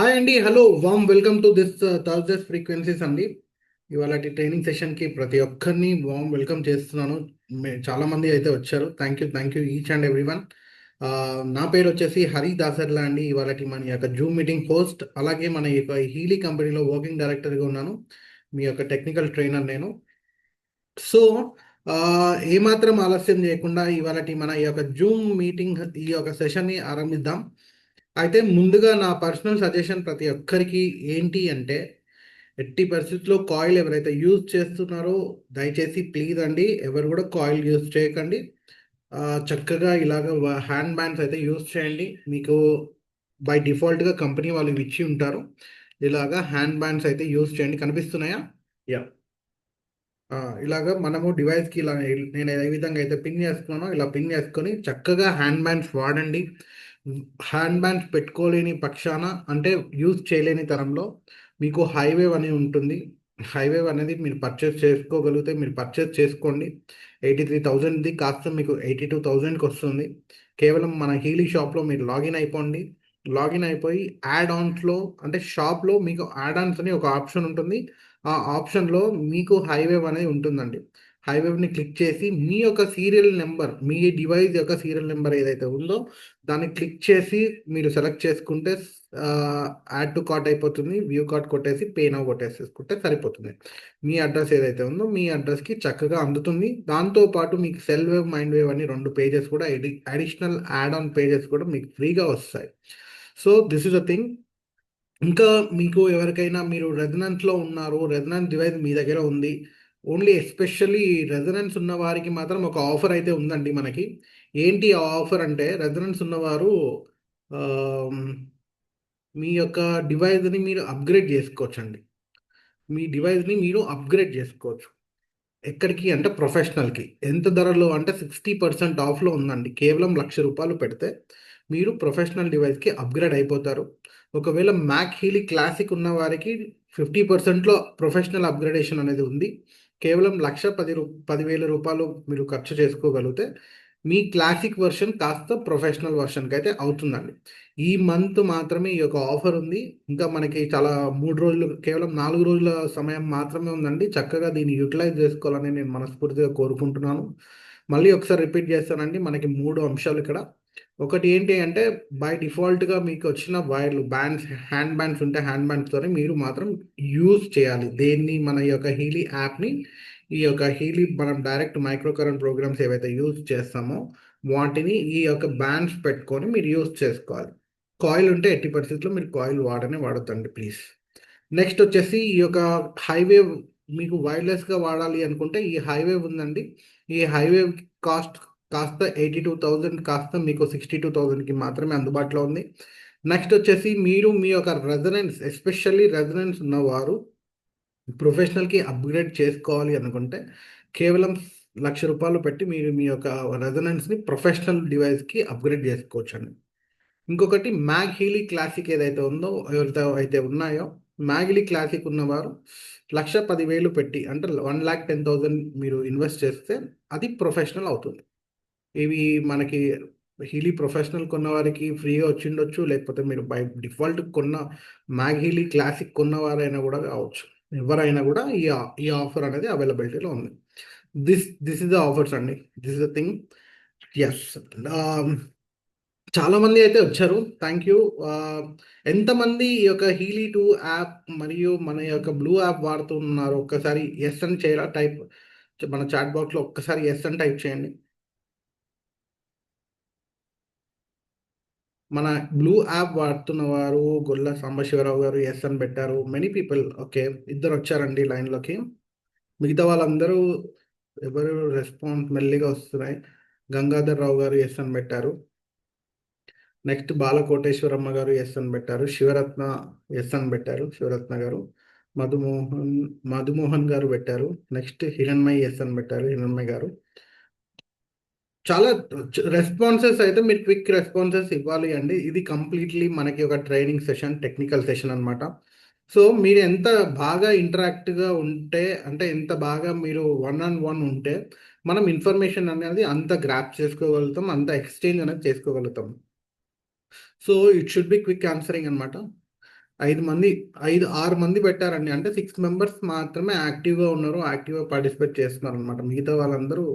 Hi అండి, hello, warm welcome to this Thursdays frequencies అండి. ఇవాళ ట్రైనింగ్ సెషన్కి ప్రతి ఒక్కరిని వామ్ వెల్కమ్ చేస్తున్నాను. చాలా మంది అయితే వచ్చారు. Thank you each and every one. నా పేరు వచ్చేసి హరి దాసర్లా అండి. ఇవాళ మన యొక్క జూమ్ మీటింగ్ హోస్ట్, అలాగే మన యొక్క హీలీ కంపెనీలో వర్కింగ్ డైరెక్టర్గా ఉన్నాను. మీ యొక్క టెక్నికల్ ట్రైనర్ నేను. సో ఆ, ఏమాత్రం ఆలస్యం చేయకుండా ఇవాళ మన ఈ యొక్క జూమ్ మీటింగ్ ఈ యొక్క సెషన్ని ఆరంభిద్దాం. అయితే ముందుగా నా పర్సనల్ సజెషన్ ప్రతి ఒక్కరికి ఏంటి అంటే, ఎట్టి పరిస్థితుల్లో కాయిల్ ఎవరైతే యూజ్ చేస్తున్నారో దయచేసి ప్లీజ్ అండి ఎవరు కూడా కాయిల్ యూజ్ చేయకండి. ఆ, చక్కగా ఇలాగ హ్యాండ్ బ్యాండ్స్ అయితే యూజ్ చేయండి. మీకు బై డిఫాల్ట్గా కంపెనీ వాళ్ళు ఇవి ఇచ్చి ఉంటారు. ఇలాగా హ్యాండ్ బ్యాండ్స్ అయితే యూజ్ చేయండి. కనిపిస్తున్నాయా? యా. ఇలాగా మనము డివైస్కి ఇలా నేను ఏ విధంగా అయితే పిన్ చేస్తున్నానో ఇలా పిన్ చేసుకొని చక్కగా హ్యాండ్ బ్యాండ్స్ వాడండి. హ్యాండ్ బ్యాండ్స్ పెట్టుకోలేని పక్షాన, అంటే యూజ్ చేయలేని తరంలో మీకు హైవేవ్ అనేది ఉంటుంది. హైవేవ్ అనేది మీరు పర్చేస్ చేసుకోగలిగితే మీరు పర్చేస్ చేసుకోండి. 83,000ది కాస్త మీకు 82,000కి వస్తుంది. కేవలం మన హీలీ షాప్లో మీరు లాగిన్ అయిపోండి. లాగిన్ అయిపోయి యాడ్ ఆన్స్లో, అంటే షాప్లో మీకు యాడ్ ఆన్స్ అని ఒక ఆప్షన్ ఉంటుంది. ఆ ఆప్షన్లో మీకు హైవేవ్ అనేది ఉంటుందండి. హైవేవ్ని క్లిక్ చేసి మీ యొక్క సీరియల్ నెంబర్, మీ డివైస్ యొక్క సీరియల్ నెంబర్ ఏదైతే ఉందో దాన్ని క్లిక్ చేసి మీరు సెలెక్ట్ చేసుకుంటే యాడ్ టు కార్ట్ అయిపోతుంది. వ్యూ కార్ట్ కొట్టేసి పే నౌ కొట్టేసేసుకుంటే సరిపోతుంది. మీ అడ్రస్ ఏదైతే ఉందో మీ అడ్రస్కి చక్కగా అందుతుంది. దాంతోపాటు మీకు సెల్ వేవ్, మైండ్ వేవ్ అని 2 పేజెస్ కూడా అడిషనల్ యాడ్ ఆన్ పేజెస్ కూడా మీకు ఫ్రీగా వస్తాయి. So this is a thing. ఇంకా మీకు ఎవరికైనా మీరు రెజనెన్స్లో ఉన్నారు, రెజనెన్స్ డివైస్ మీ దగ్గర ఉంది, ఓన్లీ ఎస్పెషల్లీ రెజనెన్స్ ఉన్న వారికి మాత్రం ఒక ఆఫర్ అయితే ఉందండి మనకి. ఏంటి ఆ ఆఫర్ అంటే, రెజనెన్స్ ఉన్నవారు ఆమ్, మీ యొక్క డివైస్ని మీరు అప్గ్రేడ్ చేసుకోవచ్చండి. మీ డివైస్ని మీరు అప్గ్రేడ్ చేసుకోవచ్చు. ఎక్కడికి అంటే ప్రొఫెషనల్కి. ఎంత ధరలో అంటే 60% ఆఫ్లో ఉందండి. కేవలం ₹1,00,000 పెడితే మీరు ప్రొఫెషనల్ డివైస్కి అప్గ్రేడ్ అయిపోతారు. ఒకవేళ మ్యాక్ హీలీ క్లాసిక్ ఉన్న వారికి 50%లో ప్రొఫెషనల్ అప్గ్రేడేషన్ అనేది ఉంది. కేవలం ₹1,10,000 మీరు ఖర్చు చేసుకోగలిగితే మీ క్లాసిక్ వర్షన్ కాస్త ప్రొఫెషనల్ వర్షన్కి అయితే అవుతుందండి. ఈ మంత్ మాత్రమే ఈ యొక్క ఆఫర్ ఉంది. ఇంకా మనకి చాలా 3 రోజులు, కేవలం 4 రోజుల సమయం మాత్రమే ఉందండి. చక్కగా దీన్ని యూటిలైజ్ చేసుకోవాలని నేను మనస్ఫూర్తిగా కోరుకుంటున్నాను. మళ్ళీ ఒకసారి రిపీట్ చేస్తానండి. మనకి 3 అంశాలు ఇక్కడ. ఒకటి ఏంటి అంటే, బై డిఫాల్ట్గా మీకు వచ్చిన వైర్లు, బ్యాండ్స్, హ్యాండ్ బ్యాండ్స్ ఉంటే హ్యాండ్ బ్యాండ్స్తోనే మీరు మాత్రం యూజ్ చేయాలి. దేన్ని? మన యొక్క హీలీ యాప్ని. ఈ యొక్క హీలీ మనం డైరెక్ట్ మైక్రో కరెంట్ ప్రోగ్రామ్స్ ఏవైతే యూజ్ చేస్తామో వాటిని ఈ యొక్క బ్యాండ్స్ పెట్టుకొని మీరు యూజ్ చేసుకోవాలి. కాయిల్ ఉంటే ఎట్టి పరిస్థితుల్లో మీరు కాయిల్ వాడొద్దండి ప్లీజ్. నెక్స్ట్ వచ్చేసి ఈ యొక్క హైవేవ్, మీకు వైర్లెస్గా వాడాలి అనుకుంటే ఈ హైవేవ్ ఉందండి. ఈ హైవేవ్ కాస్ట్ కాస్త 82,000 కాస్త మీకు 62,000కి మాత్రమే అందుబాటులో ఉంది. నెక్స్ట్ వచ్చేసి మీరు మీ యొక్క రెజనెన్స్, ఎస్పెషల్లీ రెజనెన్స్ ఉన్నవారు ప్రొఫెషనల్కి అప్గ్రేడ్ చేసుకోవాలి అనుకుంటే కేవలం ₹1,00,000 పెట్టి మీరు మీ యొక్క రెజనెన్స్ని ప్రొఫెషనల్ డివైస్కి అప్గ్రేడ్ చేసుకోవచ్చు అండి. ఇంకొకటి మ్యాగ్ హీలీ క్లాసిక్ ఏదైతే ఉందో, ఎవరితో అయితే ఉన్నాయో మ్యాగ్ క్లాసిక్ ఉన్నవారు 1,10,000 పెట్టి, అంటే 1,10,000 మీరు ఇన్వెస్ట్ చేస్తే అది ప్రొఫెషనల్ అవుతుంది. ఇవి మనకి హీలీ ప్రొఫెషనల్ కొన్న వారికి ఫ్రీగా వచ్చిండొచ్చు, లేకపోతే మీరు బై డిఫాల్ట్ కొన్న మ్యాగ్ హీలీ క్లాసిక్ కొన్నవారైనా కూడా కావచ్చు. ఎవరైనా కూడా ఈ ఆఫర్ అనేది అవైలబిలిటీలో ఉంది. దిస్ ఇస్ ద ఆఫర్స్ అండి. This is the thing. Yes. చాలా మంది అయితే వచ్చారు. Thank you. ఎంతమంది ఈ యొక్క హీలీ 2 యాప్ మరియు మన యొక్క బ్లూ యాప్ వాడుతున్నారు? ఒక్కసారి ఎస్ అని చేయాలా టైప్, మన చాట్ బాక్స్లో ఒక్కసారి ఎస్ అని టైప్ చేయండి. మన బ్లూ యాప్ వాడుతున్న వారు గొల్ల సాంబశివరావు గారు ఎస్ అని పెట్టారు. Many people. ఓకే, ఇద్దరు వచ్చారండి లైన్లోకి. మిగతా వాళ్ళందరూ ఎవరు రెస్పాన్స్ మెల్లిగా వస్తున్నాయి. గంగాధర్ రావు గారు ఎస్ అని పెట్టారు. నెక్స్ట్ బాలకోటేశ్వరమ్మ గారు ఎస్ అని పెట్టారు. శివరత్న ఎస్ అని పెట్టారు. శివరత్న గారు. మధుమోహన్ మధుమోహన్ గారు పెట్టారు. నెక్స్ట్ హిరణ్మయి ఎస్ అని పెట్టారు. హిరణ్మయి గారు. చాలా రెస్పాన్సెస్ అయితే మీరు క్విక్ రెస్పాన్సెస్ ఇవ్వాలి అండి. ఇది కంప్లీట్లీ మనకి ఒక ట్రైనింగ్ సెషన్, టెక్నికల్ సెషన్ అనమాట. సో మీరు ఎంత బాగా ఇంటరాక్ట్గా ఉంటే, అంటే ఎంత బాగా మీరు వన్ ఆన్ వన్ ఉంటే మనం ఇన్ఫర్మేషన్ అనేది అంత గ్రాప్ చేసుకోగలుగుతాం, అంత ఎక్స్చేంజ్ అనేది చేసుకోగలుగుతాం. So it should be quick answering అనమాట. 5 మంది 6 మంది పెట్టారండి. అంటే 6 మెంబర్స్ మాత్రమే యాక్టివ్‌గా ఉన్నారు. యాక్టివ్‌గా పార్టిసిపేట్ చేస్తున్నారనమాట. మిగతా వాళ్ళందరూ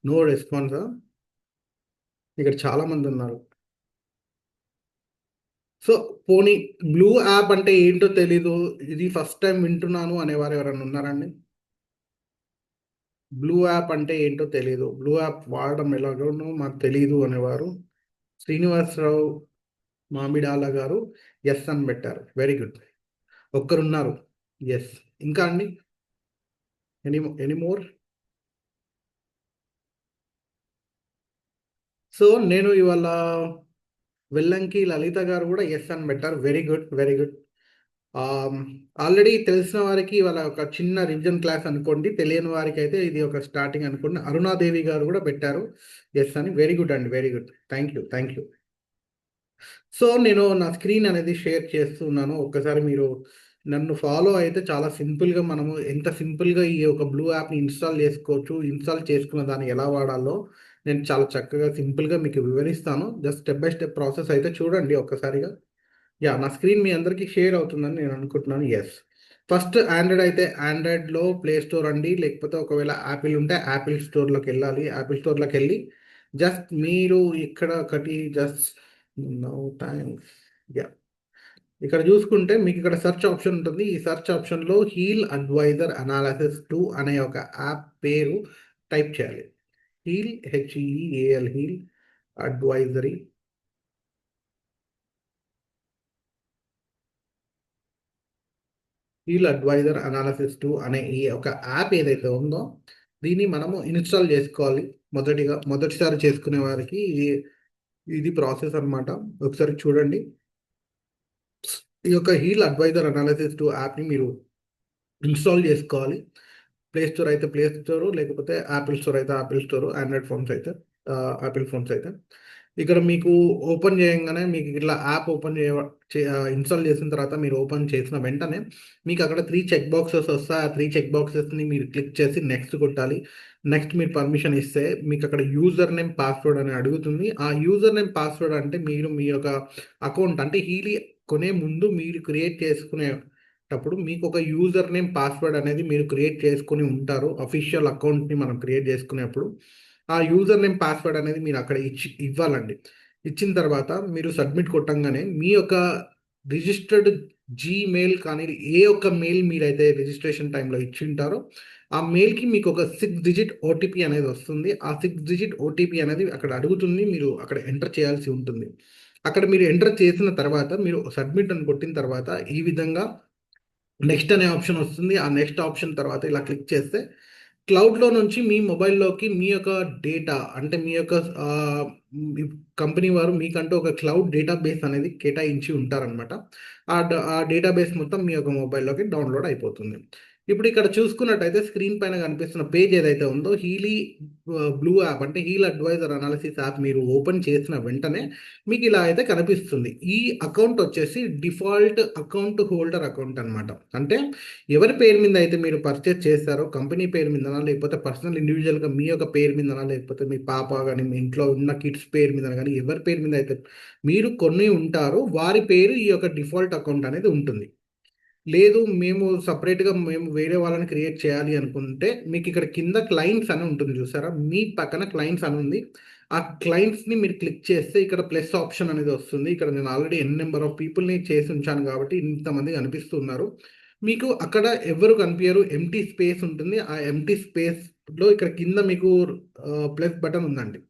నో రెస్పాన్స్. ఇక్కడ చాలా మందున్నారు. సో, పోనీ బ్లూ యాప్ అంటే ఏంటో తెలీదు. ఇది ఫస్ట్ టైమ్ వింటున్నాను అనేవారు ఎవరైనా ఉన్నారండి? బ్లూ యాప్ అంటే ఏంటో తెలీదు. బ్లూ యాప్ వాడడం ఎలాగోనో మాకు తెలీదు అనేవారు. శ్రీనివాసరావు మామిడాల గారు యెస్ అని పెట్టారు. Very good. ఒక్కరున్నారు. యెస్. ఇంకా అండి? Any more? సో, నేను ఇవాళ వెల్లంకి లలిత గారు గూడా యెస్ అని పెట్టారు. Very good. Very good. ఆహ్, ఆల్రెడీ తెలిసిన వారికి ఇవాళ ఒక చిన్న రివిజన్ క్లాస్ అనుకోండి. తెలియని వారికైతే ఇది ఒక స్టార్టింగ్ అనుకోండి. అరుణాదేవి గారు గూడా పెట్టారు యెస్ అని. వెరీ గుడ్ అండి. Very good. Thank you. Thank you. So, నేను నా స్క్రీన్ అనేది షేర్ చేస్తున్నాను. ఒక్కసారి మీరు నన్ను ఫాలో అయితే చాలా సింపుల్‌గా మనము ఎంత సింపుల్‌గా ఈ యొక్క బ్లూ యాప్‌ని ఇన్‌స్టాల్ చేసుకోవచ్చు. ఇన్‌స్టాల్ చేసుకున్న దాన్ని ఎలా వాడాలో నేను చాలా చక్కగా సింపుల్‌గా మీకు వివరిస్తాను. Just step by step process అయితే చూడండి ఒక్కసారిగా. యాహ్! నా స్క్రీన్ మీ అందరికీ షేర్ అవుతుందని నేను అనుకుంటున్నాను. యెస్. ఫస్ట్ ఆండ్రాయిడ్ అయితే ఆండ్రాయిడ్‌లో ప్లే స్టోర్ అండి. లేకపోతే ఒకవేళ యాపిల్ ఉంటే యాపిల్ స్టోర్‌లోకెళ్ళాలి. యాపిల్ స్టోర్‌లోకెళ్ళి జస్ట్ మీరు ఇక్కడ ఒకటి జస్ట్ నో థాంక్స్. యాహ్! ఇక్కడ చూసుకుంటే మీకు ఇక్కడ సెర్చ్ ఆప్షన్ ఉంటుంది. ఈ సెర్చ్ ఆప్షన్‌లో హీల్ అడ్వైజర్ అనాలిసిస్ 2 అనే ఒక యాప్ పేరు టైప్ చేయాలి. Heal advisory heal advisor analysis 2 అనే ఈ ఒక యాప్ ఏదైతే ఉందో దీన్ని మనము ఇన్‌స్టాల్ చేసుకోవాలి. మొదటిసారి చేసుకునే వారికి ఇది ప్రాసెస్ అన్నమాట. ఒకసారి చూడండి. ఈ యొక్క హీల్ అడ్వైజర్ అనాలిసిస్ 2 యాప్‌ని మీరు ఇన్‌స్టాల్ చేసుకోవాలి. ప్లే స్టోర్ అయితే ప్లే స్టోరు, లేకపోతే యాపిల్ స్టోర్ అయితే యాపిల్ స్టోరు, ఆండ్రాయిడ్ ఫోన్స్ అయితే యాపిల్ ఫోన్స్ అయితే. ఇక్కడ మీకు ఓపెన్ చేయంగానే మీకు ఇట్లా యాప్ ఇన్‌స్టాల్ చేసిన తర్వాత మీరు ఓపెన్ చేసిన వెంటనే మీకు అక్కడ 3 చెక్ బాక్సెస్ వస్తాయి. ఆ 3 చెక్ బాక్సెస్‌ని మీరు క్లిక్ చేసి నెక్స్ట్ కొట్టాలి. నెక్స్ట్ మీరు పర్మిషన్ ఇస్తే మీకు అక్కడ యూజర్ నేమ్, పాస్వర్డ్ అని అడుగుతుంది. ఆ యూజర్ నేమ్, పాస్వర్డ్ అంటే మీరు మీ యొక్క అకౌంట్ అంటే హీలీ కొనే ముందు మీరు క్రియేట్ చేసుకునేటప్పుడు మీకు ఒక యూజర్ నేమ్, పాస్వర్డ్ అనేది మీరు క్రియేట్ చేసుకొని ఉంటారు. అఫీషియల్ అకౌంట్‌ని మనం క్రియేట్ చేసుకునేప్పుడు. ఆ యూజర్ నేమ్, పాస్వర్డ్ అనేది మీరు అక్కడ ఇవ్వాలండి. ఇచ్చిన తర్వాత మీరు సబ్మిట్ కొట్టంగానే మీ యొక్క రిజిస్టర్డ్ జీమెయిల్ కానీ, ఏ ఒక్క మెయిల్ మీరైతే రిజిస్ట్రేషన్ టైమ్‌లో ఇచ్చుంటారో, ఆ మెయిల్‌కి మీకు ఒక 6 డిజిట్ ఓటీపీ అనేది వస్తుంది. ఆ 6 డిజిట్ ఓటీపీ అనేది అక్కడ అడుగుతుంది. మీరు అక్కడ ఎంటర్ చేయాల్సి ఉంటుంది. అక్కడ మీరు ఎంటర్ చేసిన తర్వాత మీరు సబ్మిట్ అని కొట్టిన తర్వాత ఈ విధంగా నెక్స్ట్ అనే ఆప్షన్ వస్తుంది. ఆ నెక్స్ట్ ఆప్షన్ తర్వాత ఇలా క్లిక్ చేస్తే క్లౌడ్‌లో నుంచి మీ మొబైల్‌లోకి మీ యొక్క డేటా అంటే మీ యొక్క మీ కంపెనీ వారు మీకంటూ ఒక క్లౌడ్ డేటాబేస్ అనేది కేటాయించి ఉంటారనమాట. ఆ డేటాబేస్ మొత్తం మీ యొక్క మొబైల్‌లోకి డౌన్‌లోడ్ అయిపోతుంది. ఇప్పుడు ఇక్కడ చూసుకున్నట్టయితే స్క్రీన్ పైన కనిపిస్తున్న పేజ్ ఏదైతే ఉందో బ్లూ యాప్ అంటే హీల్ అడ్వైజర్ అనాలిసిస్ యాప్ మీరు ఓపెన్ చేసిన వెంటనే మీకు ఇలా అయితే కనిపిస్తుంది. ఈ అకౌంట్ వచ్చేసి డిఫాల్ట్ అకౌంట్ హోల్డర్ అకౌంట్ అనమాట. అంటే ఎవరి పేరు మీద అయితే మీరు పర్చేజ్ చేస్తారో కంపెనీ పేరు మీదనా, లేకపోతే పర్సనల్ ఇండివిజువల్‌గా మీ యొక్క పేరు మీదనా, లేకపోతే మీ పాప గాని, మీ ఇంట్లో ఉన్న కిడ్స్ పేరు మీదన గాని, ఎవరి పేరు మీద అయితే మీరు కొని ఉంటారో వారి పేరు ఈ యొక్క డిఫాల్ట్ అకౌంట్ అనేది ఉంటుంది. లేదు మేము వేరే వాళ్ళని క్రియేట్ చేయాలి అనుకుంటే మీకు ఇక్కడ కింద క్లయింట్స్ అని ఉంటుంది చూసారా? మీ పక్కన క్లయింట్స్ అని ఉంది. ఆ క్లయింట్స్‌ని మీరు క్లిక్ చేస్తే ఇక్కడ ప్లస్ ఆప్షన్ అనేది వస్తుంది. ఇక్కడ నేను ఆల్రెడీ ఎన్ నంబర్ ఆఫ్ పీపుల్‌ని చేసి ఉంచాను కాబట్టి ఇంతమంది కనిపిస్తున్నారు. మీకు అక్కడ ఎవ్వరు కనిపియరు. ఎంప్టీ స్పేస్ ఉంటుంది. ఆ ఎంప్టీ స్పేస్‌లో ఇక్కడ కింద మీకు ప్లస్ బటన్ ఉందండి.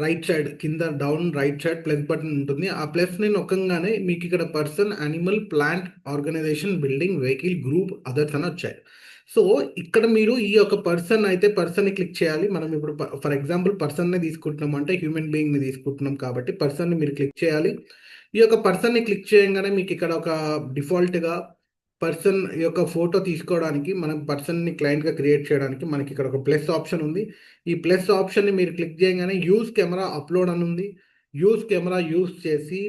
రైట్ సైడ్ కింద down right side plus button ఉంటుంది. ఆ ప్లస్‌ని నొక్కంగానే మీకిక్కడ person, animal, plant, organisation, building, vehicle, group, others అని వచ్చాయి. సో, ఇక్కడ మీరు ఈ యొక్క పర్సన్‌ని క్లిక్ చేయాలి. మనం ఇప్పుడు ఫర్ ఎగ్జాంపుల్ పర్సన్‌నే తీసుకుంటున్నాం అంటే హ్యూమన్ బీయింగ్‌ని తీసుకుంటున్నాం కాబట్టి పర్సన్‌ని మీరు క్లిక్ చేయాలి. ఈ యొక్క పర్సన్‌ని క్లిక్ చేయంగానే మీకిక్కడ ఒక డిఫాల్ట్‌గా పర్సన్ యొక్క ఫోటో తీసుకోవడానికి మనం పర్సన్‌ని క్లయింట్‌గా క్రియేట్ చేయడానికి మనకిక్కడ ఒక ప్లస్ ఆప్షన్ ఉంది. ఈ ప్లస్ ఆప్షన్‌ని మీరు క్లిక్ చేయంగానే యూజ్ కెమెరా అప్‌లోడ్ అని ఉంది. యూజ్ కెమెరా యూజ్ చేసి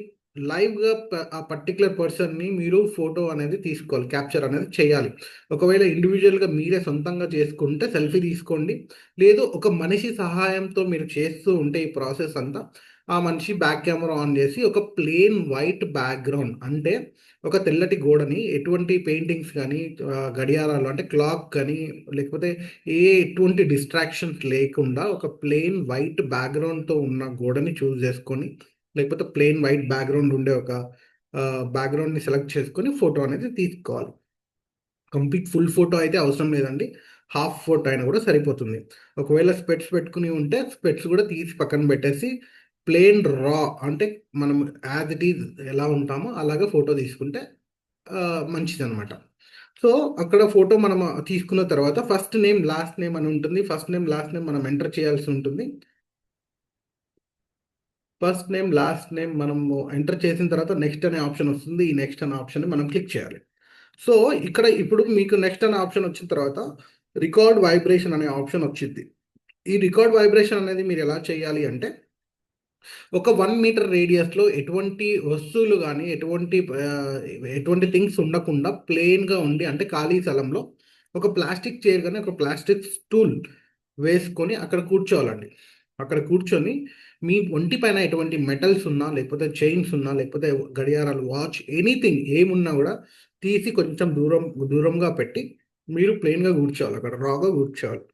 లైవ్‌గా ఆ పర్టిక్యులర్ పర్సన్‌ని మీరు ఫోటో అనేది తీసుకోవాలి. క్యాప్చర్ అనేది చేయాలి. ఒకవేళ ఇండివిడ్యువల్‌గా మీరే సొంతంగా చేసుకుంటే సెల్ఫీ తీసుకోండి. లేదు ఒక మనిషి సహాయంతో మీరు చేస్తూ ఉంటే ఈ ప్రాసెస్ అంతా ఆ మనిషి బ్యాక్ కెమెరా ఆన్ చేసి ఒక ప్లెయిన్ వైట్ బ్యాక్గ్రౌండ్, అంటే ఒక తెల్లటి గోడని ఎటువంటి పెయింటింగ్స్ కానీ గడియారాలు అంటే క్లాక్ కానీ లేకపోతే ఎటువంటి డిస్ట్రాక్షన్స్ లేకుండా ఒక ప్లెయిన్ వైట్ బ్యాక్గ్రౌండ్తో ఉన్న గోడని చూస్ చేసుకొని, లేకపోతే ప్లెయిన్ వైట్ బ్యాక్గ్రౌండ్ ఉండే ఒక బ్యాక్గ్రౌండ్ని సెలెక్ట్ చేసుకొని ఫోటో అనేది తీసుకోవాలి. కంప్లీట్ ఫుల్ ఫోటో అయితే అవసరం లేదండి, హాఫ్ ఫోటో అయినా కూడా సరిపోతుంది. ఒకవేళ స్పెట్స్ పెట్టుకుని ఉంటే స్పెట్స్ కూడా తీసి పక్కన పెట్టేసి ప్లెయిన్ రా, అంటే మనం యాజ్ ఇట్ ఈజ్ ఎలా ఉంటామో అలాగే ఫోటో తీసుకుంటే మంచిది అనమాట. సో అక్కడ ఫోటో మనం తీసుకున్న తర్వాత ఫస్ట్ నేమ్ లాస్ట్ నేమ్ అని ఉంటుంది. ఫస్ట్ నేమ్ లాస్ట్ నేమ్ మనం ఎంటర్ చేయాల్సి ఉంటుంది. ఫస్ట్ నేమ్ లాస్ట్ నేమ్ మనము ఎంటర్ చేసిన తర్వాత నెక్స్ట్ అనే ఆప్షన్ వస్తుంది. ఈ నెక్స్ట్ అనే ఆప్షన్ మనం క్లిక్ చేయాలి. సో ఇక్కడ ఇప్పుడు మీకు నెక్స్ట్ అనే ఆప్షన్ వచ్చిన తర్వాత రికార్డ్ వైబ్రేషన్ అనే ఆప్షన్ వచ్చింది. ఈ రికార్డ్ వైబ్రేషన్ అనేది మీరు ఎలా చేయాలి అంటే, ఒక 1 మీటర్ రేడియస్లో ఎటువంటి వస్తువులు కానీ ఎటువంటి థింగ్స్ ఉండకుండా ప్లెయిన్గా ఉండి, అంటే ఖాళీ స్థలంలో ఒక ప్లాస్టిక్ చైర్ కానీ ఒక ప్లాస్టిక్ స్టూల్ వేసుకొని అక్కడ కూర్చోవాలండి. అక్కడ కూర్చొని మీ ఒంటి పైన ఎటువంటి మెటల్స్ ఉన్నా, లేకపోతే చైన్స్ ఉన్నా, లేకపోతే గడియారాలు, వాచ్, ఎనీథింగ్ ఏమున్నా కూడా తీసి కొంచెం దూరంగా పెట్టి మీరు ప్లెయిన్గా కూర్చోవాలి. అక్కడ రాగా కూర్చోవాలి.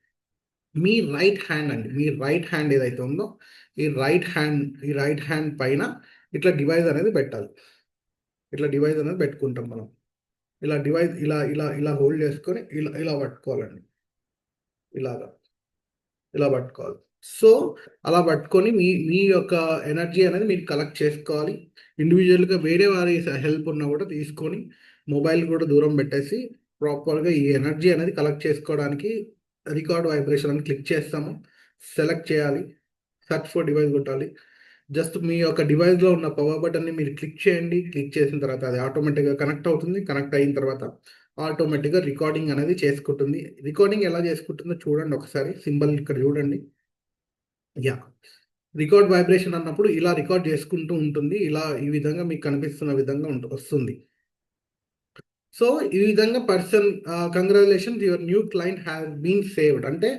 మీ రైట్ హ్యాండ్ అండి, మీ రైట్ హ్యాండ్ ఏదైతే ఉందో ఈ రైట్ హ్యాండ్ పైన ఇట్లా డివైస్ అనేది పెట్టాలి. ఇట్లా డివైస్ అనేది పెట్టుకుంటాం మనం. ఇలా డివైస్ ఇలా ఇలా ఇలా హోల్డ్ చేసుకొని ఇలా ఇలా పట్టుకోవాలండి. ఇలాగా ఇలా పట్టుకోవాలి. సో అలా పట్టుకొని మీ మీ యొక్క ఎనర్జీ అనేది మీరు కలెక్ట్ చేసుకోవాలి. ఇండివిజువల్గా వేరే వారి హెల్ప్ ఉన్నా కూడా తీసుకొని మొబైల్ కూడా దూరం పెట్టేసి ప్రాపర్గా ఈ ఎనర్జీ అనేది కలెక్ట్ చేసుకోవడానికి రికార్డ్ వైబ్రేషన్ అని క్లిక్ చేస్తాము. సెలెక్ట్ చేయాలి, సెర్చ్ ఫర్ డివైస్ కొట్టాలి. జస్ట్ మీ యొక్క డివైస్లో ఉన్న పవర్ బటన్ని మీరు క్లిక్ చేయండి. క్లిక్ చేసిన తర్వాత అది ఆటోమేటిక్గా కనెక్ట్ అవుతుంది. కనెక్ట్ అయిన తర్వాత ఆటోమేటిక్గా రికార్డింగ్ అనేది చేసుకుంటుంది. రికార్డింగ్ ఎలా చేసుకుంటుందో చూడండి ఒకసారి. సింబల్ ఇక్కడ చూడండి. యా, రికార్డ్ వైబ్రేషన్ అన్నప్పుడు ఇలా రికార్డ్ చేసుకుంటూ ఉంటుంది. ఇలా ఈ విధంగా మీకు కనిపిస్తున్న విధంగా వస్తుంది. సో ఈ విధంగా person congratulations your new client has been saved, అంటే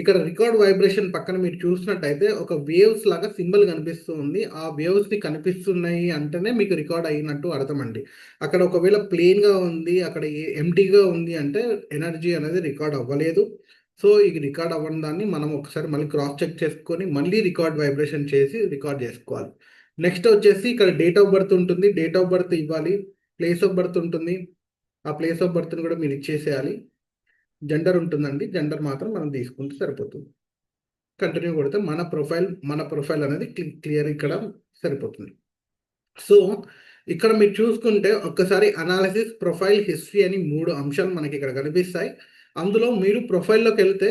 ఇక్కడ రికార్డ్ వైబ్రేషన్ పక్కన మీరు చూసినట్టయితే ఒక వేవ్స్ లాగా సింబల్ కనిపిస్తూ ఉంది. ఆ వేవ్స్ని కనిపిస్తున్నాయి అంటేనే మీకు రికార్డ్ అయినట్టు అర్థం అండి. అక్కడ ఒకవేళ ప్లెయిన్గా ఉంది, అక్కడ ఎంటీగా ఉంది అంటే ఎనర్జీ అనేది రికార్డ్ అవ్వలేదు. సో ఈ రికార్డ్ అవ్వని దాన్ని మనం ఒకసారి మళ్ళీ క్రాస్ చెక్ చేసుకొని మళ్ళీ రికార్డ్ వైబ్రేషన్ చేసి రికార్డ్ చేసుకోవాలి. నెక్స్ట్ వచ్చేసి ఇక్కడ డేట్ ఆఫ్ బర్త్ ఉంటుంది. డేట్ ఆఫ్ బర్త్ ఇవ్వాలి. ప్లేస్ ఆఫ్ బర్త్ ఉంటుంది. ఆ ప్లేస్ ఆఫ్ బర్త్ని కూడా మీరు ఇచ్చేసేయాలి. జెండర్ ఉంటుందండి, జెండర్ మాత్రం మనం తీసుకుంటే సరిపోతుంది. కంటిన్యూ కొడితే మన ప్రొఫైల్ అనేది క్లియర్ ఇక్కడ సరిపోతుంది. సో ఇక్కడ మీరు చూసుకుంటే ఒక్కసారి అనాలిసిస్, ప్రొఫైల్, హిస్టరీ అని 3 అంశాలు మనకి ఇక్కడ కనిపిస్తాయి. అందులో మీరు ప్రొఫైల్లోకి వెళ్తే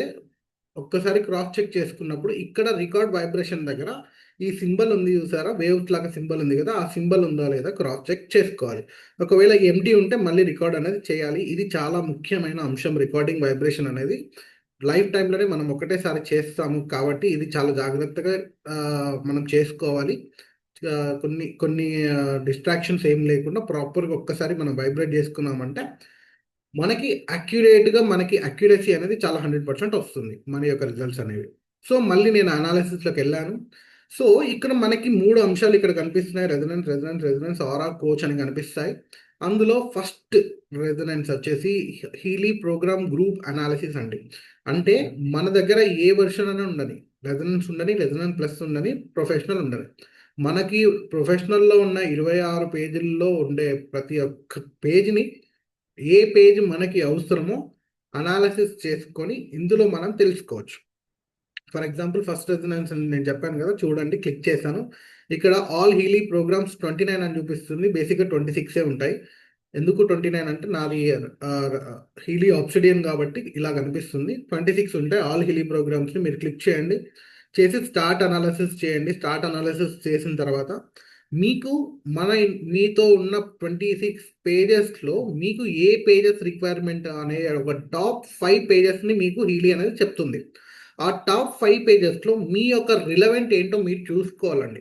ఒక్కసారి క్రాస్ చెక్ చేసుకున్నప్పుడు ఇక్కడ రికార్డ్ వైబ్రేషన్ దగ్గర ఈ సింబల్ ఉంది చూసారా, వేవ్స్ లాగా సింబల్ ఉంది కదా, ఆ సింబల్ ఉందా లేదా క్రాస్ చెక్ చేసుకోవాలి. ఒకవేళ ఎంటీ ఉంటే మళ్ళీ రికార్డ్ అనేది చేయాలి. ఇది చాలా ముఖ్యమైన అంశం. రికార్డింగ్ వైబ్రేషన్ అనేది లైఫ్ టైంలోనే మనం ఒకటేసారి చేస్తాము కాబట్టి ఇది చాలా జాగ్రత్తగా మనం చేసుకోవాలి. కొన్ని కొన్ని డిస్ట్రాక్షన్స్ ఏం లేకుండా ప్రాపర్గా ఒక్కసారి మనం వైబ్రేట్ చేసుకున్నామంటే మనకి మనకి అక్యురసీ అనేది చాలా 100% వస్తుంది మన యొక్క రిజల్ట్స్ అనేవి. సో మళ్ళీ నేను అనాలిసిస్లోకి వెళ్ళాను. సో ఇక్కడ మనకి 3 అంశాలు ఇక్కడ కనిపిస్తున్నాయి. రెజొనెన్స్, ఆరా, కోచ్ అని కనిపిస్తాయి. అందులో ఫస్ట్ రెజొనెన్స్ వచ్చేసి హీలీ ప్రోగ్రామ్ గ్రూప్ అనాలిసిస్ అండి. అంటే మన దగ్గర ఏ వెర్షన్ అని ఉండని, రెజొనెన్స్ ఉండని, రెజొనెన్స్ ప్లస్ ఉండని, ప్రొఫెషనల్ ఉండని, మనకి ప్రొఫెషనల్లో ఉన్న 26 పేజీల్లో ఉండే ప్రతి ఒక్క పేజీని ఏ పేజ్ మనకి అవసరమో అనాలిసిస్ చేసుకొని ఇందులో మనం తెలుసుకోవచ్చు. ఫర్ ఎగ్జాంపుల్ ఫస్ట్ రెజొనెన్స్ నేను చెప్పాను కదా, చూడండి, క్లిక్ చేశాను. ఇక్కడ ఆల్ హీలీ ప్రోగ్రామ్స్ 29 అని చూపిస్తుంది. బేసిక్గా 26 ఉంటాయి. ఎందుకు 29 అంటే నాది హీలీ ఆబ్సిడియన్ కాబట్టి ఇలా కనిపిస్తుంది. 26 ఉంటాయి ఆల్ హీలీ ప్రోగ్రామ్స్ని. మీరు క్లిక్ చేయండి, చేసి స్టార్ట్ అనాలిసిస్ చేయండి. స్టార్ట్ అనాలిసిస్ చేసిన తర్వాత మీకు మీతో ఉన్న 26 పేజెస్లో మీకు ఏ పేజెస్ రిక్వైర్మెంట్ అనే ఒక టాప్ 5 పేజెస్ని మీకు హీలీ అనేది చెప్తుంది. ఆ టాప్ 5 పేజెస్లో మీ యొక్క రిలవెంట్ ఏంటో మీరు చూసుకోవాలండి.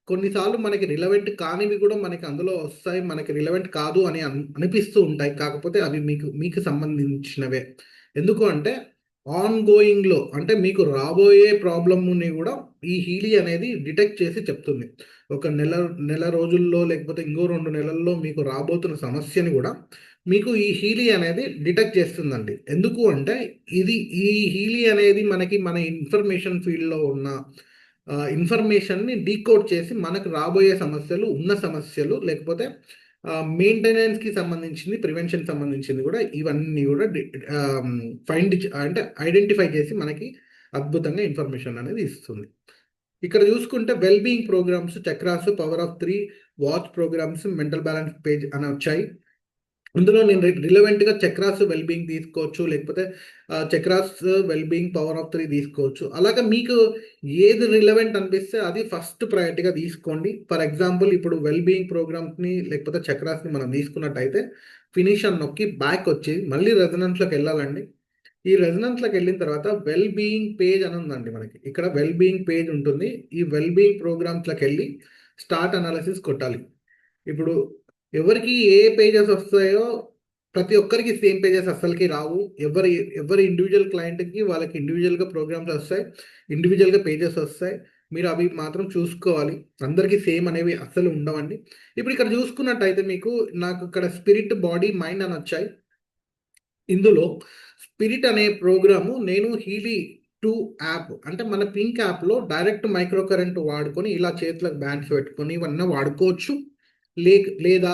కొన్నిసార్లు మనకి రిలవెంట్ కానివి కూడా మనకి అందులో వస్తాయి, మనకి రిలవెంట్ కాదు అని అనిపిస్తూ ఉంటాయి. కాకపోతే అవి మీకు మీకు సంబంధించినవే. ఎందుకు అంటే ఆన్ గోయింగ్లో అంటే మీకు రాబోయే ప్రాబ్లమ్ని కూడా ఈ హీలీ అనేది డిటెక్ట్ చేసి చెప్తుంది. ఒక నెల నెల రోజుల్లో లేకపోతే ఇంకో 2 నెలల్లో మీకు రాబోతున్న సమస్యని కూడా మీకు ఈ హీలీ అనేది డిటెక్ట్ చేస్తుందండి. ఎందుకు అంటే ఇది ఈ హీలీ అనేది మనకి మన ఇన్ఫర్మేషన్ ఫీల్డ్లో ఉన్న ఇన్ఫర్మేషన్ని డీకోడ్ చేసి మనకు రాబోయే సమస్యలు, ఉన్న సమస్యలు లేకపోతే మెయింటెనెన్స్కి సంబంధించింది, ప్రివెన్షన్ సంబంధించింది కూడా ఇవన్నీ కూడా ఫైండ్ అంటే ఐడెంటిఫై చేసి మనకి అద్భుతంగా ఇన్ఫర్మేషన్ అనేది ఇస్తుంది. ఇక్కడ చూసుకుంటే well being programmes, chakras, power of 3, watch programmes, mental balance page అని వచ్చాయి. ఇందులో నేను రిలవెంట్గా చక్రాస్ వెల్ బీయింగ్ తీసుకోవచ్చు, లేకపోతే chakras well being power of 3 తీసుకోవచ్చు. అలాగే మీకు ఏది రిలవెంట్ అనిపిస్తే అది ఫస్ట్ ప్రయారిటీగా తీసుకోండి. ఫర్ ఎగ్జాంపుల్ ఇప్పుడు వెల్ బీయింగ్ ప్రోగ్రామ్స్ని లేకపోతే చక్రాస్ని మనం తీసుకున్నట్టయితే ఫినిష్ అని నొక్కి బ్యాక్ వచ్చి మళ్ళీ రెజనెన్స్లోకి వెళ్ళాలండి. ఈ రెజనెన్స్లోకి వెళ్ళిన తర్వాత వెల్ బీయింగ్ పేజ్ అని ఉందండి. మనకి ఇక్కడ వెల్ బీయింగ్ పేజ్ ఉంటుంది. ఈ వెల్ బీయింగ్ ప్రోగ్రామ్స్లోకి వెళ్ళి స్టార్ట్ అనాలిసిస్ కొట్టాలి. ఇప్పుడు ఎవరికి ఏ పేజెస్ వస్తాయో ప్రతి ఒక్కరికి సేమ్ పేజెస్ అస్సలకి రావు. ఎవరి ఇండివిజువల్ క్లయింట్కి వాళ్ళకి ఇండివిజువల్గా ప్రోగ్రామ్స్ వస్తాయి, ఇండివిజువల్గా పేజెస్ వస్తాయి. మీరు అవి మాత్రం చూసుకోవాలి. అందరికీ సేమ్ అనేవి అస్సలు ఉండవండి. ఇప్పుడు ఇక్కడ చూసుకున్నట్టయితే మీకు నాకు ఇక్కడ స్పిరిట్, బాడీ, మైండ్ అని వచ్చాయి. ఇందులో స్పిరిట్ అనే ప్రోగ్రాము నేను హీలీ 2 యాప్ అంటే మన పింక్ యాప్లో డైరెక్ట్ మైక్రో కరెంట్ వాడుకొని ఇలా చేతులకు బ్యాండ్స్ పెట్టుకొని ఇవన్నీ వాడుకోవచ్చు. లేదా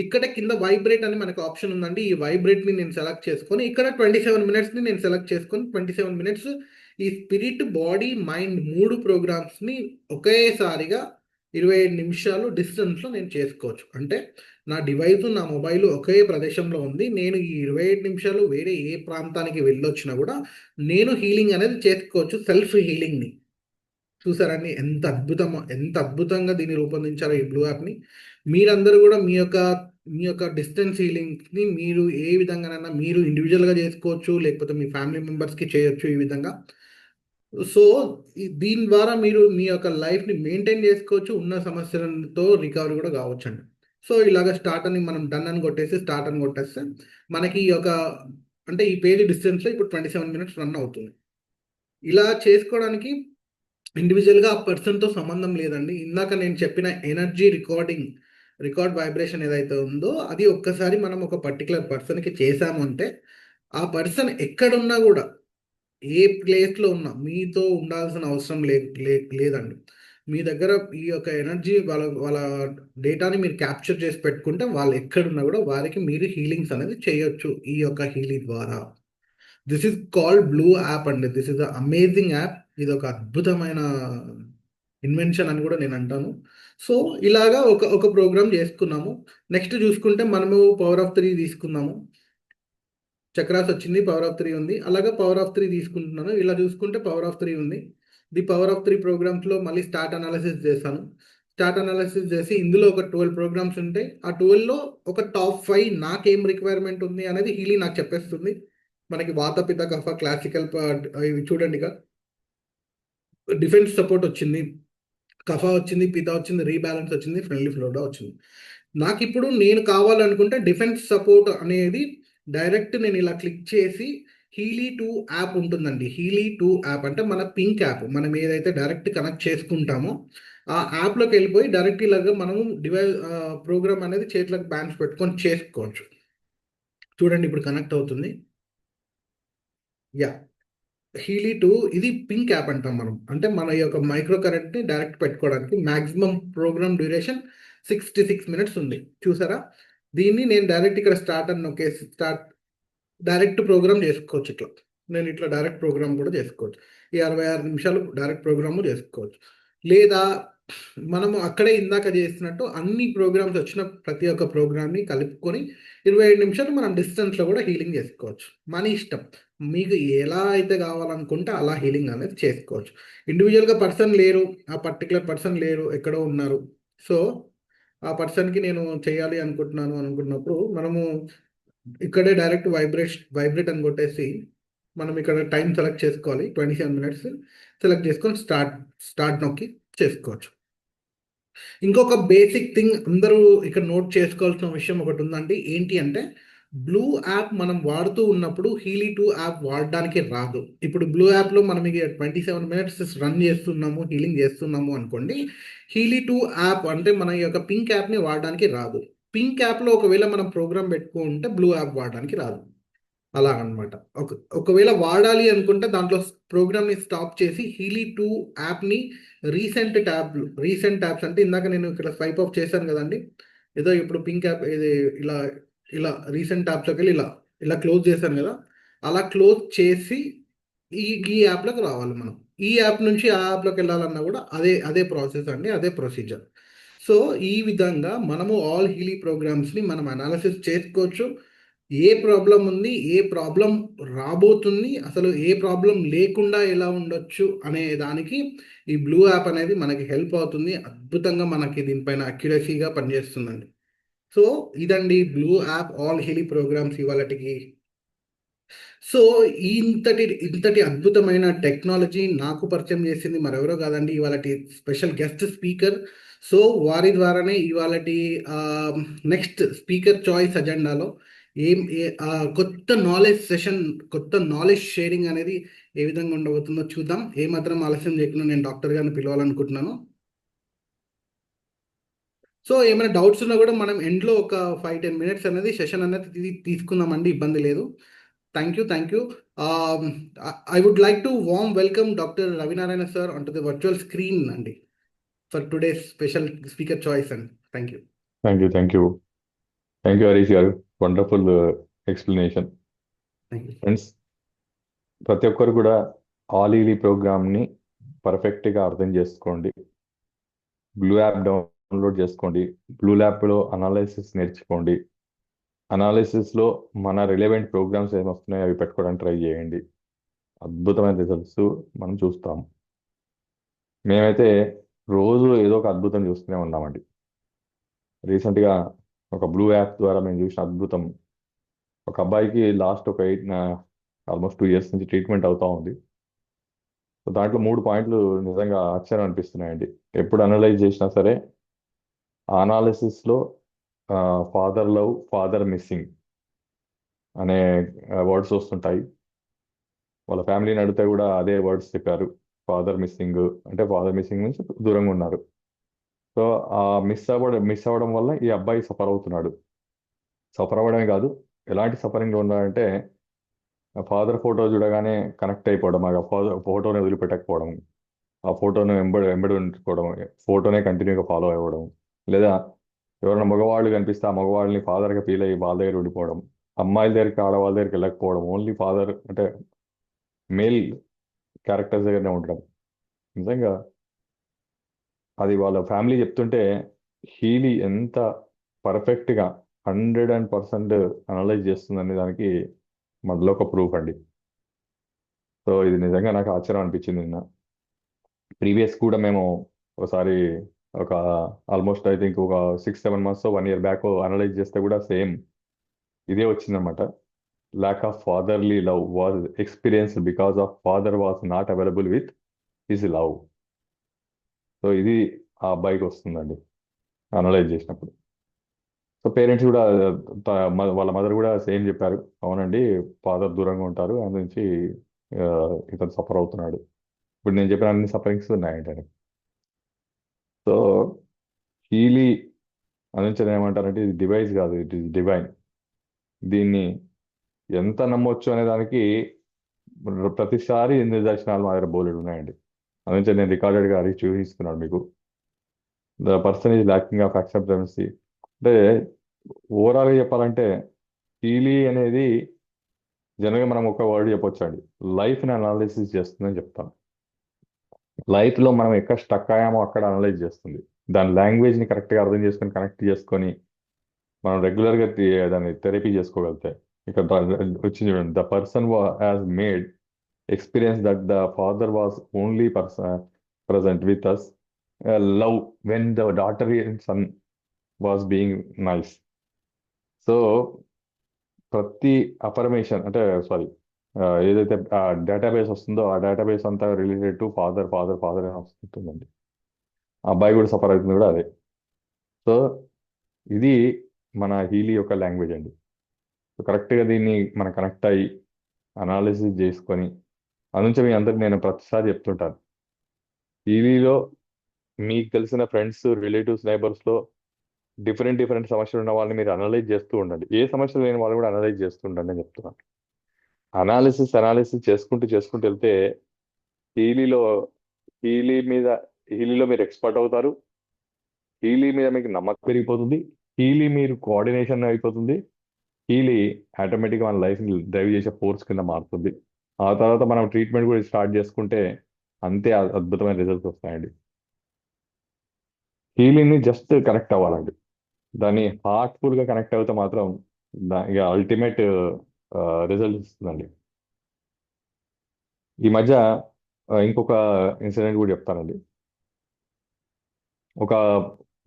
ఇక్కడ కింద వైబ్రేట్ అని మనకు ఆప్షన్ ఉందండి. ఈ వైబ్రేట్ని నేను సెలెక్ట్ చేసుకొని ఇక్కడ 27 మినిట్స్ని నేను సెలెక్ట్ చేసుకొని 27 మినిట్స్ ఈ స్పిరిట్, బాడీ, మైండ్ 3 ప్రోగ్రామ్స్ని ఒకేసారిగా 25 నిమిషాలు డిస్టెన్స్లో నేను చేసుకోవచ్చు. అంటే నా డివైస్, నా మొబైల్ ఒకే ప్రదేశంలో ఉంది. నేను ఈ 25 నిమిషాలు వేరే ఏ ప్రాంతానికి వెళ్ళొచ్చినా కూడా నేను హీలింగ్ అనేది చేసుకోవచ్చు, సెల్ఫ్ హీలింగ్ని. చూసారండి ఎంత అద్భుతంగా దీన్ని రూపొందించారో ఈ బ్లూ యాప్ని. మీరందరూ కూడా మీ యొక్క డిస్టెన్స్ హీలింగ్ని మీరు ఏ విధంగానైనా మీరు ఇండివిజువల్గా చేసుకోవచ్చు, లేకపోతే మీ ఫ్యామిలీ మెంబర్స్కి చేయొచ్చు ఈ విధంగా. సో దీని ద్వారా మీరు మీ యొక్క లైఫ్ని మెయింటైన్ చేసుకోవచ్చు, ఉన్న సమస్యలతో రికవరీ కూడా కావచ్చండి. సో ఇలాగ స్టార్ట్ అని మనం డన్ అని కొట్టేసి స్టార్ట్ అని కొట్టేస్తే మనకి ఈ యొక్క అంటే ఈ పేజ్ డిస్టెన్స్లో ఇప్పుడు 27 మినిట్స్ రన్ అవుతుంది. ఇలా చేసుకోవడానికి ఇండివిజువల్గా ఆ పర్సన్తో సంబంధం లేదండి. ఇందాక నేను చెప్పిన ఎనర్జీ రికార్డ్ వైబ్రేషన్ ఏదైతే ఉందో అది ఒక్కసారి మనం ఒక పర్టికులర్ పర్సన్కి చేశాము అంటే ఆ పర్సన్ ఎక్కడున్నా కూడా ఏ ప్లేస్లో ఉన్నా మీతో ఉండాల్సిన అవసరం లేదండి. మీ దగ్గర ఈ యొక్క ఎనర్జీ వాళ్ళ డేటాని మీరు క్యాప్చర్ చేసి పెట్టుకుంటే వాళ్ళు ఎక్కడున్నా కూడా వారికి మీరు హీలింగ్స్ అనేది చేయొచ్చు ఈ యొక్క హీలింగ్ ద్వారా. This is called blue app అండి. This is amazing app. ఇది ఒక అద్భుతమైన ఇన్వెన్షన్ అని కూడా నేను అంటాను. సో ఇలాగా ఒక ప్రోగ్రామ్ చేసుకున్నాము. నెక్స్ట్ చూసుకుంటే మనము పవర్ ఆఫ్ 3 తీసుకున్నాము. చక్రాస్ వచ్చింది, పవర్ ఆఫ్ 3 ఉంది. అలాగే పవర్ ఆఫ్ 3 తీసుకుంటున్నాను. ఇలా చూసుకుంటే పవర్ ఆఫ్ 3 ఉంది. ది పవర్ ఆఫ్ 3 ప్రోగ్రామ్స్లో మళ్ళీ స్టార్ట్ అనాలిసిస్ చేశాను. స్టార్ట్ అనాలిసిస్ చేసి ఇందులో ఒక 12 ప్రోగ్రామ్స్ ఉంటాయి. ఆ 12లో ఒక టాప్ 5 నాకేం రిక్వైర్మెంట్ ఉంది అనేది హీలీ నాకు చెప్పేస్తుంది. మనకి వాత, పిత, కఫ, క్లాసికల్ ఇవి చూడండి. ఇక డిఫెన్స్ సపోర్ట్ వచ్చింది, కఫ వచ్చింది, పిత వచ్చింది, రీబ్యాలెన్స్ వచ్చింది, ఫ్రెండ్లీ ఫ్లోడా వచ్చింది. నాకు ఇప్పుడు నేను కావాలనుకుంటే డిఫెన్స్ సపోర్ట్ అనేది డైరెక్ట్ నేను ఇలా క్లిక్ చేసి హీలీ 2 యాప్ ఉంటుందండి. హీలీ 2 యాప్ అంటే మన పింక్ యాప్ మనం ఏదైతే డైరెక్ట్ కనెక్ట్ చేసుకుంటామో ఆ యాప్లోకి వెళ్ళిపోయి డైరెక్ట్ ఇలాగా మనము ప్రోగ్రామ్ అనేది చేతులకు బ్యాండ్స్ పెట్టుకొని చేసుకోవచ్చు. చూడండి ఇప్పుడు కనెక్ట్ అవుతుంది. యా, హీలీ 2 ఇది పింక్ యాప్ అంటాం మనం. అంటే మన యొక్క మైక్రో కరెంట్ని డైరెక్ట్ పెట్టుకోవడానికి మ్యాక్సిమం ప్రోగ్రామ్ డ్యూరేషన్ 66 మినిట్స్ ఉంది. చూసారా, దీన్ని నేను డైరెక్ట్ ఇక్కడ స్టార్ట్ అని నొక్కేసి డైరెక్ట్ ప్రోగ్రామ్ చేసుకోవచ్చు. నేను ఇట్లా డైరెక్ట్ ప్రోగ్రామ్ కూడా చేసుకోవచ్చు. ఈ 66 నిమిషాలు డైరెక్ట్ ప్రోగ్రాము చేసుకోవచ్చు. లేదా మనము అక్కడే ఇందాక చేసినట్టు అన్ని ప్రోగ్రామ్స్ వచ్చిన ప్రతి ఒక్క ప్రోగ్రామ్ని కలుపుకొని 25 నిమిషాలు మనం డిస్టెన్స్లో కూడా హీలింగ్ చేసుకోవచ్చు. మన ఇష్టం, మీకు ఎలా అయితే కావాలనుకుంటే అలా హీలింగ్ అనేది చేసుకోవచ్చు. ఇండివిజువల్గా పర్సన్ లేరు, ఆ పర్టికులర్ పర్సన్ లేరు, ఎక్కడో ఉన్నారు. సో ఆ పర్సన్కి నేను చేయాలి అనుకుంటున్నప్పుడు మనము ఇక్కడే డైరెక్ట్ వైబ్రేట్ అని కొట్టేసి మనం ఇక్కడ టైం సెలెక్ట్ చేసుకోవాలి. 27 మినిట్స్ సెలెక్ట్ చేసుకొని స్టార్ట్ నొక్కి చేసుకోవచ్చు. ఇంకొక బేసిక్ థింగ్ అందరూ ఇక్కడ నోట్ చేసుకోవాల్సిన విషయం ఒకటి ఉందండి. ఏంటి అంటే బ్లూ యాప్ మనం వాడుతూ ఉన్నప్పుడు హీలీ 2 యాప్ వాడడానికి రాదు. ఇప్పుడు బ్లూ యాప్లో మనం ఇక 27 మినిట్స్ రన్ చేస్తున్నాము, హీలింగ్ చేస్తున్నాము అనుకోండి. హీలీ 2 యాప్ అంటే మన యొక్క పింక్ యాప్ని వాడడానికి రాదు. పింక్ యాప్లో ఒకవేళ మనం ప్రోగ్రామ్ పెట్టుకుంటే బ్లూ యాప్ వాడడానికి రాదు. అలా అన్నమాట. ఒకవేళ వాడాలి అనుకుంటే దాంట్లో ప్రోగ్రామ్ని స్టాప్ చేసి హీలీ 2 యాప్ని రీసెంట్ ట్యాబ్స్ అంటే ఇందాక నేను ఇక్కడ స్వైప్ ఆఫ్ చేశాను కదండి. ఏదో ఇప్పుడు పింక్ యాప్ ఇది ఇలా ఇలా రీసెంట్ ట్యాబ్స్లోకి వెళ్ళి ఇలా ఇలా క్లోజ్ చేశాను కదా. అలా క్లోజ్ చేసి ఈ ఈ యాప్లోకి రావాలి మనం. ఈ యాప్ నుంచి ఆ యాప్లోకి వెళ్ళాలన్నా కూడా అదే అదే ప్రాసెస్ అండి, అదే ప్రొసీజర్. సో ఈ విధంగా మనము ఆల్ హీలీ ప్రోగ్రామ్స్ని మనం అనాలిసిస్ చేసుకోవచ్చు. ఏ ప్రాబ్లం ఉంది, ఏ ప్రాబ్లం రాబోతుంది, అసలు ఏ ప్రాబ్లం లేకుండా ఎలా ఉండొచ్చు అనే దానికి ఈ బ్లూ యాప్ అనేది మనకి హెల్ప్ అవుతుంది. అద్భుతంగా మనకి దీనిపైన అక్యురసీగా పనిచేస్తుందండి. సో ఇదండి blue app all Healy programs ఇవాళటికి. సో ఇంతటి ఇంతటి అద్భుతమైన టెక్నాలజీ నాకు పరిచయం చేసింది మరెవరో కాదండి, ఇవాళటి స్పెషల్ గెస్ట్ స్పీకర్. సో వారి ద్వారానే ఇవాళటి నెక్స్ట్ స్పీకర్ చాయిస్ అజెండాలో కొత్త నాలెడ్జ్ సెషన్, కొత్త నాలెడ్జ్ షేరింగ్ అనేది ఏ విధంగా ఉండబోతుందో చూద్దాం. ఏమాత్రం ఆలస్యం చేయకుండా నేను డాక్టర్ గారిని పిలవాలనుకుంటున్నాను. సో ఏమైనా డౌట్స్ ఉన్నా కూడా మనం ఎండ్లో ఒక 5-10 మినిట్స్ అనేది సెషన్ అనేది తీసుకుందామండి, ఇబ్బంది లేదు. Thank you, thank you. I would like to warm welcome doctor Ravinarayana sir on to the virtual screen అండి for today's special speaker choice అండి. Thank you. Thank you thank you thank you Harish గారు. Wonderful explanation. Thank you. Friends, ప్రతి ఒక్కరు కూడా ఆలీలీ ప్రోగ్రామ్ని పర్ఫెక్ట్గా అర్థం చేసుకోండి. బ్లూ యాప్ డౌన్లోడ్ చేసుకోండి. బ్లూ యాప్లో అనాలిసిస్ నేర్చుకోండి. అనాలిసిస్లో మన రిలవెంట్ ప్రోగ్రామ్స్ ఏమొస్తున్నాయో అవి పెట్టుకోవడానికి ట్రై చేయండి. అద్భుతమైన రిజల్ట్స్ మనం చూస్తాం. మేమైతే రోజు ఏదో ఒక అద్భుతం చూస్తూనే ఉన్నామండి. రీసెంట్గా ఒక బ్లూ యాప్ ద్వారా మేము చూసిన అద్భుతం, ఒక అబ్బాయికి లాస్ట్ ఒక ఆల్మోస్ట్ 2 ఇయర్స్ నుంచి ట్రీట్మెంట్ అవుతా ఉంది. సో దాంట్లో 3 పాయింట్లు నిజంగా ఆశ్చర్యం అనిపిస్తున్నాయండి. ఎప్పుడు అనలైజ్ చేసినా సరే ఆ అనాలిసిస్లో ఫాదర్ లవ్, ఫాదర్ మిస్సింగ్ అనే వర్డ్స్ వస్తుంటాయి. వాళ్ళ ఫ్యామిలీని అడిగితే కూడా అదే వర్డ్స్ చెప్పారు. ఫాదర్ మిస్సింగ్ అంటే ఫాదర్ మిస్సింగ్ నుంచి దూరంగా ఉన్నారు. సో ఆ మిస్ అవ్వడం వల్ల ఈ అబ్బాయి సఫర్ అవుతున్నాడు. సఫర్ అవ్వడమే కాదు, ఎలాంటి సఫరింగ్ ఉన్నాడంటే ఫాదర్ ఫోటో చూడగానే కనెక్ట్ అయిపోవడం, ఆ ఫోటోని వదిలిపెట్టకపోవడం, ఆ ఫోటోను వెంబడి ఉంచుకోవడం, ఫోటోనే కంటిన్యూగా ఫాలో అవ్వడం, లేదా ఎవరైనా మగవాళ్ళు కనిపిస్తే ఆ మగవాళ్ళని ఫాదర్గా ఫీల్ అయ్యి వాళ్ళ దగ్గర ఉండిపోవడం, అమ్మాయిల దగ్గరికి ఆడవాళ్ళ దగ్గరికి వెళ్ళకపోవడం, ఓన్లీ ఫాదర్ అంటే మేల్ క్యారెక్టర్స్ దగ్గరనే ఉండడం. నిజంగా అది వాళ్ళ ఫ్యామిలీ చెప్తుంటే హీలీ ఎంత పర్ఫెక్ట్గా 100% అనలైజ్ చేస్తుందనే దానికి మనలో ఒక ప్రూఫ్ అండి. సో ఇది నిజంగా నాకు ఆశ్చర్యం అనిపించింది నిన్న. ప్రీవియస్ కూడా మేము ఒకసారి ఒక ఆల్మోస్ట్ ఐ థింక్ ఒక 6-7 months 1 year బ్యాక్ అనలైజ్ చేస్తే కూడా సేమ్ ఇదే వచ్చిందనమాట. Lack of fatherly love was experience because of father was not available with his love. So ఇది ఆ అబ్బాయికి వస్తుందండి అనలైజ్ చేసినప్పుడు. సో పేరెంట్స్ కూడా వాళ్ళ మదర్ కూడా సేమ్ చెప్పారు, అవునండి ఫాదర్ దూరంగా ఉంటారు, అందు నుంచి ఆ, ఇతను సఫర్ అవుతున్నాడు. ఇప్పుడు నేను చెప్పిన అన్ని సఫరింగ్స్ ఉన్నాయండి ఆయనకి. సో హీలీ అందించడం ఏమంటారంటే ఇది డివైస్ కాదు, ఇట్ ఈస్ డివైన్. దీన్ని ఎంత నమ్మొచ్చు అనే దానికి ప్రతిసారి నిదర్శనాలు మా దగ్గర బోలెడు ఉన్నాయండి. అందుకే నేను రికార్డెడ్గా అది చూపిస్తున్నాను మీకు. The person is lacking of acceptancy అంటే ఓవరాల్గా చెప్పాలంటే హీలీ అనేది జనరల్గా మనం ఒక వర్డ్ చెప్పొచ్చు అండి, లైఫ్ని అనాలిసిస్ చేస్తుందని చెప్తాం. లైఫ్లో మనం ఎక్కడ స్టక్ అయ్యామో అక్కడ అనలైజ్ చేస్తుంది. దాని లాంగ్వేజ్ని కరెక్ట్గా అర్థం చేసుకొని కనెక్ట్ చేసుకొని మనం రెగ్యులర్గా దాన్ని థెరపీ చేసుకోగలితే ఇక్కడ వచ్చింది చూడండి, the person has made experience that the father was only present with us, love when the daughter and son was being nice. So ప్రతి అఫర్మేషన్ అంటే సారీ ఏదైతే డేటాబేస్ వస్తుందో ఆ డేటాబేస్ అంతా related to father father father అని వస్తుందండి. ఆ అబ్బాయి కూడా సఫర్ అవుతుంది కూడా అదే. సో ఇది మన హీలీ యొక్క లాంగ్వేజ్ అండి. కరెక్ట్గా దీన్ని మనం కనెక్ట్ అయ్యి అనాలిసిస్ చేసుకొని అందుంచి మీ అందరికి నేను ప్రతిసారి చెప్తుంటాను. టీవీలో మీకు తెలిసిన ఫ్రెండ్స్, రిలేటివ్స్, నైబర్స్లో డిఫరెంట్ డిఫరెంట్ సమస్యలు ఉన్న వాళ్ళని మీరు అనలైజ్ చేస్తూ ఉండండి. ఏ సమస్య లేని వాళ్ళు కూడా అనలైజ్ చేస్తూ ఉండండి అని చెప్తున్నాను. అనాలిసిస్ చేసుకుంటూ చేసుకుంటూ వెళ్తే హీలీలో హీలీ మీద హీలీలో మీరు ఎక్స్పర్ట్ అవుతారు. హీలీ మీద మీకు నమ్మకం పెరిగిపోతుంది. హీలీ మీరు కోఆర్డినేషన్ అయిపోతుంది. హీలీ ఆటోమేటిక్గా మన లైఫ్ని డ్రైవ్ చేసే ఫోర్స్ కింద మారుతుంది. ఆ తర్వాత మనం ట్రీట్మెంట్ కూడా స్టార్ట్ చేసుకుంటే అంతే అద్భుతమైన రిజల్ట్స్ వస్తాయండి. హీలింగ్ని జస్ట్ కనెక్ట్ అవ్వాలండి. దాన్ని హార్ట్ఫుల్గా కనెక్ట్ అవుతే మాత్రం ఇక అల్టిమేట్ రిజల్ట్ ఇస్తుందండి. ఈ మధ్య ఇంకొక ఇన్సిడెంట్ కూడా చెప్తానండి. ఒక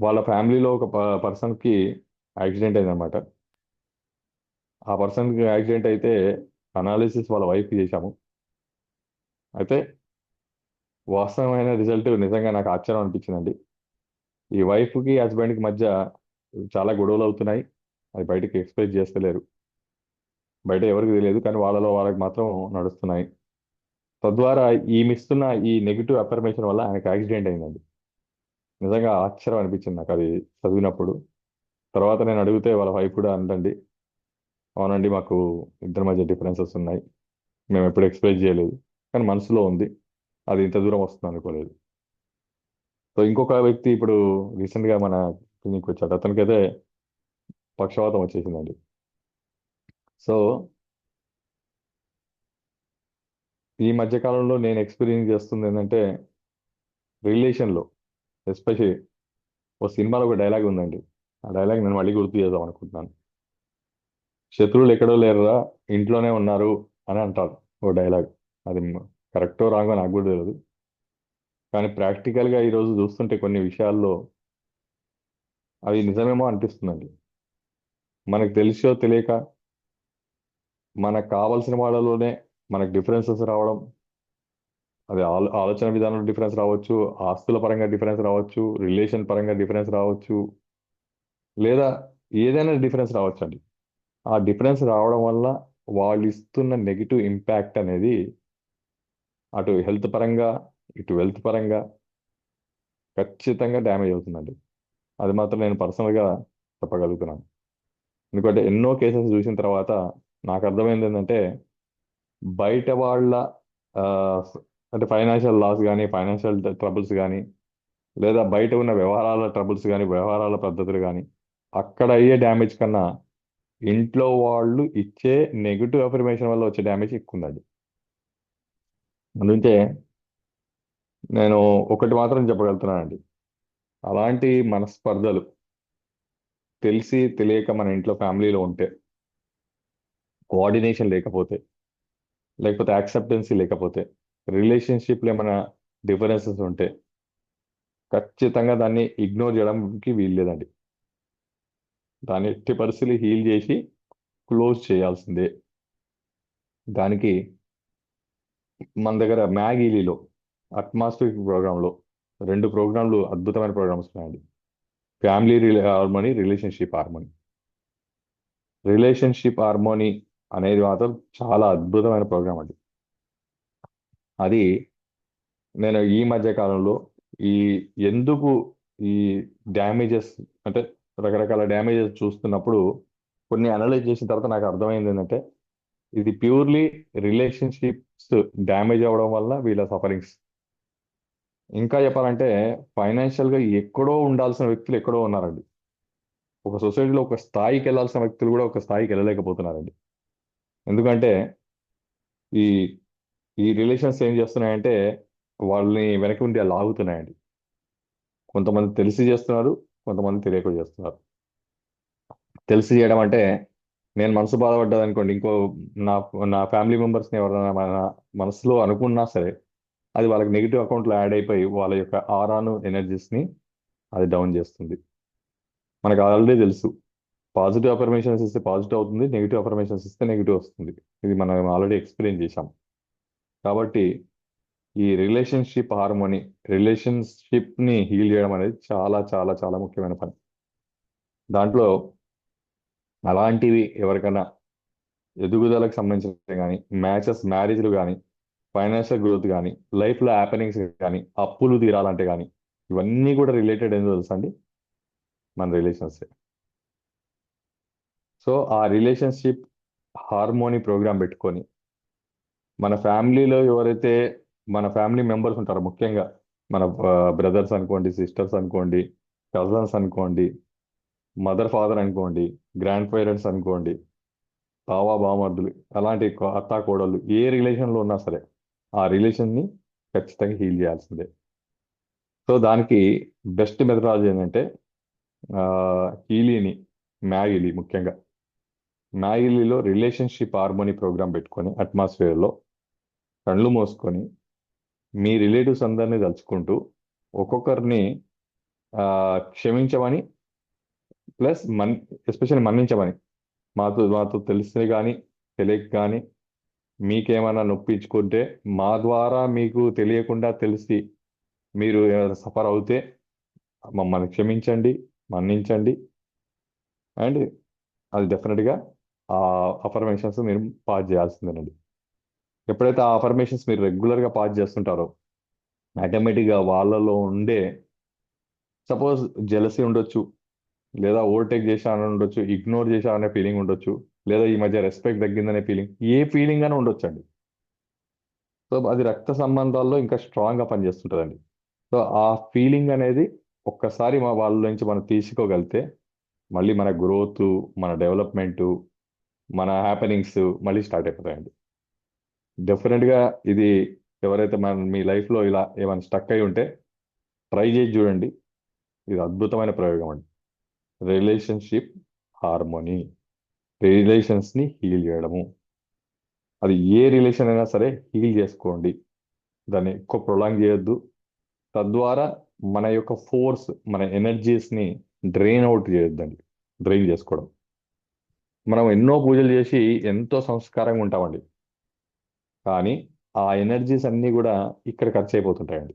వాళ్ళ ఫ్యామిలీలో ఒక పర్సన్కి యాక్సిడెంట్ అయిందనమాట. ఆ పర్సన్కి యాక్సిడెంట్ అయితే అనాలిసిస్ వాళ్ళ వైఫ్కి చేశాము. అయితే వాస్తవమైన రిజల్ట్ నిజంగా నాకు ఆశ్చర్యం అనిపించిందండి. ఈ వైఫ్కి హస్బెండ్కి మధ్య చాలా గొడవలు అవుతున్నాయి. అది బయటకి ఎక్స్ప్రెస్ చేస్తలేరు. బయట ఎవరికి తెలియదు, కానీ వాళ్ళలో వాళ్ళకి మాత్రం నడుస్తున్నాయి. తద్వారా ఈమె ఇస్తున్న ఈ నెగిటివ్ అఫర్మేషన్ వల్ల ఆయనకు యాక్సిడెంట్ అయిందండి. నిజంగా ఆశ్చర్యం అనిపించింది నాకు అది చదివినప్పుడు. తర్వాత నేను అడిగితే వాళ్ళ వైఫ్ కూడా అందండి, అవునండి మాకు ఇద్దరి మధ్య డిఫరెన్సెస్ ఉన్నాయి, మేము ఎప్పుడు ఎక్స్ప్రెస్ చేయలేదు, కానీ మనసులో ఉంది, అది ఇంత దూరం వస్తుంది అనుకోలేదు. సో ఇంకొక వ్యక్తి ఇప్పుడు రీసెంట్గా మన క్లినిక్ వచ్చాడు. అతనికైతే పక్షవాతం వచ్చేసిందండి. సో ఈ మధ్య కాలంలో నేను ఎక్స్పీరియన్స్ చేస్తుంది ఏంటంటే, రిలేషన్లో ఎస్పెషల్లీ ఓ సినిమాలో ఒక డైలాగ్ ఉందండి. ఆ డైలాగ్ నేను మళ్ళీ గుర్తు చేద్దాం అనుకుంటున్నాను. శత్రువులు ఎక్కడో లేరురా, ఇంట్లోనే ఉన్నారు అని అంటారు ఓ డైలాగ్. అది కరెక్టో రాంగో నాకు కూడా తెలియదు, కానీ ప్రాక్టికల్గా ఈరోజు చూస్తుంటే కొన్ని విషయాల్లో అవి నిజమేమో అనిపిస్తుందండి. మనకు తెలిసో తెలియక మనకు కావాల్సిన వాళ్ళలోనే మనకు డిఫరెన్సెస్ రావడం, అది ఆలోచన విధానంలో డిఫరెన్స్ రావచ్చు, ఆస్తుల పరంగా డిఫరెన్స్ రావచ్చు, రిలేషన్ పరంగా డిఫరెన్స్ రావచ్చు, లేదా ఏదైనా డిఫరెన్స్ రావచ్చు అండి. ఆ డిఫరెన్స్ రావడం వల్ల వాళ్ళు ఇస్తున్న నెగిటివ్ ఇంపాక్ట్ అనేది అటు హెల్త్ పరంగా, ఇటు వెల్త్ పరంగా ఖచ్చితంగా డ్యామేజ్ అవుతుందండి. అది మాత్రం నేను పర్సనల్గా చెప్పగలుగుతున్నాను. ఎందుకంటే ఎన్నో కేసెస్ చూసిన తర్వాత నాకు అర్థమైంది ఏంటంటే, బయట వాళ్ళ ఆ, అంటే ఫైనాన్షియల్ లాస్ కానీ, ఫైనాన్షియల్ ట్రబుల్స్ కానీ, లేదా బయట ఉన్న వ్యవహారాల ట్రబుల్స్ కానీ, వ్యవహారాల పద్ధతులు కానీ, అక్కడ అయ్యే డ్యామేజ్ కన్నా ఇంట్లో వాళ్ళు ఇచ్చే నెగిటివ్ అఫర్మేషన్ వల్ల వచ్చే డ్యామేజ్ ఎక్కువ ఉందండి. అందుకే నేను ఒకటి మాత్రం చెప్పగలుగుతున్నానండి, అలాంటి మనస్పర్ధలు తెలిసి తెలియక మన ఇంట్లో ఫ్యామిలీలో ఉంటే, కోఆర్డినేషన్ లేకపోతే, లేకపోతే యాక్సెప్టెన్సీ లేకపోతే, రిలేషన్షిప్లో ఏమైనా డిఫరెన్సెస్ ఉంటే ఖచ్చితంగా దాన్ని ఇగ్నోర్ చేయడానికి వీల్లేదండి. దాన్ని ఎట్టి పరిస్థితులు హీల్ చేసి క్లోజ్ చేయాల్సిందే. దానికి మన దగ్గర మ్యాగీలీలో అట్మాస్ఫిక్ ప్రోగ్రాంలో 2 ప్రోగ్రాంలు అద్భుతమైన ప్రోగ్రామ్స్ ఉన్నాయండి. Family harmony, relationship harmony. Relationship harmony అనేది మాత్రం చాలా అద్భుతమైన ప్రోగ్రామ్ అండి. అది నేను ఈ మధ్య కాలంలో ఈ ఎందుకు ఈ డ్యామేజెస్, అంటే రకరకాల డ్యామేజెస్ చూస్తున్నప్పుడు కొన్ని అనలైజ్ చేసిన తర్వాత నాకు అర్థమైంది ఏంటంటే, ఇది ప్యూర్లీ రిలేషన్షిప్స్ డ్యామేజ్ అవ్వడం వల్ల వీళ్ళ సఫరింగ్స్. ఇంకా చెప్పాలంటే ఫైనాన్షియల్గా ఎక్కడో ఉండాల్సిన వ్యక్తులు ఎక్కడో ఉన్నారండి. ఒక సొసైటీలో ఒక స్థాయికి వెళ్ళాల్సిన వ్యక్తులు కూడా ఒక స్థాయికి వెళ్ళలేకపోతున్నారండి. ఎందుకంటే ఈ ఈ రిలేషన్స్ ఏం చేస్తున్నాయంటే వాళ్ళని వెనక ఉండి లాగుతున్నాయండి. కొంతమంది తెలిసి చేస్తున్నారు, కొంతమంది తెలియక చేస్తున్నారు. తెలిసి చేయడం అంటే, నేను మనసు బాధపడ్డది అనుకోండి, ఇంకో నా నా ఫ్యామిలీ మెంబర్స్ని ఎవరైనా మన మనసులో అనుకున్నా సరే, అది వాళ్ళకి నెగిటివ్ అకౌంట్లో యాడ్ అయిపోయి వాళ్ళ యొక్క ఆరాను, ఎనర్జీస్ని అది డౌన్ చేస్తుంది. మనకు ఆల్రెడీ తెలుసు, పాజిటివ్ అఫర్మేషన్స్ ఇస్తే పాజిటివ్ అవుతుంది, నెగిటివ్ అఫర్మేషన్స్ ఇస్తే నెగిటివ్ వస్తుంది. ఇది మనం ఆల్రెడీ ఎక్స్పీరియన్స్ చేశాం. కాబట్టి ఈ రిలేషన్షిప్ హార్మోనీ, రిలేషన్షిప్ని హీల్ చేయడం అనేది చాలా చాలా చాలా ముఖ్యమైన పని. దాంట్లో అలాంటివి ఎవరికైనా ఎదుగుదలకు సంబంధించిన కానీ, మ్యారేజ్లు కానీ, ఫైనాన్షియల్ గ్రోత్ కానీ, లైఫ్లో హ్యాపెనింగ్స్ కానీ, అప్పులు తీరాలంటే కానీ, ఇవన్నీ కూడా రిలేటెడ్ ఏందో తెలుసా అండి? మన రిలేషన్స్. సో ఆ రిలేషన్షిప్ హార్మోనీ ప్రోగ్రామ్ పెట్టుకొని మన ఫ్యామిలీలో ఎవరైతే మన ఫ్యామిలీ మెంబర్స్ ఉంటారో, ముఖ్యంగా మన బ్రదర్స్ అనుకోండి, సిస్టర్స్ అనుకోండి, కజన్స్ అనుకోండి, మదర్ ఫాదర్ అనుకోండి, గ్రాండ్ పేరెంట్స్ అనుకోండి, బావా బామర్దులు, అలాంటి అత్తా కోడళ్ళు, ఏ రిలేషన్లో ఉన్నా సరే ఆ రిలేషన్ని ఖచ్చితంగా హీల్ చేయాల్సిందే. సో దానికి బెస్ట్ మెథడాలజీ ఏంటంటే హీలీని, మ్యాగిలీ, ముఖ్యంగా మ్యాగిలీలో రిలేషన్షిప్ హార్మోనీ ప్రోగ్రామ్ పెట్టుకొని అట్మాస్ఫియర్లో కళ్ళు మూసుకొని మీ రిలేటివ్స్ అందరినీ తలుచుకుంటూ ఒక్కొక్కరిని క్షమించమని, ప్లస్ ఎస్పెషల్లీ మన్నించమని, మాతో తెలిసి కానీ తెలియక కానీ మీకేమైనా నొప్పించుకుంటే మా ద్వారా మీకు తెలియకుండా తెలిసి మీరు సఫర్ అవుతే మమ్మల్ని క్షమించండి, మన్నించండి. అండ్ అది డెఫినెట్గా ఆ అఫర్మేషన్స్ మీరు పాస్ చేయాల్సిందేనండి. ఎప్పుడైతే ఆ అఫర్మేషన్స్ మీరు రెగ్యులర్గా పాస్ చేస్తుంటారో ఆటోమేటిక్గా వాళ్ళలో ఉండే, సపోజ్ జెలసీ ఉండొచ్చు, లేదా ఓవర్టేక్ చేశానని ఉండొచ్చు, ఇగ్నోర్ చేశాననే ఫీలింగ్ ఉండొచ్చు, లేదా ఈ మధ్య రెస్పెక్ట్ తగ్గిందనే ఫీలింగ్, ఏ ఫీలింగ్ అయినా ఉండొచ్చు అండి. సో అది రక్త సంబంధాల్లో ఇంకా స్ట్రాంగ్గా పనిచేస్తుంటుందండి. సో ఆ ఫీలింగ్ అనేది ఒక్కసారి వాళ్ళ నుంచి మనం తీసుకోగలిగితే మళ్ళీ మన గ్రోత్, మన డెవలప్మెంట్, మన హ్యాపెనింగ్స్ మళ్ళీ స్టార్ట్ అయిపోతాయండి. డెఫినెట్గా ఇది ఎవరైతే మీ లైఫ్లో ఇలా ఏమైనా స్టక్ అయి ఉంటే ట్రై చేసి చూడండి. ఇది అద్భుతమైన ప్రయోగం అండి. రిలేషన్షిప్ హార్మోనీ, రిలేషన్స్ని హీల్ చేయడము. అది ఏ రిలేషన్ అయినా సరే హీల్ చేసుకోండి, దాన్ని ఎక్కువ ప్రొలాంగ్ చేయొద్దు. తద్వారా మన యొక్క ఫోర్స్, మన ఎనర్జీస్ని డ్రైన్ అవుట్ చేయొద్దండి. డ్రైన్ చేసుకోవడం, మనం ఎన్నో పూజలు చేసి ఎంతో సంస్కారంగా ఉంటామండి, కానీ ఆ ఎనర్జీస్ అన్నీ కూడా ఇక్కడ ఖర్చు అయిపోతుంటాయండి,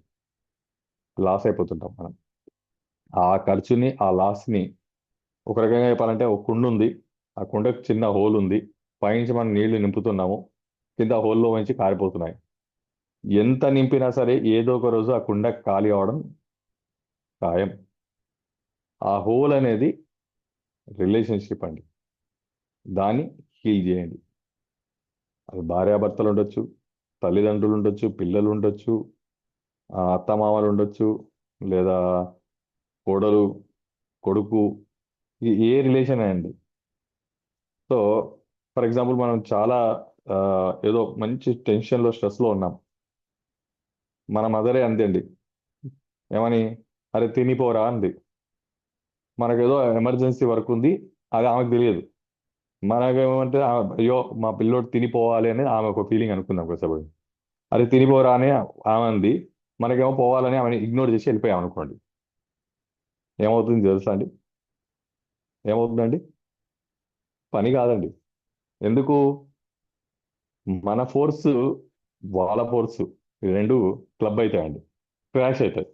లాస్ అయిపోతుంటాం మనం. ఆ ఖర్చుని, ఆ లాస్ని ఒక రకంగా చెప్పాలంటే ఒక కుండ ఉంది, ఆ కుండకు చిన్న హోల్ ఉంది, పైనుంచి మనం నీళ్లు నింపుతున్నాము, కింద హోల్లో నుంచి కారిపోతున్నాయి. ఎంత నింపినా సరే ఏదో ఒక రోజు ఆ కుండ ఖాళీ అవడం ఖాయం. ఆ హోల్ అనేది రిలేషన్షిప్ అండి, దాన్ని హీల్ చేయండి. అది భార్యాభర్తలు ఉండొచ్చు, తల్లిదండ్రులు ఉండొచ్చు, పిల్లలు ఉండొచ్చు, అత్తమామలు ఉండొచ్చు, లేదా కోడలు, కొడుకు, ఏ రిలేషన్ అండి. సో ఫర్ ఎగ్జాంపుల్ మనం చాలా ఆ, ఏదో మంచి టెన్షన్లో, స్ట్రెస్లో ఉన్నాం, మన మదరే అందండి, ఏమని, అరే తినిపోరా అంది. మనకేదో ఎమర్జెన్సీ వర్క్ ఉంది, అది ఆమెకు తెలియదు. మనకేమంటే అయ్యో మా పిల్లోడు తినిపోవాలి అనేది ఆమె ఒక ఫీలింగ్ అనుకుందాం కొంచెం. అరే తినిపోరా అని ఆమె అంది, మనకేమో పోవాలని ఆమెను ఇగ్నోర్ చేసి వెళ్ళిపోయాం అనుకోండి, ఏమవుతుంది తెలుసా అండి? ఏమవుతుందండి? పని కాదండి. ఎందుకు? మన ఫోర్స్, వాళ్ళ ఫోర్స్, రెండు క్లబ్ అవుతాయండి, క్రాష్ అవుతాయి.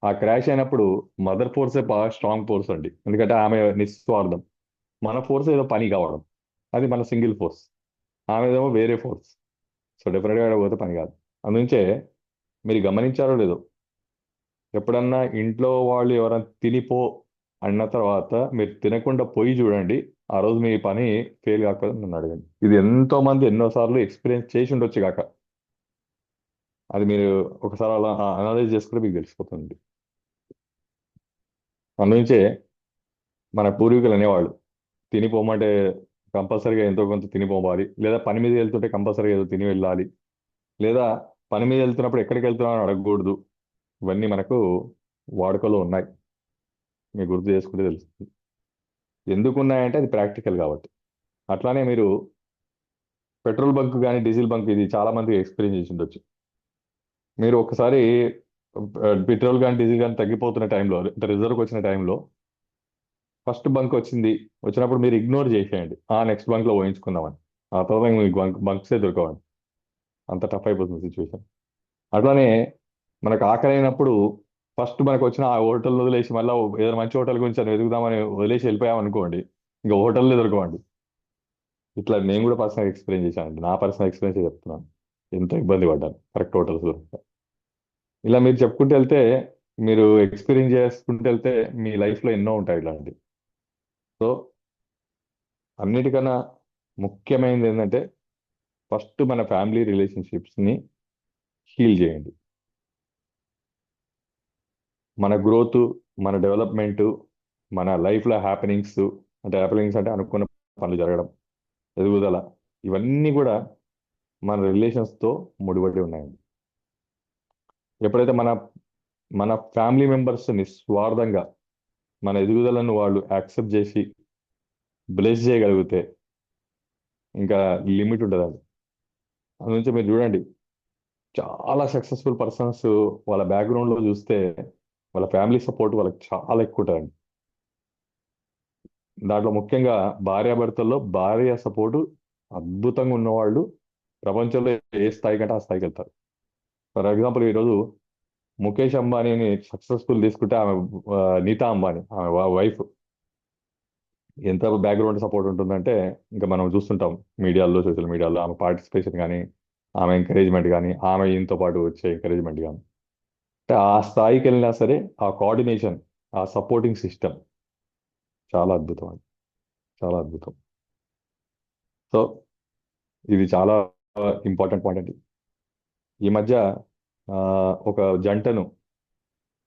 ఆ క్రాష్ అయినప్పుడు మదర్ ఫోర్సే బాగా స్ట్రాంగ్ ఫోర్స్ అండి, ఎందుకంటే ఆమె నిస్వార్థం. మన ఫోర్స్ ఏదో పని కావడం, అది మన సింగిల్ ఫోర్స్. ఆమెదేమో వేరే ఫోర్స్. సో డెఫినెట్గా అక్కడ పోతే పని కాదు. అందుంచే మీరు గమనించారో లేదో, ఎప్పుడన్నా ఇంట్లో వాళ్ళు ఎవరైనా తినిపో అన్న తర్వాత మీరు తినకుండా పోయి చూడండి, ఆ రోజు మీ పని ఫెయిల్ కాకపోతే నన్ను అడగండి. ఇది ఎంతో మంది ఎన్నోసార్లు ఎక్స్పీరియన్స్ చేసి ఉండొచ్చు కాక, అది మీరు ఒకసారి అలా అనలైజ్ చేసుకుంటే మీకు తెలిసిపోతుంది. అందుంచే మన పూర్వీకులు అనేవాళ్ళు, తినిపోమంటే కంపల్సరీగా ఎంతో కొంత తినిపోవాలి, లేదా పని మీద వెళ్తుంటే కంపల్సరీగా ఏదో తిని వెళ్ళాలి, లేదా పని మీద వెళ్తున్నప్పుడు ఎక్కడికి వెళ్తున్నావు అని అడగకూడదు. ఇవన్నీ మనకు వాడుకలో ఉన్నాయి, మీరు గుర్తు చేసుకుంటే తెలుస్తుంది. ఎందుకు ఉన్నాయంటే అది ప్రాక్టికల్ కాబట్టి. అట్లానే మీరు పెట్రోల్ బంక్ కానీ, డీజిల్ బంక్, ఇది చాలా మంది ఎక్స్పీరియన్స్ చేసి ఉండొచ్చు. మీరు ఒకసారి పెట్రోల్ కానీ డీజిల్ కానీ తగ్గిపోతున్న టైంలో, అంటే రిజర్వ్కి వచ్చిన టైంలో ఫస్ట్ బంక్ వచ్చినప్పుడు మీరు ఇగ్నోర్ చేసేయండి, ఆ నెక్స్ట్ బంక్లో పోయించుకుందామని. ఆ తర్వాత మీకు బంక్సే దొరకవండి, అంత టఫ్ అయిపోతుంది సిచ్యువేషన్. అట్లానే మనకు ఆకలి అయినప్పుడు ఫస్ట్ మనకు వచ్చిన ఆ హోటల్ వదిలేసి మళ్ళీ ఏదైనా మంచి హోటల్ గురించి అని వెతుకుదామని వదిలేసి వెళ్ళిపోయాం అనుకోండి, ఇంకా హోటల్లే దొరకవండి. ఇట్లా నేను కూడా పర్సనల్ ఎక్స్పీరియన్స్ చేశాను, నా పర్సనల్ ఎక్స్పీరియన్స్ చెప్తున్నాను. ఎంత ఇబ్బంది పడ్డాను కరెక్ట్ హోటల్స్. ఇలా మీరు చెప్పుకుంటూ వెళ్తే, మీరు ఎక్స్పీరియన్స్ చేసుకుంటూ వెళ్తే మీ లైఫ్లో ఎన్నో ఉంటాయి ఇలాంటి. సో అన్నిటికన్నా ముఖ్యమైనది ఏంటంటే, ఫస్ట్ మన ఫ్యామిలీ రిలేషన్షిప్స్ని హీల్ చేయండి. మన గ్రోత్, మన డెవలప్మెంట్, మన లైఫ్లో హ్యాపెనింగ్స్, అంటే హ్యాపెనింగ్స్ అంటే అనుకున్న పనులు జరగడం, ఎదుగుదల, ఇవన్నీ కూడా మన రిలేషన్స్తో ముడిపడి ఉన్నాయండి. ఎప్పుడైతే మన మన ఫ్యామిలీ మెంబర్స్ నిస్వార్థంగా మన ఎదుగుదలను వాళ్ళు యాక్సెప్ట్ చేసి బ్లెస్ చేయగలిగితే ఇంకా లిమిట్ ఉండదండి. అందు నుంచి మీరు చూడండి, చాలా సక్సెస్ఫుల్ పర్సన్స్ వాళ్ళ బ్యాక్గ్రౌండ్లో చూస్తే వాళ్ళ ఫ్యామిలీ సపోర్ట్ వాళ్ళకి చాలా ఎక్కువ ఉంటుందండి. దాంట్లో ముఖ్యంగా భార్యాభర్తల్లో భార్య సపోర్టు అద్భుతంగా ఉన్నవాళ్ళు ప్రపంచంలో ఏ స్థాయి కంటే ఆ స్థాయికి వెళ్తారు. ఫర్ ఎగ్జాంపుల్, ఈరోజు ముఖేష్ అంబానీని సక్సెస్ఫుల్ తీసుకుంటే ఆమె నీతా అంబానీ, ఆమె వైఫ్, ఎంత బ్యాక్గ్రౌండ్ సపోర్ట్ ఉంటుందంటే ఇంకా మనం చూస్తుంటాం మీడియాలో, సోషల్ మీడియాలో ఆమె పార్టిసిపేషన్ కానీ, ఆమె ఎంకరేజ్మెంట్ కానీ, ఆమె ఈయనతో పాటు వచ్చే ఎంకరేజ్మెంట్ కానీ, అంటే ఆ స్థాయికి వెళ్ళినా సరే ఆ కోఆర్డినేషన్, ఆ సపోర్టింగ్ సిస్టమ్ చాలా అద్భుతం అండి, చాలా అద్భుతం. సో ఇది చాలా ఇంపార్టెంట్ పాయింట్ అండి. ఈ మధ్య ఆ, ఒక జంటను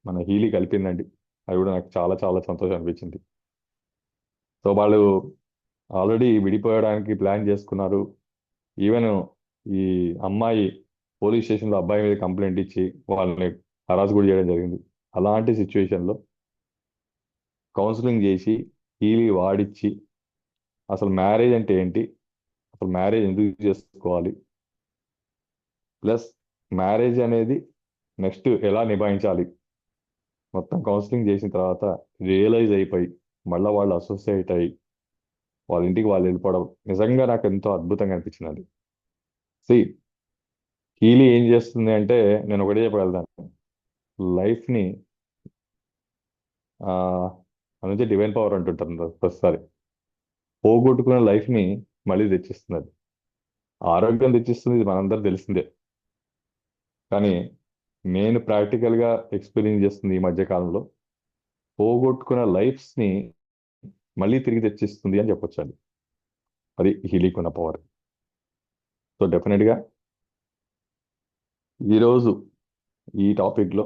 మన హీలీ కలిపిందండి. అది కూడా నాకు చాలా చాలా సంతోషం అనిపించింది. సో వాళ్ళు ఆల్రెడీ విడిపోయడానికి ప్లాన్ చేసుకున్నారు. ఈవెన్ ఈ అమ్మాయి పోలీస్ స్టేషన్లో అబ్బాయి మీద కంప్లైంట్ ఇచ్చి వాళ్ళని హరాస్ కూడా చేయడం జరిగింది. అలాంటి సిచ్యువేషన్లో కౌన్సిలింగ్ చేసి హీలీ వాడిచ్చి అసలు మ్యారేజ్ అంటే ఏంటి, అసలు మ్యారేజ్ ఎందుకు చేసుకోవాలి, ప్లస్ మ్యారేజ్ అనేది నెక్స్ట్ ఎలా నిభాయించాలి, మొత్తం కౌన్సిలింగ్ చేసిన తర్వాత రియలైజ్ అయిపోయి మళ్ళీ వాళ్ళు అసోసియేట్ అయ్యి వాళ్ళ ఇంటికి వాళ్ళు వెళ్ళిపోవడం నిజంగా నాకు ఎంతో అద్భుతంగా అనిపించిందండి. సి హీలీ ఏం చేస్తుంది అంటే, నేను ఒకటే చెప్పగలుగుతాను, లైఫ్ని నుంచి డివైన్ పవర్ అంటుంటారు ప్రతిసారి, పోగొట్టుకున్న లైఫ్ని మళ్ళీ తెచ్చిస్తున్నది. ఆరోగ్యం తెచ్చిస్తుంది, ఇది మనందరూ తెలిసిందే. కానీ నేను ప్రాక్టికల్గా ఎక్స్పీరియన్స్ చేస్తుంది ఈ మధ్య కాలంలో, పోగొట్టుకున్న లైఫ్స్ని మళ్ళీ తిరిగి తెచ్చిస్తుంది అని చెప్పొచ్చండి. అది హీలింగ్ ఉన్న పవర్. సో డెఫినెట్గా ఈరోజు ఈ టాపిక్లో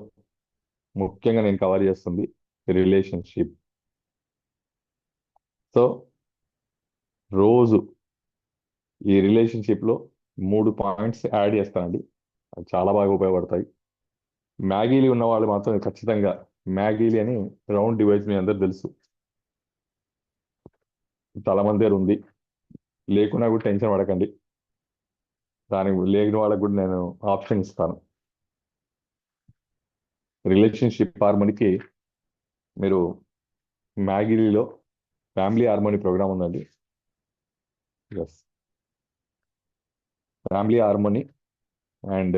ముఖ్యంగా నేను కవర్ చేస్తుంది రిలేషన్షిప్. సో రోజు ఈ రిలేషన్షిప్లో 3 పాయింట్స్ యాడ్ చేస్తానండి, అవి చాలా బాగా ఉపయోగపడతాయి. మ్యాగీలు ఉన్న వాళ్ళు మాత్రం ఖచ్చితంగా మ్యాగీలి అని రౌండ్ డివైస్ మీ అందరు తెలుసు, చాలా మంది దగ్గర ఉంది. లేకున్నా కూడా టెన్షన్ పడకండి, దానికి లేని వాళ్ళకు కూడా నేను ఆప్షన్ ఇస్తాను. రిలేషన్షిప్ హార్మోనికి మీరు మ్యాగీలో ఫ్యామిలీ హార్మోని ప్రోగ్రామ్ ఉందండి. Yes, family harmony and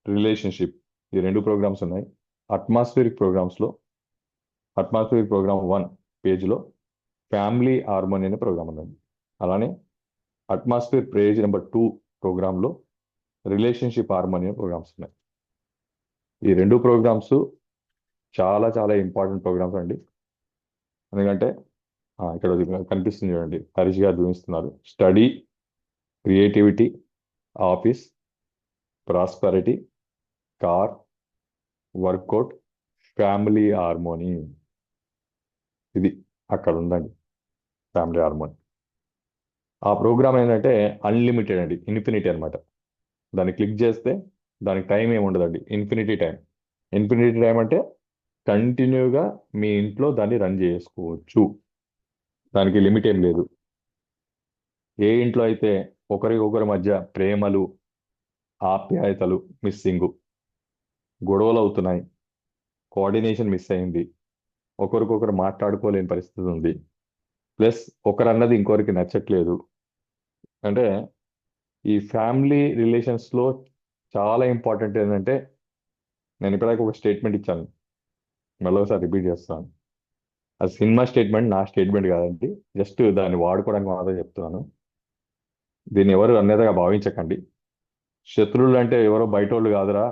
relationship, ఈ 2 ప్రోగ్రామ్స్ ఉన్నాయి. అట్మాస్ఫియరిక్ ప్రోగ్రామ్స్లో అట్మాస్ఫియరిక్ ప్రోగ్రామ్ 1 పేజ్లో ఫ్యామిలీ హార్మోని అనే ప్రోగ్రామ్ ఉందండి. అలానే అట్మాస్ఫియర్ పేజ్ నెంబర్ 2 ప్రోగ్రాంలో రిలేషన్షిప్ హార్మోని అనే ప్రోగ్రామ్స్ ఉన్నాయి. ఈ 2 ప్రోగ్రామ్స్ చాలా చాలా ఇంపార్టెంట్ ప్రోగ్రామ్స్ అండి. ఎందుకంటే ఇక్కడ కనిపిస్తుంది చూడండి, హరీష్ గారు చూపిస్తున్నారు, study, creativity, office, prosperity, car, workout, family harmony. ఇది అక్కడ ఉందండి ఫ్యామిలీ హార్మోని. ఆ ప్రోగ్రామ్ ఏంటంటే అన్లిమిటెడ్ అండి, ఇన్ఫినిటీ అనమాట. దాన్ని క్లిక్ చేస్తే దానికి టైం ఏమి ఉండదండి, ఇన్ఫినిటీ టైం. ఇన్ఫినిటీ టైం అంటే కంటిన్యూగా మీ ఇంట్లో దాన్ని రన్ చేసుకోవచ్చు, దానికి లిమిట్ ఏం లేదు. ఏ ఇంట్లో అయితే ఒకరికొకరి మధ్య ప్రేమలు, ఆప్యాయతలు మిస్సింగ్, గొడవలు అవుతున్నాయి, కోఆర్డినేషన్ మిస్ అయింది, ఒకరికొకరు మాట్లాడుకోలేని పరిస్థితి ఉంది, ప్లస్ ఒకరన్నది ఇంకొకరికి నచ్చట్లేదు అంటే, ఈ ఫ్యామిలీ రిలేషన్స్లో చాలా ఇంపార్టెంట్ ఏంటంటే, నేను ఇప్పటిదాకా ఒక స్టేట్మెంట్ ఇచ్చాను, మళ్ళీ ఒకసారి రిపీట్ చేస్తాను. అది సినిమా స్టేట్మెంట్, నా స్టేట్మెంట్ కాదండి. జస్ట్ దాన్ని వాడుకోవడానికి మాత్రం చెప్తున్నాను. దీన్ని ఎవరు అన్యథగా భావించకండి. శత్రువులు అంటే ఎవరో బయటోళ్ళు కాదురా,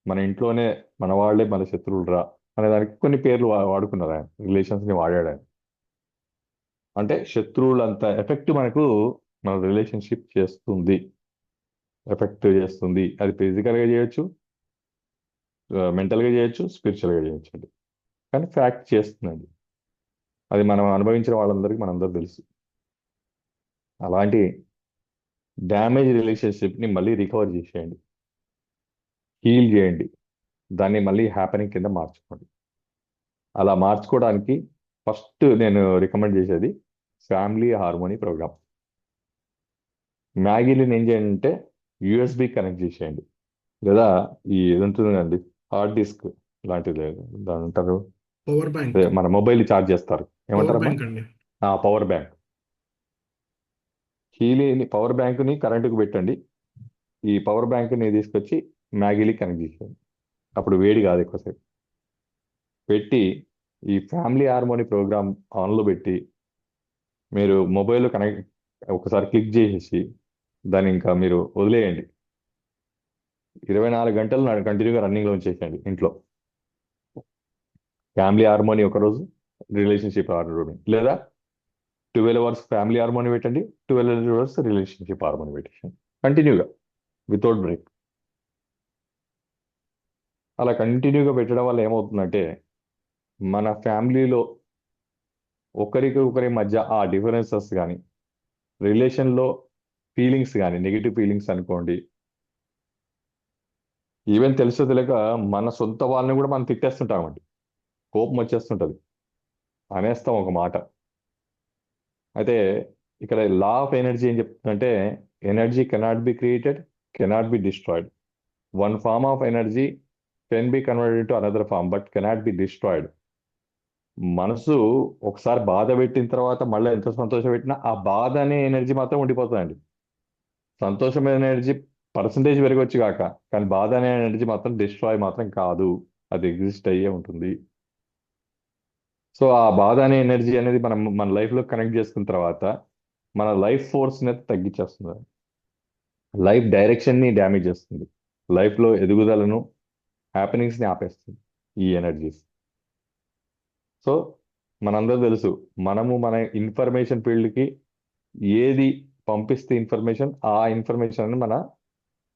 మన ఇంట్లోనే మన వాళ్ళే మన శత్రువులు రా అనే దానికి కొన్ని పేర్లు వాడుకున్నారు ఆయన. రిలేషన్స్ ని వాడాడు ఆయన. అంటే శత్రువులు అంత ఎఫెక్ట్ మనకు మన రిలేషన్షిప్ చేస్తుంది, ఎఫెక్ట్ చేస్తుంది. అది ఫిజికల్ గా చేయొచ్చు, మెంటల్ గా చేయొచ్చు, స్పిరిచువల్ గా చేయొచ్చు అండి. కానీ ఫ్యాక్ట్ చేస్తుందండి. అది మనం అనుభవించిన వాళ్ళందరికీ మనందరూ తెలుసు. అలాంటి డ్యామేజ్ రిలేషన్షిప్ ని మళ్ళీ రికవర్ చేసేయండి, హీల్ చేయండి, దాన్ని మళ్ళీ హ్యాపెనింగ్ కింద మార్చుకోండి. అలా మార్చుకోవడానికి ఫస్ట్ నేను రికమెండ్ చేసేది ఫ్యామిలీ హార్మోనీ ప్రోగ్రామ్. మ్యాగీని ఏం చేయండి అంటే యూఎస్బి కనెక్ట్ చేసేయండి, లేదా ఈ ఇది ఉంటుందండి హార్డ్ డిస్క్ లాంటిది, దాని అంటారు, పవర్ బ్యాంక్. అదే మన మొబైల్ ఛార్జ్ చేస్తారు, పవర్ ఏమంటారమ్మా? బ్యాంక్ అండి. ఆ పవర్ బ్యాంక్. పవర్ బ్యాంక్ని కరెంటుకు పెట్టండి. ఈ పవర్ బ్యాంక్ని తీసుకొచ్చి మ్యాగీలి కనెక్ట్ చేసేయండి. అప్పుడు వేడి కాదు ఎక్కువసేపు. పెట్టి ఈ ఫ్యామిలీ హార్మోనీ ప్రోగ్రామ్ ఆన్లో పెట్టి మీరు మొబైల్లో కనెక్ట్ ఒకసారి క్లిక్ చేసేసి దాన్ని ఇంకా మీరు వదిలేయండి. 24 గంటలు కంటిన్యూగా రన్నింగ్లో ఉంచేసేయండి ఇంట్లో. ఫ్యామిలీ హార్మోనీ ఒక రోజు, రిలేషన్షిప్ హార్మోనీ, లేదా 12 అవర్స్ ఫ్యామిలీ హార్మోనీ పెట్టండి, 12 అవర్స్ రిలేషన్షిప్ హార్మోనీ పెట్టేయండి కంటిన్యూగా, వితౌట్ బ్రేక్. అలా కంటిన్యూగా పెట్టడం వల్ల ఏమవుతుందంటే మన ఫ్యామిలీలో ఒకరికి ఒకరి మధ్య ఆ డిఫరెన్సెస్ కానీ, రిలేషన్లో ఫీలింగ్స్ కానీ, నెగిటివ్ ఫీలింగ్స్ అనుకోండి, ఈవెన్ తెలుసో తెలియక మన సొంత వాళ్ళని కూడా మనం తిట్టేస్తుంటామండి. కోపం వచ్చేస్తుంటది, అనేస్తాం ఒక మాట. అయితే ఇక్కడ లా ఆఫ్ ఎనర్జీ ఏం చెప్తుందంటే energy cannot be created, cannot be destroyed. One form of energy can be converted to another form but cannot be destroyed. మనసు ఒకసారి బాధ పెట్టిన తర్వాత మళ్ళీ ఎంత సంతోషం పెట్టినా ఆ బాధ అనే ఎనర్జీ మాత్రం ఉండిపోతుందండి. సంతోషమైన ఎనర్జీ పర్సంటేజ్ పెరగవచ్చు కాక, కానీ బాధ అనే ఎనర్జీ మాత్రం డిస్ట్రాయ్ మాత్రం కాదు, అది ఎగ్జిస్ట్ అయ్యే ఉంటుంది. సో ఆ బాధ అనే ఎనర్జీ అనేది మనం మన లైఫ్లో కనెక్ట్ చేసుకున్న తర్వాత మన లైఫ్ ఫోర్స్ని తగ్గించేస్తుంది, లైఫ్ డైరెక్షన్ని డ్యామేజ్ చేస్తుంది, లైఫ్లో ఎదుగుదలను, హ్యాపీనెస్ని ఆపేస్తుంది ఈ ఎనర్జీస్. సో మనందరూ తెలుసు, మనము మన ఇన్ఫర్మేషన్ ఫీల్డ్కి ఏది పంపిస్తే ఇన్ఫర్మేషన్, ఆ ఇన్ఫర్మేషన్ మన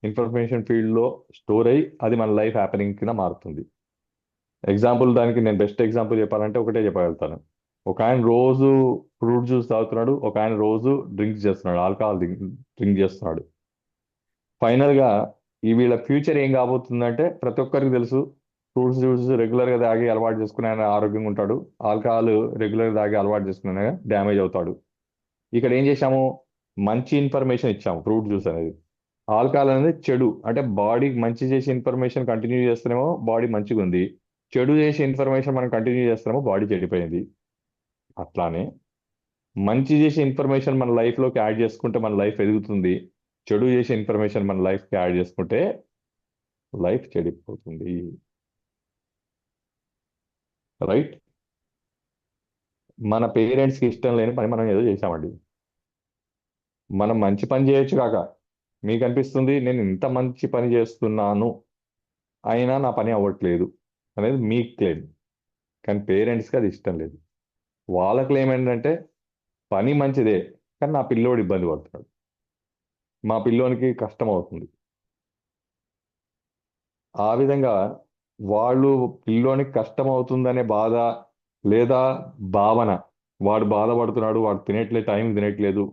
ఇన్ఫర్మేషన్ ఫీల్డ్లో స్టోర్ అయ్యి అది మన లైఫ్ హ్యాపెనింగ్ కింద మారుతుంది. ఎగ్జాంపుల్ దానికి నేను బెస్ట్ ఎగ్జాంపుల్ చెప్పాలంటే ఒకటే చెప్పగలుగుతాను. ఒక ఆయన రోజు ఫ్రూట్ జ్యూస్ తాగుతున్నాడు, ఒక ఆయన రోజు డ్రింక్స్ చేస్తున్నాడు, ఆల్కహాల్ డ్రింక్ చేస్తున్నాడు. ఫైనల్గా ఈ వీళ్ళ ఫ్యూచర్ ఏం కాబోతుందంటే ప్రతి ఒక్కరికి తెలుసు, ఫ్రూట్స్ జ్యూస్ రెగ్యులర్గా తాగి అలవాటు చేసుకుని ఆయన ఆరోగ్యంగా ఉంటాడు, ఆల్కహాల్ రెగ్యులర్గా తాగి అలవాటు చేసుకుని డ్యామేజ్ అవుతాడు. ఇక్కడ ఏం చేశాము, మంచి ఇన్ఫర్మేషన్ ఇచ్చాము, ఫ్రూట్ జ్యూస్ అనేది. ఆల్కహాల్ అనేది చెడు, అంటే బాడీకి మంచి చేసే ఇన్ఫర్మేషన్ కంటిన్యూ చేస్తేనేమో బాడీ మంచిగా ఉంది, చెడు చేసే ఇన్ఫర్మేషన్ మనం కంటిన్యూ చేస్తామో బాడీ చెడిపోయింది. అట్లానే మంచి చేసే ఇన్ఫర్మేషన్ మన లైఫ్లోకి యాడ్ చేసుకుంటే మన లైఫ్ ఎదుగుతుంది, చెడు చేసే ఇన్ఫర్మేషన్ మన లైఫ్కి యాడ్ చేసుకుంటే లైఫ్ చెడిపోతుంది. రైట్? మన పేరెంట్స్కి ఇష్టం లేని పని మనం ఏదో చేశామండి. మనం మంచి పని చేయొచ్చు కాక, మీకు అనిపిస్తుంది నేను ఇంత మంచి పని చేస్తున్నాను అయినా నా పని అవ్వట్లేదు అనేది మీ క్లెయిమ్, కానీ పేరెంట్స్కి అది ఇష్టం లేదు. వాళ్ళ క్లెయిమ్ ఏంటంటే పని మంచిదే కానీ నా పిల్లోడు ఇబ్బంది పడుతున్నాడు, మా పిల్లోనికి కష్టం అవుతుంది. ఆ విధంగా వాళ్ళు పిల్లోనికి కష్టం అవుతుందనే బాధ లేదా భావన, వాడు బాధపడుతున్నాడు, వాడు టైం తినట్లేదు.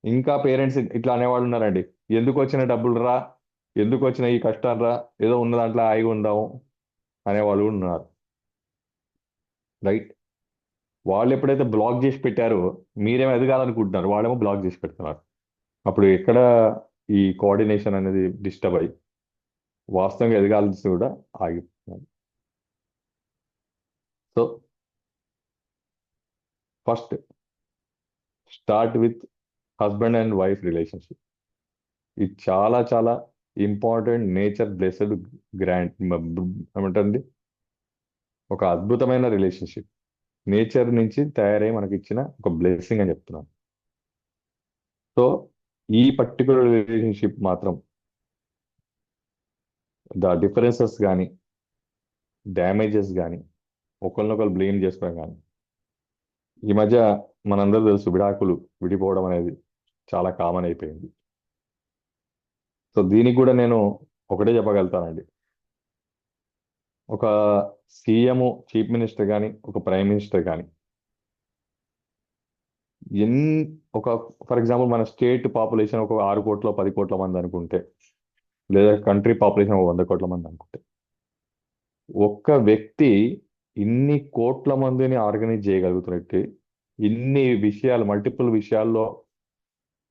ఇంకా పేరెంట్స్ ఇట్లా అనేవాళ్ళు ఉన్నారండి, ఎందుకు వచ్చిన డబ్బులు రా, ఎందుకు వచ్చిన ఈ కష్టాలు రా, ఏదో ఉన్న దాంట్లో హాయిగా ఉందాము అనేవాళ్ళు కూడా ఉన్నారు. రైట్? వాళ్ళు ఎప్పుడైతే బ్లాక్ చేసి పెట్టారో మీరేమో ఎదగాలనుకుంటున్నారు, వాళ్ళేమో బ్లాక్ చేసి పెడుతున్నారు. అప్పుడు ఎక్కడ ఈ కోఆర్డినేషన్ అనేది డిస్టర్బ్ అయ్యి వాస్తవంగా ఎదగాల్సి కూడా ఆగిపోతున్నారు. So first start with husband and wife relationship. ఇది చాలా చాలా ఇంపార్టెంట్, నేచర్ బ్లెస్డ్, గ్రాండ్ ఏమంటుంది, ఒక అద్భుతమైన రిలేషన్షిప్. నేచర్ నుంచి తయారై మనకి ఇచ్చిన ఒక బ్లెస్సింగ్ అని చెప్తున్నాను. సో ఈ పర్టికులర్ రిలేషన్షిప్ మాత్రం ద డిఫరెన్సెస్ కానీ డ్యామేజెస్ కానీ ఒకరినొకరు బ్లేమ్ చేసుకోవడం కానీ ఈ మధ్య మనందరూ తెలుసు విడాకులు విడిపోవడం అనేది చాలా కామన్ అయిపోయింది. సో దీనికి కూడా నేను ఒకటే చెప్పగలుగుతానండి. ఒక సీఎం చీఫ్ మినిస్టర్ కానీ ఒక ప్రైమ్ మినిస్టర్ కానీ ఎన్ ఒక ఫర్ ఎగ్జాంపుల్ మన స్టేట్ పాపులేషన్ ఒక 6 కోట్ల 10 కోట్ల మంది అనుకుంటే, లేదా కంట్రీ పాపులేషన్ ఒక 100 కోట్ల మంది అనుకుంటే, ఒక్క వ్యక్తి ఇన్ని కోట్ల మందిని ఆర్గనైజ్ చేయగలుగుతున్నట్టు ఇన్ని విషయాలు మల్టిపుల్ విషయాల్లో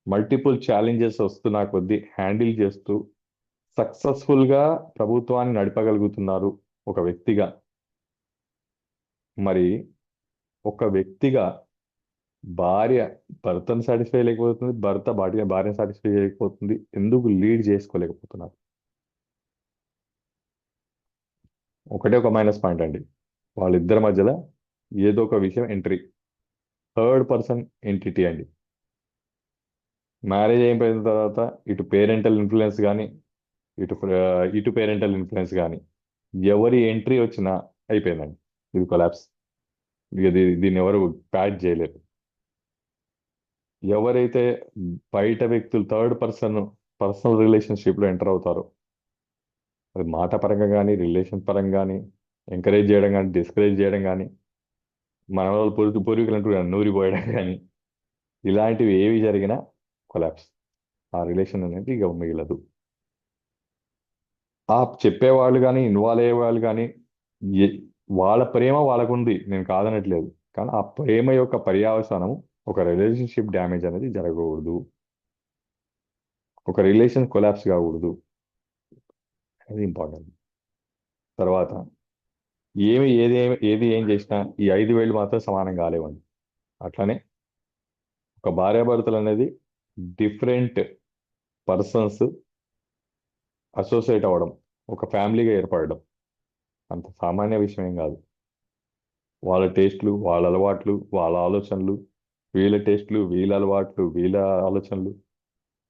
మల్టిపుల్ ఛాలెంజెస్ వస్తున్నా కొద్దీ హ్యాండిల్ చేస్తూ సక్సెస్ఫుల్ గా ప్రభుత్వాన్ని నడపగలుగుతున్నారు ఒక వ్యక్తిగా. మరి ఒక వ్యక్తిగా భార్య భర్తను సాటిస్ఫై లేకపోతుంది, భర్త భార్యను సాటిస్ఫై చేయలేకపోతుంది, ఎందుకు లీడ్ చేసుకోలేకపోతున్నారు? ఒకటే ఒక మైనస్ పాయింట్ అండి, వాళ్ళిద్దరి మధ్యలో ఏదో ఒక విషయం ఎంట్రీ, థర్డ్ పర్సన్ ఎంటిటీ అండి. మ్యారేజ్ అయిపోయిన తర్వాత ఇటు పేరెంటల్ ఇన్ఫ్లుయెన్స్ కానీ ఇటు పేరెంటల్ ఇన్ఫ్లుయెన్స్ కానీ ఎవరి ఎంట్రీ వచ్చినా అయిపోయిందండి, ఇది కొలాప్స్. దీన్ని ఎవరు ప్యాచ్ చేయలేరు. ఎవరైతే బయట వ్యక్తులు థర్డ్ పర్సనల్ రిలేషన్షిప్ లో ఎంటర్ అవుతారో, అది మాట పరంగా కానీ రిలేషన్ పరంగా కానీ ఎంకరేజ్ చేయడం కానీ డిస్కరేజ్ చేయడం కానీ మన వాళ్ళు పూర్వీకులు అంటారు నూరి పోయడం కానీ ఇలాంటివి ఏవి జరిగినా కొలాప్స్. ఆ రిలేషన్ అనేది ఇక మిగలదు. ఆ చెప్పేవాళ్ళు కానీ ఇన్వాల్వ్ అయ్యేవాళ్ళు కానీ వాళ్ళ ప్రేమ వాళ్ళకుంది, నేను కాదనట్లేదు, కానీ ఆ ప్రేమ యొక్క పర్యవసానం ఒక రిలేషన్షిప్ డ్యామేజ్ అనేది జరగకూడదు, ఒక రిలేషన్ కొలాప్స్ కాకూడదు. అది ఇంపార్టెంట్. తర్వాత ఏది ఏం చేసినా ఈ 5 వేళ్ళు మాత్రం సమానం కాలేవండి. అట్లనే ఒక భార్యాభర్తలు అనేది డిఫరెంట్ పర్సన్స్ అసోసియేట్ అవ్వడం, ఒక ఫ్యామిలీగా ఏర్పడడం అంత సామాన్య విషయం ఏం కాదు. వాళ్ళ టేస్ట్లు వాళ్ళ అలవాట్లు వాళ్ళ ఆలోచనలు, వీళ్ళ టేస్ట్లు వీళ్ళ అలవాట్లు వీళ్ళ ఆలోచనలు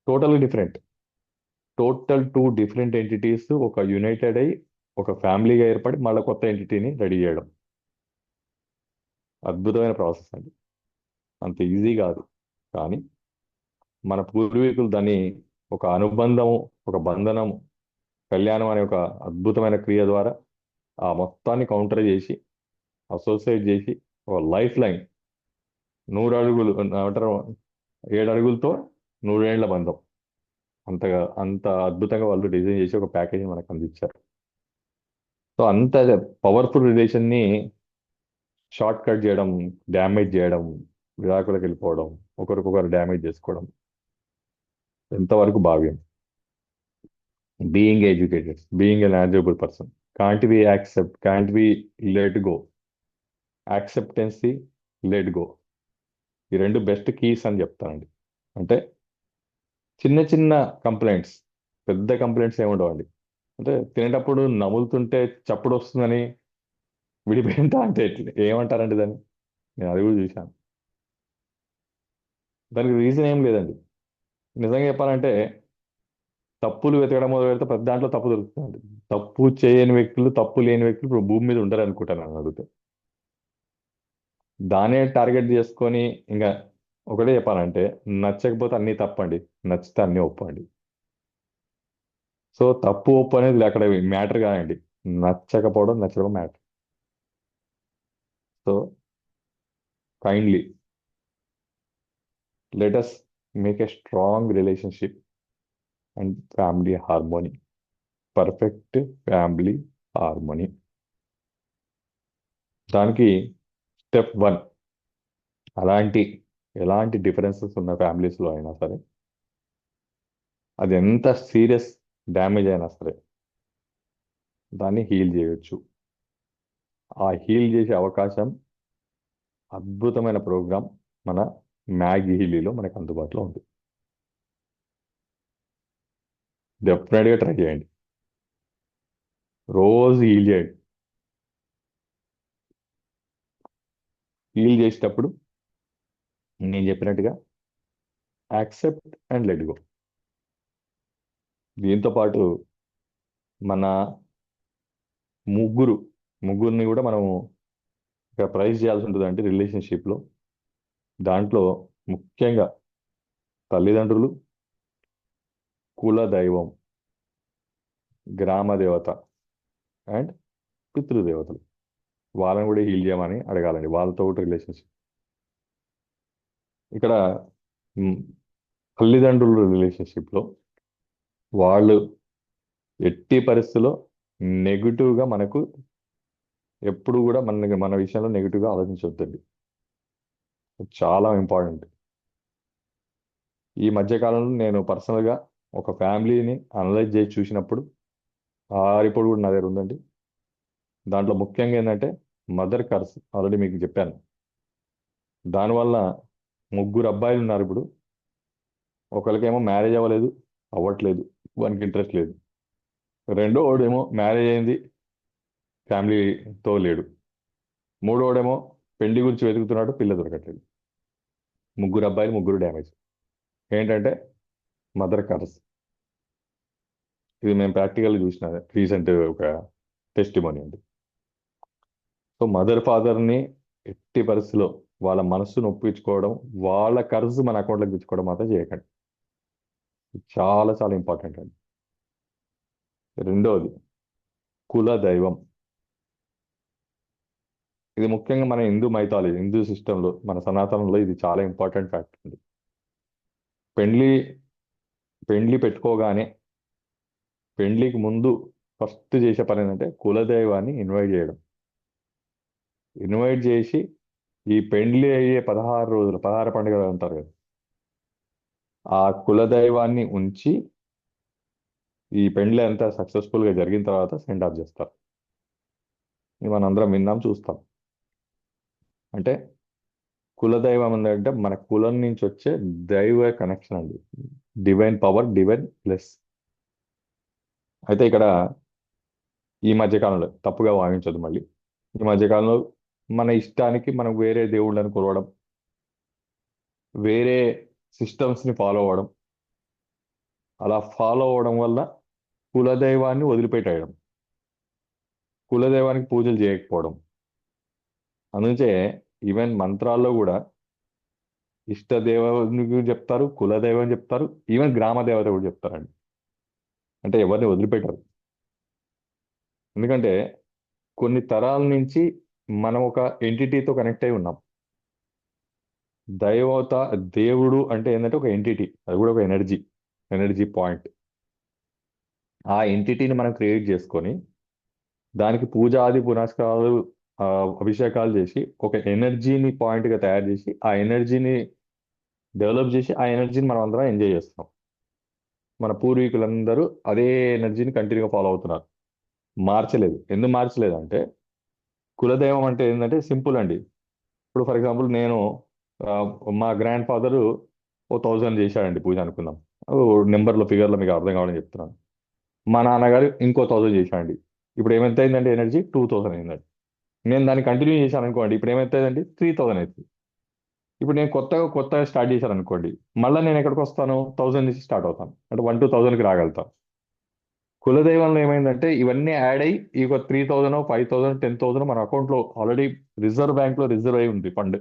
టోటల్గా డిఫరెంట్. టోటల్ 2 డిఫరెంట్ ఎంటిటీస్ ఒక యునైటెడ్ అయి ఒక ఫ్యామిలీగా ఏర్పడి మళ్ళీ కొత్త ఎంటిటీని రెడీ చేయడం అద్భుతమైన ప్రాసెస్ అండి. అంత ఈజీ కాదు, కానీ మన పూర్వీకులు దాన్ని ఒక అనుబంధము, ఒక బంధనము, కళ్యాణం అనే ఒక అద్భుతమైన క్రియ ద్వారా ఆ మొత్తాన్ని కౌంటర్ చేసి అసోసియేట్ చేసి ఒక లైఫ్ లైన్ 100 అడుగులు ఏమంటారు 7 అడుగులతో 100 ఏళ్ల బంధం, అంత అద్భుతంగా వాళ్ళు డిజైన్ చేసి ఒక ప్యాకేజ్ మనకు అందించారు. సో అంత పవర్ఫుల్ రిలేషన్ ని షార్ట్ కట్ చేయడం, డ్యామేజ్ చేయడం, విడాకులకు వెళ్ళిపోవడం, ఒకరికొకరు డ్యామేజ్ చేసుకోవడం ఎంతవరకు భావ్యం? Being educated, being an acceptable person, can't be let go, acceptancy, let go, ఈ 2 బెస్ట్ కీస్ అని చెప్తానండి. అంటే చిన్న చిన్న కంప్లైంట్స్, పెద్ద కంప్లైంట్స్ ఏముండవండి. అంటే తినేటప్పుడు నములుతుంటే చప్పుడు వస్తుందని విడిపోయిందా అంటే ఏమంటారండి దాన్ని? నేను అది కూడా చూశాను. దానికి రీజన్ ఏం లేదండి. నిజంగా చెప్పాలంటే తప్పులు వెతకడం మొదలు పెడితే ప్రతి దాంట్లో తప్పు దొరుకుతుంది. తప్పు చేయని వ్యక్తులు, తప్పు లేని వ్యక్తులు ఇప్పుడు భూమి మీద ఉండరు అనుకుంటాను నన్ను అడిగితే. దానే టార్గెట్ చేసుకొని ఇంకా ఒకటే చెప్పాలంటే నచ్చకపోతే అన్నీ తప్పండి, నచ్చితే అన్నీ ఒప్పండి. సో తప్పు ఒప్పు అనేది అక్కడ మ్యాటర్ కాదండి, నచ్చకపోవడం నచ్చడం matter. So kindly let us make a strong relationship and family harmony, perfect family harmony. దానికి స్టెప్ 1, ఎలాంటి డిఫరెన్సెస్ ఉన్న ఫ్యామిలీస్లో అయినా సరే, అది ఎంత సీరియస్ డ్యామేజ్ అయినా సరే దాన్ని హీల్ చేయొచ్చు. ఆ హీల్ చేసే అవకాశం అద్భుతమైన ప్రోగ్రాం మన మ్యాగీ హీలీలో మనకు అందుబాటులో ఉంది. డెఫినెట్గా ట్రై చేయండి, రోజు హీల్ చేయండి. హీల్ చేసేటప్పుడు నేను చెప్పినట్టుగా యాక్సెప్ట్ అండ్ లెట్ గో. దీంతో పాటు మన ముగ్గురిని కూడా మనం ఇక్కడ ప్రైజ్ చేయాల్సి ఉంటుంది అంటే రిలేషన్షిప్లో. దాంట్లో ముఖ్యంగా తల్లిదండ్రులు, కుల దైవం, గ్రామ దేవత అండ్ పితృదేవతలు, వాళ్ళని కూడా హీల్ చేయమని అడగాలండి. వాళ్ళతో కూడా రిలేషన్షిప్. ఇక్కడ మ్, తల్లిదండ్రుల రిలేషన్షిప్లో వాళ్ళు ఎట్టి పరిస్థితుల్లో నెగిటివ్గా మనకు ఎప్పుడు కూడా మన విషయంలో నెగిటివ్గా ఆలోచించవద్దండి. చాలా ఇంపార్టెంట్. ఈ మధ్య కాలంలో నేను పర్సనల్గా ఒక ఫ్యామిలీని అనలైజ్ చేసి చూసినప్పుడు ఆ రిపోర్ట్ కూడా నా దగ్గర ఉందండి. దాంట్లో ముఖ్యంగా ఏంటంటే మదర్ కర్స్, ఆల్రెడీ మీకు చెప్పాను. దానివల్ల 3 అబ్బాయిలు ఉన్నారు ఇప్పుడు. ఒకరికేమో మ్యారేజ్ అవ్వట్లేదు, వానికి ఇంట్రెస్ట్ లేదు. రెండో వాడేమో మ్యారేజ్ అయింది, ఫ్యామిలీతో లేడు. మూడోడేమో పెళ్లి గురించి వెతుకుతున్నాడు, పిల్ల దొరకట్లేదు. 3 అబ్బాయిలు, 3 డ్యామేజ్. ఏంటంటే మదర్ కర్స్. ఇది మేము ప్రాక్టికల్గా చూసిన రీసెంట్ ఒక టెస్టిమోనీ అండి. సో మదర్ ఫాదర్ని ఎట్టి పరిస్థితిలో వాళ్ళ మనస్సును ఒప్పించుకోవడం, వాళ్ళ కర్స్ మన అకౌంట్లోకి తెచ్చుకోవడం మాత్రం చేయకండి. చాలా చాలా ఇంపార్టెంట్ అండి. రెండవది కుల దైవం. ఇది ముఖ్యంగా మన హిందూ మైథాలజీ, హిందూ సిస్టంలో, మన సనాతనంలో ఇది చాలా ఇంపార్టెంట్ ఫ్యాక్టర్ అండి. పెళ్లి పెళ్లి పెట్టుకోగానే పెళ్లికి ముందు ఫస్ట్ చేసే పని ఏంటంటే కులదైవాన్ని ఇన్వైట్ చేసి ఈ పెళ్లి అయ్యే 16 రోజులు, 16 పండుగలు అంటారు కదా, ఆ కులదైవాన్ని ఉంచి ఈ పెళ్లి అంతా సక్సెస్ఫుల్గా జరిగిన తర్వాత సెండ్ ఆఫ్ చేస్తారు. ఇది మనందరం విన్నాం, చూస్తాం. అంటే కులదైవం ఏంటంటే మన కులం నుంచి వచ్చే దైవ కనెక్షన్ అండి. Divine power, divine plus. అయితే ఇక్కడ ఈ మధ్యకాలంలో తప్పుగా భావించదు. మళ్ళీ ఈ మధ్యకాలంలో మన ఇష్టానికి మనం వేరే దేవుళ్ళని కొలవడం, వేరే సిస్టమ్స్ని ఫాలో అవ్వడం, అలా ఫాలో అవ్వడం వల్ల కులదైవాన్ని వదిలిపెట్టేయడం, కులదైవానికి పూజలు చేయకపోవడం. అందుకే ఈవెన్ మంత్రాల్లో కూడా ఇష్టదేవునికి చెప్తారు, కులదైవం చెప్తారు, ఈవెన్ గ్రామ దేవత కూడా చెప్తారండి. అంటే ఎవరిని వదిలిపెట్టరు. ఎందుకంటే కొన్ని తరాల నుంచి మనం ఒక ఎంటిటీతో కనెక్ట్ అయి ఉన్నాం. దైవత దేవుడు అంటే ఏంటంటే ఒక ఎంటిటీ, అది కూడా ఒక ఎనర్జీ పాయింట్. ఆ ఎంటిటీని మనం క్రియేట్ చేసుకొని దానికి పూజాది పునస్కారాలు, అభిషేకాలు చేసి ఒక ఎనర్జీని పాయింట్గా తయారు చేసి ఆ ఎనర్జీని డెవలప్ చేసి ఆ ఎనర్జీని మనం అందరం ఎంజాయ్ చేస్తాం. మన పూర్వీకులందరూ అదే ఎనర్జీని కంటిన్యూగా ఫాలో అవుతున్నారు, మార్చలేదు. ఎందుకు మార్చలేదు అంటే కులదైవం అంటే ఏంటంటే సింపుల్ అండి. ఇప్పుడు ఫర్ ఎగ్జాంపుల్ నేను ఆ, మా గ్రాండ్ ఫాదరు 1000 చేశాడండి పూజ అనుకుందాం. నెంబర్లో ఫిగర్లో మీకు అర్థం కావాలని చెప్తున్నాను. మా నాన్నగారు ఇంకో 1000 చేశాడండి. ఇప్పుడు ఏమైతే అయిందంటే ఎనర్జీ 2000 అయిందండి. నేను దాన్ని కంటిన్యూ చేశాను అనుకోండి, ఇప్పుడు ఏమవుతుందండి 3000 అవుతుంది. ఇప్పుడు నేను కొత్తగా స్టార్ట్ చేశాను అనుకోండి, మళ్ళీ నేను ఎక్కడికి వస్తాను, 1000 నుంచి స్టార్ట్ అవుతాను. అంటే 1 to 1000కి రాగలుగుతాను. కులదైవంలో ఏమైందంటే ఇవన్నీ యాడ్ అయ్యి ఈ ఒక 3000, 5000, 10,000 మన అకౌంట్లో ఆల్రెడీ రిజర్వ్ బ్యాంక్లో రిజర్వ్ అయి ఉంది ఫండ్.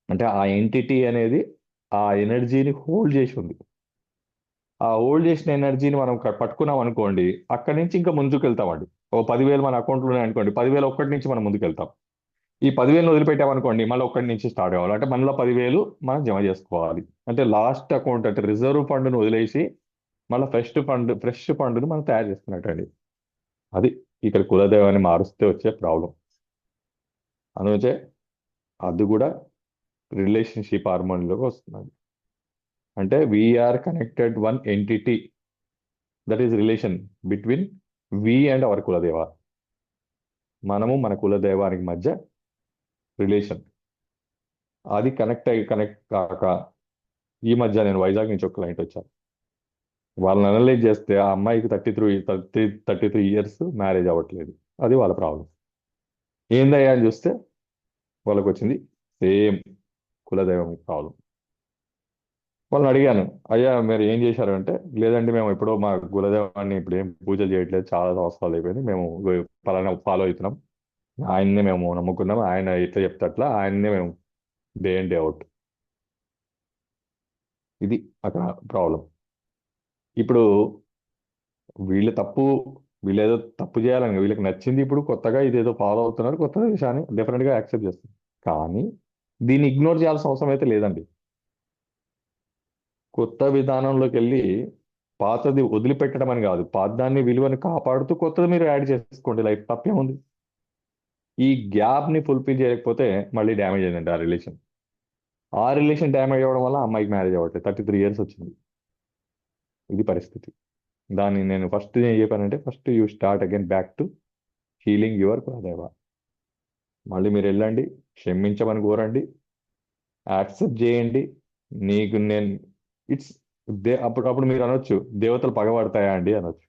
అంటే ఆ ఎంటిటీ అనేది ఆ ఎనర్జీని హోల్డ్ చేసి ఉంది. ఆ హోల్డ్ చేసిన ఎనర్జీని మనం పట్టుకున్నాం అనుకోండి, అక్కడి నుంచి ఇంకా ముందుకు వెళ్తామండి. ఓ 10,000 మన అకౌంట్లో ఉన్నాయి అనుకోండి, 10,000 ఒక్కటి నుంచి మనం ముందుకు వెళ్తాం. ఈ 10,000 వదిలిపెట్టామనుకోండి, మళ్ళీ ఒక్కడి నుంచి స్టార్ట్ కావాలి. అంటే మనలో 10,000 మనం జమ చేసుకోవాలి. అంటే లాస్ట్ అకౌంట్ అంటే రిజర్వ్ ఫండ్ను వదిలేసి మళ్ళీ ఫ్రెష్ ఫండ్ను మనం తయారు చేసుకున్నట్టండి. అది ఇక్కడ కులదైవాన్ని మారుస్తే వచ్చే ప్రాబ్లం. అందుకే అది కూడా రిలేషన్షిప్ హార్మోన్లోకి వస్తుంది. అంటే we are connected one entity, that is relation between we and our Kuladeva. మనము మన కులదైవానికి మధ్య రిలేషన్. అది కనెక్ట్ కాక ఈ మధ్య నేను వైజాగ్ నుంచి ఒక క్లయింట్ వచ్చాను. వాళ్ళని అనలైజ్ చేస్తే ఆ అమ్మాయికి 33 ఇయర్స్, మ్యారేజ్ అవ్వట్లేదు. అది వాళ్ళ ప్రాబ్లం. ఏందయ్యా అని చూస్తే వాళ్ళకి వచ్చింది సేమ్ కులదైవం ప్రాబ్లం. వాళ్ళని అడిగాను, అయ్యా మీరు ఏం చేశారు అంటే, లేదండి మేము ఎప్పుడో మా కులదైవాన్ని ఇప్పుడు ఏం పూజలు చేయట్లేదు, చాలా సంవత్సరాలు అయిపోయింది, మేము పలానా ఫాలో అవుతున్నాం, ఆయన్నే మేము నమ్ముకున్నాం, ఆయన ఎట్లా చెప్తే అట్లా ఆయన్నే మేము డే అండ్ డే అవుట్. ఇది అక్కడ ప్రాబ్లం. ఇప్పుడు వీళ్ళ తప్పు, వీళ్ళేదో తప్పు చేయాలని వీళ్ళకి నచ్చింది, ఇప్పుడు కొత్తగా ఇదేదో ఫాలో అవుతున్నారు, కొత్త విషయాన్ని డెఫినెట్గా యాక్సెప్ట్ చేస్తారు. కానీ దీన్ని ఇగ్నోర్ చేయాల్సిన అవసరం అయితే లేదండి. కొత్త విధానంలోకి వెళ్ళి పాతది వదిలిపెట్టడం అని కాదు, పాతదాన్ని విలువని కాపాడుతూ కొత్తది మీరు యాడ్ చేసుకోండి, లైఫ్ తప్పేముంది. ఈ గ్యాప్ ని ఫుల్ఫిల్ చేయకపోతే మళ్ళీ డ్యామేజ్ అయిందండి ఆ రిలేషన్. ఆ రిలేషన్ డ్యామేజ్ అవ్వడం వల్ల అమ్మాయికి మ్యారేజ్ అవ్వట్లేదు, 33 years వచ్చింది. ఇది పరిస్థితి. దాన్ని నేను ఫస్ట్ ఏం చెప్పానంటే, first you start again back to healing your Kuladaiva. మళ్ళీ మీరు వెళ్ళండి, క్షమించమని కోరండి, యాక్సెప్ట్ చేయండి. నీకు నేను ఇట్స్ అప్పుడు అప్పుడు మీరు అనొచ్చు, దేవతలు పగబడతాయా అండి అనొచ్చు.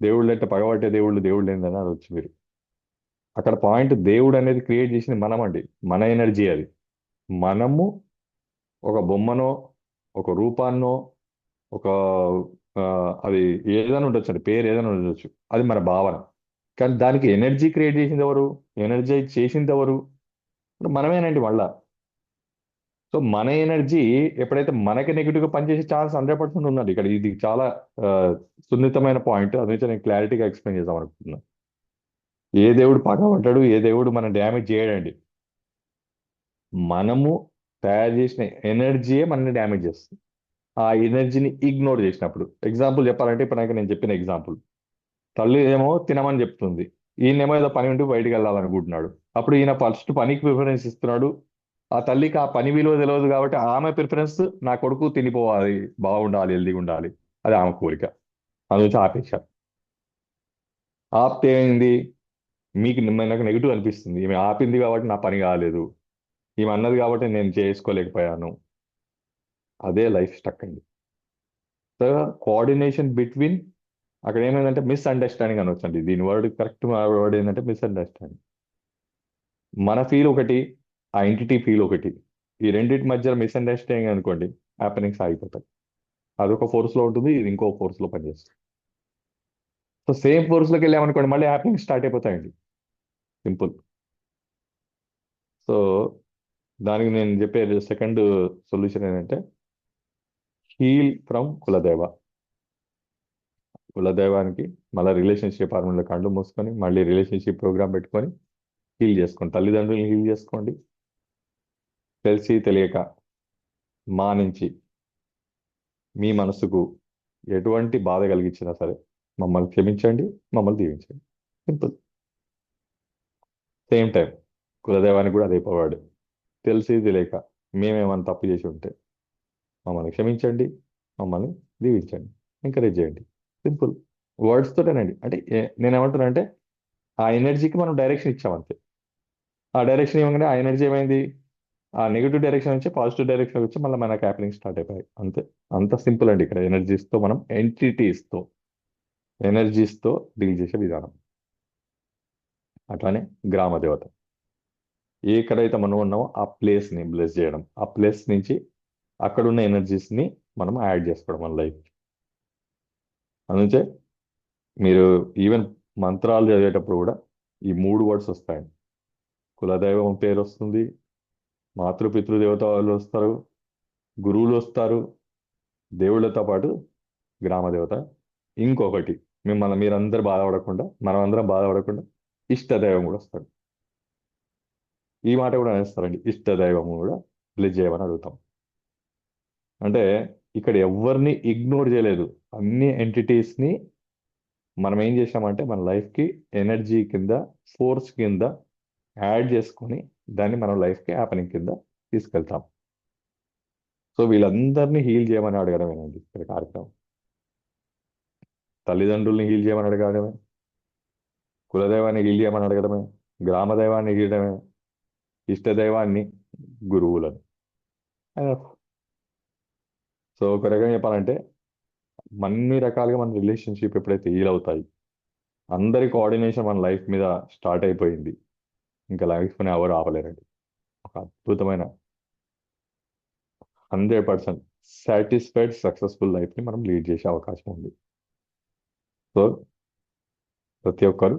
దేవుళ్ళు అంటే పగబట్టే దేవుళ్ళు ఏందని అనొచ్చు మీరు. అక్కడ పాయింట్, దేవుడు అనేది క్రియేట్ చేసింది మనం అండి, మన ఎనర్జీ అది. మనము ఒక బొమ్మనో, ఒక రూపాన్నో, ఒక ఆ, అది ఏదైనా ఉండొచ్చు అండి, పేరు ఏదైనా ఉండొచ్చు, అది మన భావన. కానీ దానికి ఎనర్జీ క్రియేట్ చేసింది ఎవరు, ఎనర్జైజ్ చేసింది ఎవరు? ఇప్పుడు మనమేనండి మళ్ళా. సో మన ఎనర్జీ ఎప్పుడైతే మనకి నెగిటివ్గా పనిచేసే ఛాన్స్ 100% ఉందండి. ఇక్కడ ఇది చాలా ఆ, సున్నితమైన పాయింట్, అది నుంచి నేను క్లారిటీగా ఎక్స్ప్లెయిన్ చేద్దాం అనుకుంటున్నాను. ఏ దేవుడు పగబడ్డాడు, ఏ దేవుడు మనం డ్యామేజ్ చేయడండి. మనము తయారు చేసిన ఎనర్జీయే మనల్ని డ్యామేజ్ చేస్తుంది. ఆ ఎనర్జీని ఇగ్నోర్ చేసినప్పుడు, ఎగ్జాంపుల్ చెప్పాలంటే ఇప్పుడు నాకు నేను చెప్పిన ఎగ్జాంపుల్, తల్లి ఏమో తినమని చెప్తుంది, ఈయనేమో ఏదో పని ఉండి బయటికి వెళ్ళాలనుకుంటున్నాడు. అప్పుడు ఈయన ఫస్ట్ పనికి ప్రిఫరెన్స్ ఇస్తున్నాడు. ఆ తల్లికి ఆ పని విలువ తెలియదు కాబట్టి ఆమె ప్రిఫరెన్స్, నా కొడుకు తినిపోవాలి, బాగుండాలి, హెల్దీగా ఉండాలి, అది ఆమె కోరిక. అది నుంచి ఆపేశారు. ఆపితే ఏమైంది, మీకు నాకు నెగిటివ్ అనిపిస్తుంది, ఈమె ఆపింది కాబట్టి నా పని కాలేదు, ఈమె అన్నది కాబట్టి నేను చేసుకోలేకపోయాను. అదే లైఫ్ స్టక్ అండి. సో కోఆర్డినేషన్ బిట్వీన్, అక్కడ ఏమైందంటే మిస్అండర్స్టాండింగ్ అనొచ్చండి, దీని వర్డ్ కరెక్ట్ వర్డ్ ఏంటంటే మిస్అండర్స్టాండింగ్. మన ఫీల్ ఒకటి, ఆ ఎంటిటీ ఫీల్ ఒకటి, ఈ రెండింటి మధ్య మిస్అండర్స్టాండింగ్ అనుకోండి, హ్యాపెనింగ్స్ ఆగిపోతాయి. అదొక ఫోర్స్ లో ఉంటుంది, ఇది ఇంకో ఫోర్స్ లో పనిచేస్తుంది. సో సేమ్ ఫోర్స్ లోకి వెళ్ళామనుకోండి, మళ్ళీ హ్యాపెనింగ్ స్టార్ట్ అయిపోతాయండి, సింపుల్. సో దానికి నేను చెప్పే సెకండ్ సొల్యూషన్ ఏంటంటే, హీల్ ఫ్రమ్ కులదేవ. కులదైవానికి మళ్ళీ రిలేషన్షిప్ హార్మోన్లో కళ్ళు మూసుకొని మళ్ళీ రిలేషన్షిప్ ప్రోగ్రామ్ పెట్టుకొని హీల్ చేసుకోండి. తల్లిదండ్రులను హీల్ చేసుకోండి. తెలిసి తెలియక మానించి మీ మనసుకు ఎటువంటి బాధ కలిగించినా సరే మమ్మల్ని క్షమించండి, మమ్మల్ని దీవించండి, సింపుల్. సేమ్ టైం కులదైవానికి కూడా అదే పోవాడు, తెలిసి తెలియక మేమేమైనా తప్పు చేసి ఉంటే మమ్మల్ని క్షమించండి, మమ్మల్ని దీవించండి, ఎంకరేజ్ చేయండి, సింపుల్. వర్డ్స్ తోటేనండి. అంటే నేనేమంటున్నానంటే, ఆ ఎనర్జీకి మనం డైరెక్షన్ ఇచ్చామంతే. ఆ డైరెక్షన్ ఇవ్వగానే ఆ ఎనర్జీ ఏమైంది, ఆ నెగిటివ్ డైరెక్షన్ నుంచి పాజిటివ్ డైరెక్షన్ వచ్చి మళ్ళీ మన క్యాప్లింగ్ స్టార్ట్ అయిపోయాయి, అంతే. అంత సింపుల్ అండి. ఇక్కడ ఎనర్జీస్తో మనం ఎనర్జీస్తో డీల్ చేసే విధానం. అట్లానే గ్రామ దేవత, ఎక్కడైతే మనం ఉన్నామో ఆ ప్లేస్ని బ్లెస్ చేయడం, ఆ ప్లేస్ నుంచి అక్కడున్న ఎనర్జీస్ని మనం యాడ్ చేసుకోవడం మన లైఫ్. అందుకే మీరు ఈవెన్ మంత్రాలు చదివేటప్పుడు కూడా ఈ 3 వర్డ్స్ వస్తాయండి. కులదైవం పేరు వస్తుంది, మాతృపితృదేవత వాళ్ళు వస్తారు, గురువులు వస్తారు, దేవుళ్ళతో పాటు గ్రామ దేవత, ఇంకొకటి మిమ్మల్ని మీరందరూ బాధపడకుండా, మనం అందరం బాధపడకుండా ఇష్టదైవం కూడా వస్తాడు. ఈ మాట కూడా అనేస్తారండి, ఇష్టదైవం కూడా బ్లెస్ చేయమని అడుగుతాం. అంటే ఇక్కడ ఎవరిని ఇగ్నోర్ చేయలేదు, అన్ని ఎంటిటీస్ని మనం ఏం చేసామంటే మన లైఫ్కి ఎనర్జీ కింద, ఫోర్స్ కింద యాడ్ చేసుకొని దాన్ని మనం లైఫ్కి హ్యాపెనింగ్ కింద తీసుకెళ్తాం. సో వీళ్ళందరినీ హీల్ చేయమని అడగడమేనండి ఇక్కడ కార్యక్రమం. తల్లిదండ్రుల్ని హీల్ చేయమని అడగడమే, కులదైవాన్ని హీల్ చేయమని అడగడమే, గ్రామదైవాన్ని హీలడమే, ఇష్టదైవాన్ని, గురువులను. సో ఒక రకంగా చెప్పాలంటే, అన్ని రకాలుగా మన రిలేషన్షిప్ ఎప్పుడైతే హీల్ అవుతాయి, అందరి కోఆర్డినేషన్ మన లైఫ్ మీద స్టార్ట్ అయిపోయింది, ఇంకా లైఫ్ని ఎవరు ఆపలేరండి. ఒక అద్భుతమైన 100% సాటిస్ఫైడ్ సక్సెస్ఫుల్ లైఫ్ని మనం లీడ్ చేసే అవకాశం ఉంది. సో ప్రతి ఒక్కరు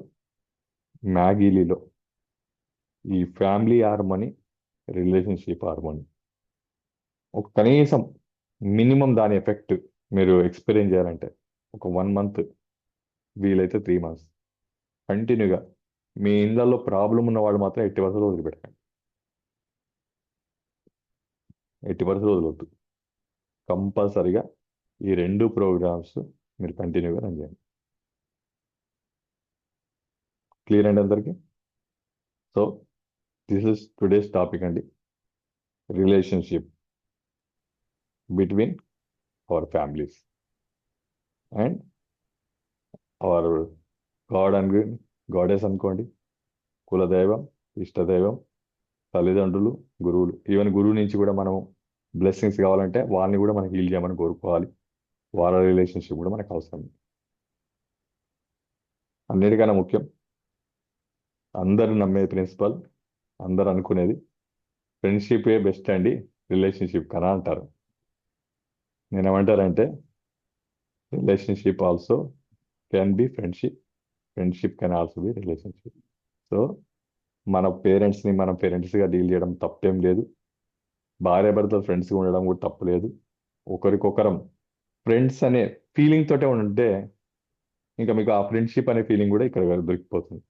మ్యాగీలీలో ఈ ఫ్యామిలీ హార్మోని, రిలేషన్షిప్ హార్మోని ఒక కనీసం మినిమం దాని ఎఫెక్ట్ మీరు ఎక్స్పీరియన్స్ చేయాలంటే ఒక 1 మంత్, వీలైతే 3 మంత్స్ కంటిన్యూగా మీ ఇళ్ళల్లో ప్రాబ్లం ఉన్న వాళ్ళు మాత్రం ఎట్టి పరిస్థితుల్లో వదిలిపెట్టకండి. ఎట్టి పరిస్థితుల్లో వదలొద్దు. కంపల్సరిగా ఈ 2 ప్రోగ్రామ్స్ మీరు కంటిన్యూగా రన్ చేయండి. క్లియర్ అండి అందరికీ? So this is today's topic అండి, relationship between our families and our god and goddess అనుకోండి, కులదైవం, ఇష్టదైవం, తల్లిదండ్రులు, గురువులు. ఈవెన్ గురువు నుంచి కూడా మనం బ్లెస్సింగ్స్ కావాలంటే వాళ్ళని కూడా మనకి హీల్ చేయమని కోరుకోవాలి. వాళ్ళ రిలేషన్షిప్ కూడా మనకు అవసరం. అన్నిటికన్నా ముఖ్యం అందరూ నమ్మే ప్రిన్సిపల్, అందరు అనుకునేది ఫ్రెండ్షిపే బెస్ట్ అండి రిలేషన్షిప్ కన్నా అంటారు. నేనేమంటారంటే relationship also can be friendship, friendship can also be relationship. So మన పేరెంట్స్ని మనం పేరెంట్స్గా డీల్ చేయడం తప్పేం లేదు. భార్యాభర్తలు ఫ్రెండ్స్గా ఉండడం కూడా తప్పు లేదు. ఒకరికొకరం ఫ్రెండ్స్ అనే ఫీలింగ్ తోటే ఉంటే ఇంకా మీకు ఆ ఫ్రెండ్షిప్ అనే ఫీలింగ్ కూడా ఇక్కడ దొరికిపోతుంది.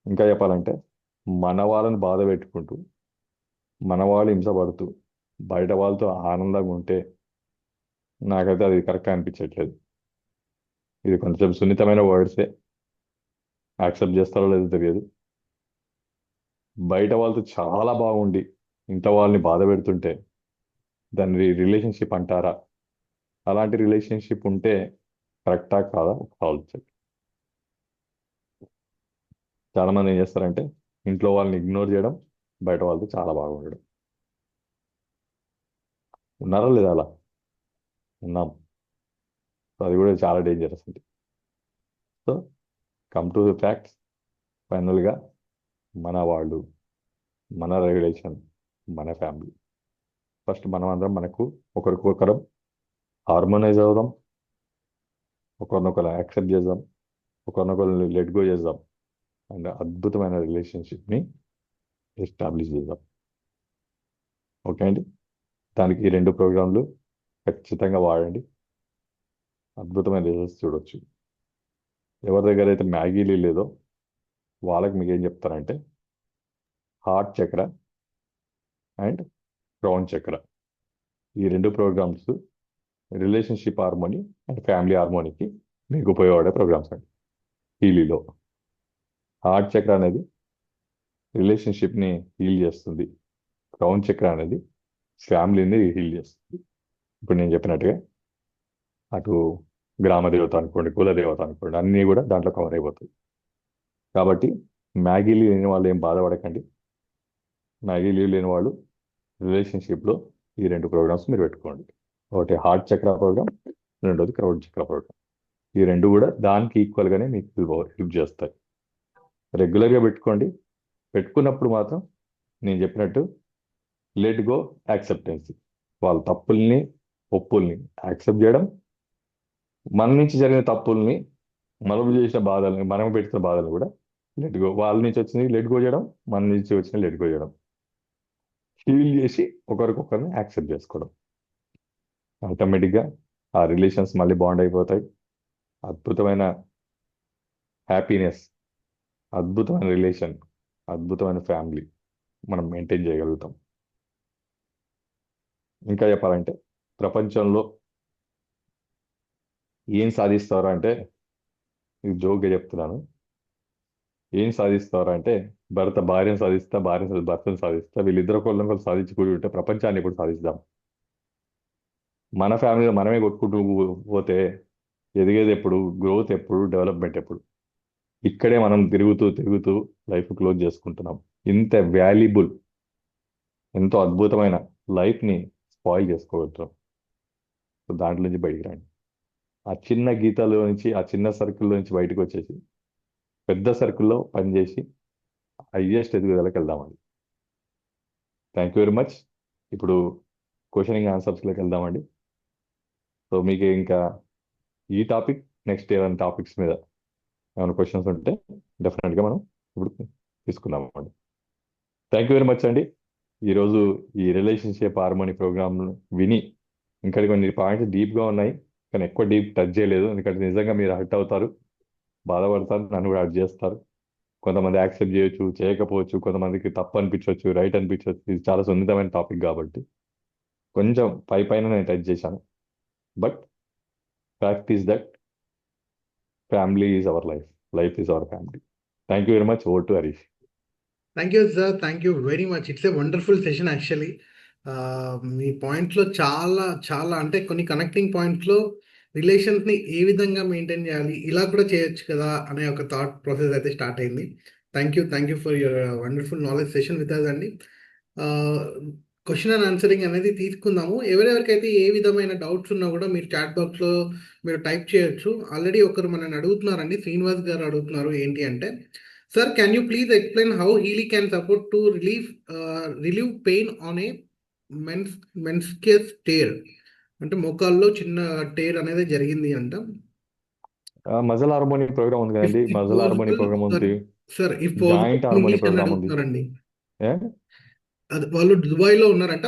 ఇంకా చెప్పాలంటే మన వాళ్ళని బాధ పెట్టుకుంటూ, మన వాళ్ళు హింసపడుతూ బయట వాళ్ళతో ఆనందంగా ఉంటే నాకైతే అది కరెక్ట్ అనిపించట్లేదు. ఇది కొంచెం సున్నితమైన వర్డ్సే, యాక్సెప్ట్ చేస్తారో లేదో తెలియదు. బయట వాళ్ళతో చాలా బాగుండి ఇంత వాళ్ళని బాధ పెడుతుంటే దాన్ని రిలేషన్షిప్ అంటారా? అలాంటి రిలేషన్షిప్ ఉంటే కరెక్టా కాదా ఒక ఆలోచించండి. చాలా మంది ఏం చేస్తారంటే ఇంట్లో వాళ్ళని ఇగ్నోర్ చేయడం, బయట వాళ్ళతో చాలా బాగుండడం. ఉన్నారా లేదా? అలా ఉన్నాం. సో అది కూడా చాలా డేంజరస్ అండి. So come to the facts. ఫైనల్గా మన వాళ్ళు, మన రిలేషన్, మన ఫ్యామిలీ. ఫస్ట్ మనం అందరం మనకు ఒకరికొకరం హార్మోనైజ్ అవుదాం, ఒకరినొకరు యాక్సెప్ట్ చేద్దాం, ఒకరినొకరు లెట్ గో చేద్దాం అండ్ అద్భుతమైన రిలేషన్షిప్ని ఎస్టాబ్లిష్ చేద్దాం. ఓకే అండి? దానికి ఈ 2 ప్రోగ్రాంలు ఖచ్చితంగా వాడండి. అద్భుతమైన రిజల్ట్స్ చూడొచ్చు. ఎవరి దగ్గర అయితే మ్యాగీలు లేదో వాళ్ళకి మీకు ఏం చెప్తారంటే హార్ట్ చక్ర అండ్ క్రౌన్ చక్ర, ఈ 2 programs relationship harmony and family హార్మోనికి మీకు ఉపయోగపడే ప్రోగ్రామ్స్ అండి. హీలీలో హార్ట్ చక్ర అనేది రిలేషన్షిప్ని హీల్ చేస్తుంది, క్రౌన్ చక్ర అనేది ఫ్యామిలీని హీల్ చేస్తుంది. ఇప్పుడు నేను చెప్పినట్టుగా అటు గ్రామ దేవత అనుకోండి, కుల దేవత అనుకోండి, అన్నీ కూడా దాంట్లో కవర్ అయిపోతాయి. కాబట్టి మ్యాగీ లీవ్ లేని వాళ్ళు ఏం బాధపడకండి. మ్యాగీ లీవ్ లేని వాళ్ళు రిలేషన్షిప్లో ఈ 2 ప్రోగ్రామ్స్ మీరు పెట్టుకోండి. ఒకటి హార్ట్ చక్ర ప్రోగ్రామ్, రెండోది క్రౌడ్ చక్ర ప్రోగ్రామ్. ఈ 2 కూడా దానికి ఈక్వల్గానే మీకు హెల్ప్ చేస్తాయి. రెగ్యులర్గా పెట్టుకోండి. పెట్టుకున్నప్పుడు మాత్రం నేను చెప్పినట్టు లెట్ గో యాక్సెప్టెన్సీ, వాళ్ళ తప్పుల్ని ఒప్పుల్ని యాక్సెప్ట్ చేయడం, మన నుంచి జరిగిన తప్పుల్ని, మనం చేసిన బాధల్ని, మనం పెట్టిన బాధలు కూడా లెట్ గో. వాళ్ళ నుంచి వచ్చింది లెట్ గో చేయడం, మన నుంచి వచ్చిన లెట్ గో చేయడం, హీల్ చేసి ఒకరికొకరిని యాక్సెప్ట్ చేసుకోవడం. ఆటోమేటిక్గా ఆ రిలేషన్స్ మళ్ళీ బాండ్ అయిపోతాయి. అద్భుతమైన హ్యాపీనెస్, అద్భుతమైన రిలేషన్, అద్భుతమైన ఫ్యామిలీ మనం మెయింటైన్ చేయగలుగుతాం. ఇంకా చెప్పాలంటే ప్రపంచంలో ఏం సాధిస్తారు అంటే, ఇది జోక్గా చెప్తున్నాను, ఏం సాధిస్తారు అంటే భర్త భార్యను సాధిస్తా, భార్య భర్తను సాధిస్తా, వీళ్ళిద్దరు ఒకళ్ళు సాధించుకుని ఉంటే ప్రపంచాన్ని ఎప్పుడు సాధిస్తాం? మన ఫ్యామిలీలో మనమే కొట్టుకుంటూ పోతే ఎదిగేది ఎప్పుడు? గ్రోత్ ఎప్పుడు? డెవలప్మెంట్ ఎప్పుడు? ఇక్కడే మనం తిరుగుతూ తిరుగుతూ లైఫ్ క్లోజ్ చేసుకుంటున్నాం. ఇంత వాల్యుబుల్, ఎంతో అద్భుతమైన లైఫ్ని స్పాయిల్ చేసుకోవచ్చు. దాంట్లో నుంచి బయటికి రండి. ఆ చిన్న గీతలో నుంచి, ఆ చిన్న సర్కిల్లో నుంచి బయటకు వచ్చేసి పెద్ద సర్కిల్లో పనిచేసి హైయెస్ట్ ఎదుగుదలకు వెళ్దామండి. Thank you very much. ఇప్పుడు క్వశ్చనింగ్ ఆన్సర్స్లోకి వెళ్దామండి. సో మీకు ఇంకా ఈ టాపిక్ నెక్స్ట్ ఏమైనా టాపిక్స్ మీద ఏమైనా క్వశ్చన్స్ ఉంటే డెఫినెట్గా మనం ఇప్పుడు తీసుకుందామండి. థ్యాంక్ యూ వెరీ మచ్ అండి. ఈరోజు ఈ రిలేషన్షిప్ హార్మోనీ ప్రోగ్రామ్ విని ఇంకా కొన్ని పాయింట్స్ డీప్గా ఉన్నాయి, కానీ ఎక్కువ డీప్ టచ్ చేయలేదు. ఎందుకంటే నిజంగా మీరు హర్ట్ అవుతారు, బాధపడతారు, నన్ను కూడా హర్ట్ చేస్తారు. కొంతమంది యాక్సెప్ట్ చేయొచ్చు, చేయకపోవచ్చు, కొంతమందికి తప్పు అనిపించవచ్చు, రైట్ అనిపించవచ్చు. ఇది చాలా సున్నితమైన టాపిక్ కాబట్టి కొంచెం పై పైన నేను టచ్ చేశాను. But fact is that family is our life, life is our family. Thank you very much. Over to Harish. Thank you sir, thank you very much. It's a wonderful session actually. మీ పాయింట్లో చాలా చాలా అంటే కొన్ని connecting పాయింట్స్లో రిలేషన్స్ని ఏ విధంగా maintain చేయాలి, ఇలా కూడా చేయొచ్చు కదా అనే ఒక థాట్ ప్రాసెస్ అయితే స్టార్ట్ అయింది. Thank you for your wonderful knowledge session with us అండి. క్వశ్చన్ అండ్ ఆన్సరింగ్ అనేది తీసుకుందాము. ఎవరెవరికైతే ఏ విధమైన డౌట్స్ ఉన్నా కూడా మీరు చాట్ బాక్స్లో మీరు టైప్ చేయొచ్చు. ఆల్రెడీ ఒకరు మనల్ని అడుగుతున్నారండి, శ్రీనివాస్ గారు అడుగుతున్నారు. ఏంటి అంటే, sir can you please explain how Healy can support to relieve pain on a mens meniscus tear. అంటే మోకాల్లో చిన్న టేర్ అనేది జరిగింది అంట. మజల్ హార్మోనీ ప్రోగ్రామ్ ఉంది ఇఫ్ కదండి, if muscle harmony possible program sir, ఉంది, sir if possible joint in harmony English అని ప్రోగ్రామ్ ఉంది. అడుగుతున్నారండి. ఏ అది వాళ్ళు దుబాయ్లో ఉన్నారంట,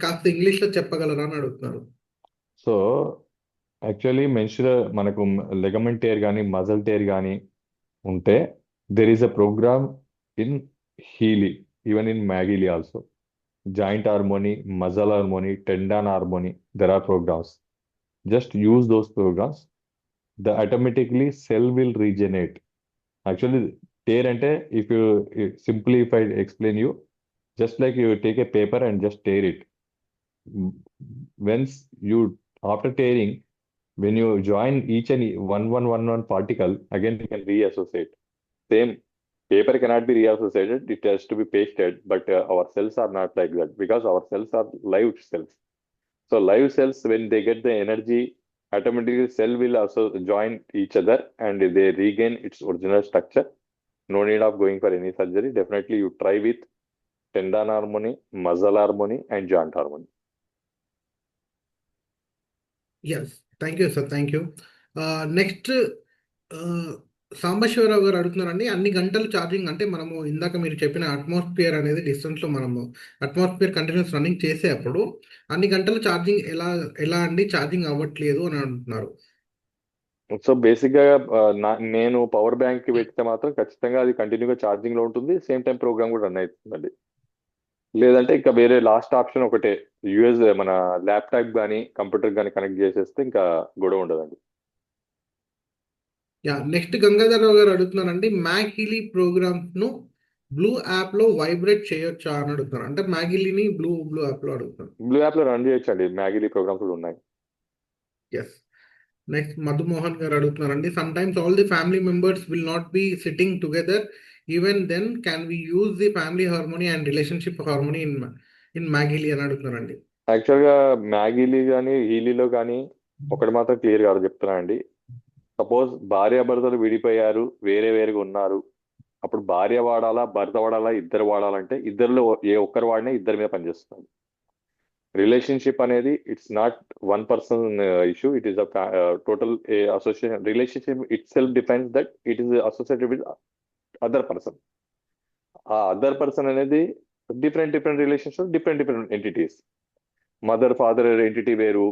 కాస్త ఇంగ్లీష్లో చెప్పగలరా అని అడుగుతున్నారు. సో యాక్చువల్లీ మనకు లెగమెంట్ టేర్ కానీ మజల్ టేర్ కానీ ఉంటే there is a program in Healy, even in MagHealy also. Joint harmony, muscle harmony, tendon harmony, there are programs. Just use those programs. The automatically cell will regenerate. Actually tear అంటే if you simply if I explain you, just like you take a paper and just tear it. Once you, after tearing, when you join each and one particle, again you can reassociate. Same paper cannot be reassociated; it has to be pasted. But our cells are not like that, because our cells are live cells. So live cells, when they get the energy, automatically cell will also join each other and they regain its original structure. No need of going for any surgery. Definitely, you try with tendon harmony, muscle harmony, and joint harmony. Yes, thank you sir, thank you. Next Sambasivarao గారు అడుగుతున్నారండి, అన్ని గంటలు charging అంటే మనము ఇందాక మీరు చెప్పిన atmosphere అనేది డిస్టెన్స్లో మనము అట్మాస్ఫియర్ కంటిన్యూస్ రన్నింగ్ చేసేటప్పుడు అన్ని గంటలు ఛార్జింగ్ ఎలా ఎలా అండి ఛార్జింగ్ అవ్వట్లేదు అని అంటున్నారు. సో బేసిక్ గా నేను పవర్ బ్యాంక్ కి పెడితే మాత్రం ఖచ్చితంగా అది కంటిన్యూగా ఛార్జింగ్ లో ఉంటుంది, సేమ్ టైం ప్రోగ్రామ్ కూడా రన్ అవుతుందండి. లేదంటే ఇంకా వేరే లాస్ట్ ఆప్షన్ ఒకటే, యూఎస్ మన ల్యాప్టాప్ కానీ కంప్యూటర్ కానీ కనెక్ట్ చేసేస్తే ఇంకా గొడవ ఉండదండి. యా, నెక్స్ట్ గంగాధరరావు గారు అడుగుతున్నారండి, మ్యాగిలీ ప్రోగ్రామ్ను బ్లూ యాప్లో వైబ్రేట్ చేయొచ్చా అని అడుగుతున్నారు. అంటే మ్యాగిలీని బ్లూ బ్లూ యాప్లో అడుగుతున్నారు. బ్లూ యాప్ లో రన్ చేయొచ్చండి, మ్యాగిలీ ప్రోగ్రామ్స్ కూడా ఉన్నాయి. ఎస్. నెక్స్ట్ మధుమోహన్ గారు అడుగుతున్నారండి, some times all the family members will not be sitting together, even then can we use the family harmony and relationship harmony in MagHealy అని అడుగుతున్నారండి. యాక్చువల్ గా మ్యాగిలీ కానీ హీలీలో కానీ ఒకటి మాత్రం క్లియర్ గా చెప్తున్నా అండి. సపోజ్ భార్యాభర్తలు విడిపోయారు, వేరే వేరుగా ఉన్నారు, అప్పుడు భార్య వాడాలా భర్త వాడాలా ఇద్దరు వాడాలంటే ఇద్దరిలో ఏ ఒక్కరు వాడినా ఇద్దరి మీద పనిచేస్తుంది. రిలేషన్షిప్ అనేది it's not one person issue, it is total association. Relationship it self defines that it is associated with other person. ఆ అదర్ పర్సన్ అనేది different relationship, different entities. Mother father entity వేరు,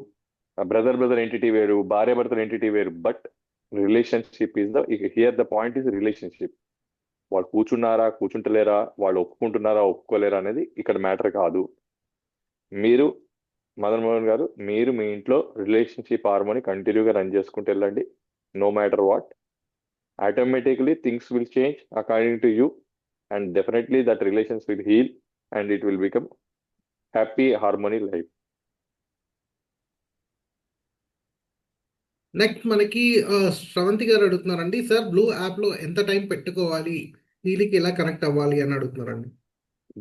బ్రదర్ ఎంటిటీ వేరు, భార్య భర్తల entity వేరు. But relationship is here the point is relationship. వాళ్ళు కూర్చుంటలేరా, వాళ్ళు ఒప్పుకుంటున్నారా ఒప్పుకోలేరా అనేది ఇక్కడ మ్యాటర్ కాదు. మీరు మదన్ మోహన్ గారు, మీరు మీ ఇంట్లో రిలేషన్షిప్ హార్మోని కంటిన్యూగా రన్ చేసుకుంటూ వెళ్ళండి. No matter what, automatically things will change according to you, and definitely that relations will heal and it will become happy harmony life. Next మనకి శ్రవంతి గారు అడుగుతున్నారండి, సార్ బ్లూ యాప్లో ఎంత టైం పెట్టుకోవాలి, హీలీకి ఎలా కనెక్ట్ అవ్వాలి అని అడుగుతున్నారండి.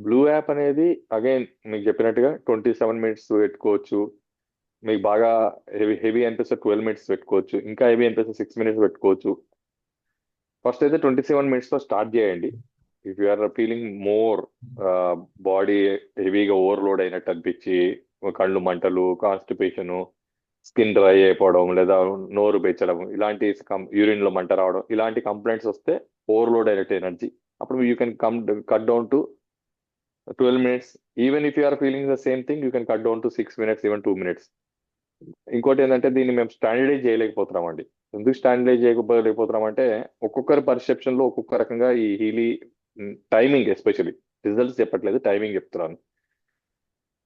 బ్లూ యాప్ అనేది అగైన్ మీకు చెప్పినట్టుగా 27 minutes పెట్టుకోవచ్చు. మీకు బాగా హెవీ అనిపిస్తే 12 minutes పెట్టుకోవచ్చు. ఇంకా హెవీ అనిపిస్తే 6 minutes పెట్టుకోవచ్చు. ఫస్ట్ అయితే 27 minutes తో స్టార్ట్ చేయండి. If you are feeling more body హెవీగా ఓవర్లోడ్ అయినట్టు అనిపించి కళ్ళు మంటలు, కాన్స్టిపేషన్, స్కిన్ డ్రై అయిపోవడం లేదా నోరు బెచ్చడం, ఇలాంటి యూరిన్ లో మంట రావడం, ఇలాంటి కంప్లైంట్స్ వస్తే ఓవర్లోడ్ అయినట్టు ఎనర్జీ, అప్పుడు you can cut down to 12 minutes. Even if you are feeling the same thing you can cut down to 6 minutes, even 2 minutes. ఇంకోటి ఏంటంటే దీన్ని మేము స్టాండర్డైజ్ చేయలేకపోతున్నాం అండి. ఎందుకు స్టాండర్డైజ్ చేయలేకపోతున్నాం అంటే ఒక్కొక్కరి పర్సెప్షన్ లో ఒక్కొక్క రకంగా ఈ హీలీ టైమింగ్, ఎస్పెషల్లీ రిజల్ట్స్ చెప్పట్లేదు, టైమింగ్ చెప్తున్నాను.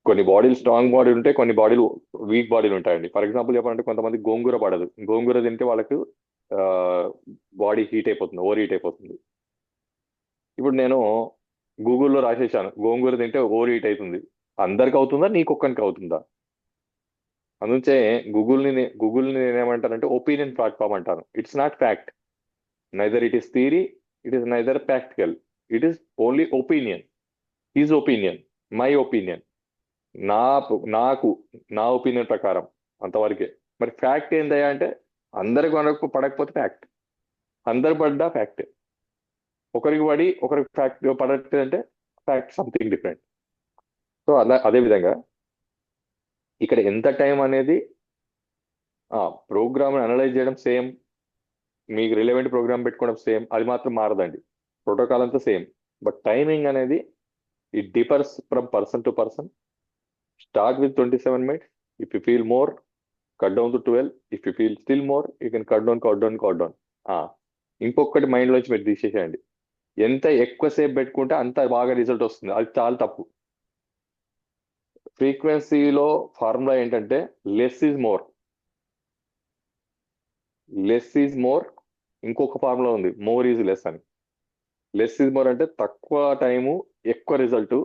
కొన్ని బాడీలు స్ట్రాంగ్ బాడీ ఉంటాయి, కొన్ని బాడీలు వీక్ బాడీలు ఉంటాయండి. ఫర్ ఎగ్జాంపుల్ చెప్పాలంటే కొంతమంది గోంగూర పడదు, గోంగూర తింటే వాళ్ళకు బాడీ హీట్ అయిపోతుంది, ఓవర్ హీట్ అయిపోతుంది. ఇప్పుడు నేను గూగుల్లో రాసేసాను గోంగూర తింటే ఓవర్ హీట్ అవుతుంది, అందరికి అవుతుందా నీకొక్కనికి అవుతుందా? అందుకే గూగుల్ని నేనేమంటానంటే ఒపీనియన్ ప్లాట్ఫామ్ అంటాను. It's not fact, neither it is theory, it is neither practical, it is only opinion. His opinion, my opinion, నాకు నా ఒపీనియన్ ప్రకారం అంతవరకే. మరి ఫ్యాక్ట్ ఏందయ్యా అంటే అందరికి మనకు పడకపోతే ఫ్యాక్ట్, అందరు పడ్డా ఫ్యాక్ట్. ఒకరికి పడి ఒకరికి ఫ్యాక్ట్ పడట్లేదు అంటే ఫ్యాక్ట్ సంథింగ్ డిఫరెంట్. సో అదే విధంగా ఇక్కడ ఎంత టైం అనేది ప్రోగ్రామ్ అనలైజ్ చేయడం సేమ్, మీకు రిలవెంట్ ప్రోగ్రామ్ పెట్టుకోవడం సేమ్, అది మాత్రం మారదండి. ప్రోటోకాల్ అంతా సేమ్, బట్ టైమింగ్ అనేది it differs from person to person. Start with 27 minutes. If you feel more, cut down to 12. If you feel still more, you can cut down. ఇంకొకటి mind లోంచి మీరు తీసేసేయండి, ఎంత ఎక్కువసేపు పెట్టుకుంటే అంత బాగా రిజల్ట్ వస్తుంది, అది చాలా తప్పు. ఫ్రీక్వెన్సీలో ఫార్ములా ఏంటంటే less is more. Less is more, ఇంకొక ఫార్ములా ఉంది మోర్ ఈజ్ లెస్ అని. లెస్ ఈజ్ మోర్ అంటే తక్కువ టైము ఎక్కువ రిజల్ట్,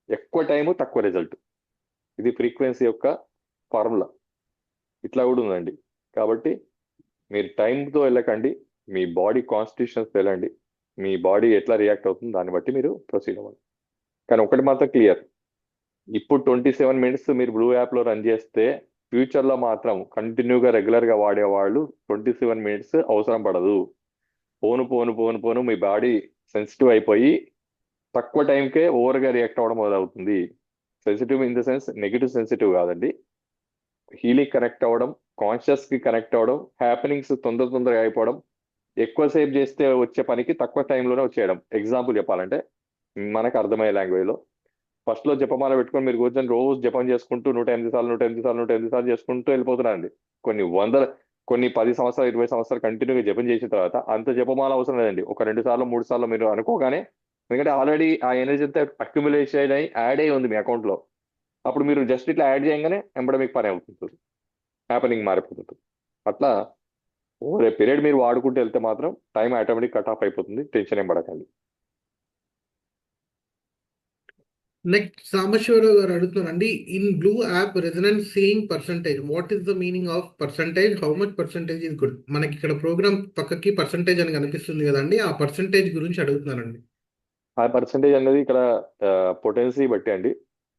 ఎక్కువ టైము తక్కువ రిజల్ట్. ఇది ఫ్రీక్వెన్సీ యొక్క ఫార్ములా. ఇట్లా కూడా ఉందండి. కాబట్టి మీరు టైంతో వెళ్ళకండి, మీ బాడీ కాన్స్టిట్యూషన్స్ వెళ్ళండి, మీ బాడీ ఎట్లా రియాక్ట్ అవుతుంది దాన్ని బట్టి మీరు ప్రొసీడ్ అవ్వాలి. కానీ ఒకటి మాత్రం క్లియర్, ఇప్పుడు 27 minutes మీరు బ్లూ యాప్లో రన్ చేస్తే ఫ్యూచర్లో మాత్రం కంటిన్యూగా రెగ్యులర్గా వాడేవాళ్ళు 27 minutes అవసరం పడదు. పోను మీ బాడీ సెన్సిటివ్ అయిపోయి తక్కువ టైంకే ఓవర్గా రియాక్ట్ అవ్వడం మొదలవుతుంది. Sensitive in the sense negative sensitive కాదండి, హీలింగ్ కనెక్ట్ అవ్వడం, కాన్షియస్కి కనెక్ట్ అవ్వడం, హ్యాపెనింగ్స్ తొందరగా అయిపోవడం, ఎక్కువసేపు చేస్తే వచ్చే పనికి తక్కువ టైంలోనే వచ్చేయడం. ఎగ్జాంపుల్ చెప్పాలంటే మనకు అర్థమయ్యే లాంగ్వేజ్లో, ఫస్ట్లో జపమాల పెట్టుకొని మీరు కూర్చొని రోజు జపం చేసుకుంటూ 108 సార్లు 108 సార్లు చేసుకుంటూ వెళ్ళిపోతున్నారండి. కొన్ని 10 సంవత్సరాలు 20 సంవత్సరాలు కంటిన్యూగా జపం చేసిన తర్వాత అంత జపమాల అవసరం లేదండి. ఒక 2 సార్లు 3 సార్లు మీరు అనుకోగానే, ఎందుకంటే ఆల్రెడీ ఆ ఎనర్జీ అంతా అక్యుములేషన్ అయి యాడ్ అయి ఉంది మీ అకౌంట్లో. అప్పుడు మీరు జస్ట్ ఇట్లా యాడ్ చేయగానే వెంబడే మీకు పని అవుతుంది, హ్యాపెనింగ్ మారిపోతుంది. అట్లా ఓవర్ పీరియడ్ మీరు వాడుకుంటూ వెళ్తే మాత్రం టైం ఆటోమేటిక్ కట్ ఆఫ్ అయిపోతుంది, టెన్షన్ ఏం పడకండి. నెక్స్ట్ సాంబశివరావు గారు అడుగుతున్నారండి, in blue app resonance saying percentage, what is the meaning of percentage, how much percentage is good? మనకి ఇక్కడ ప్రోగ్రామ్ పక్కకి పర్సంటేజ్ అని కనిపిస్తుంది కదండి, ఆ పర్సంటేజ్ గురించి అడుగుతున్నానండి. ఆ పర్సంటేజ్ అనేది ఇక్కడ పొటెన్సీ బట్టి అండి,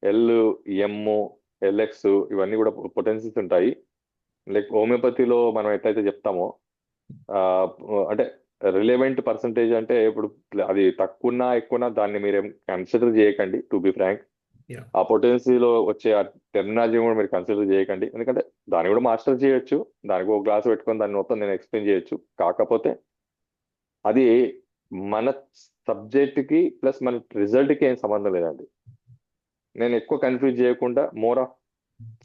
ఎల్, ఎమ్, ఎల్ఎక్స్ ఇవన్నీ కూడా పొటెన్సీస్ ఉంటాయి. లైక్ హోమియోపతిలో మనం ఎట్లయితే చెప్తామో అంటే రిలేవెంట్ పర్సంటేజ్ అంటే ఇప్పుడు అది తక్కువన్నా ఎక్కువన్నా దాన్ని మీరేం కన్సిడర్ చేయకండి, టు బి ఫ్రాంక్. Yeah. ఆ పొటెన్సీలో వచ్చే ఆ టెర్మినాలజీ కూడా మీరు కన్సిడర్ చేయకండి, ఎందుకంటే దాన్ని కూడా మాస్టర్ చేయొచ్చు, దానికి ఒక క్లాస్ పెట్టుకొని దాన్ని మొత్తం నేను ఎక్స్ప్లెయిన్ చేయొచ్చు. కాకపోతే అది మన సబ్జెక్ట్కి ప్లస్ మన రిజల్ట్కి ఏం సంబంధం లేదండి. నేను ఎక్కువ కన్ఫ్యూజ్ చేయకుండా more of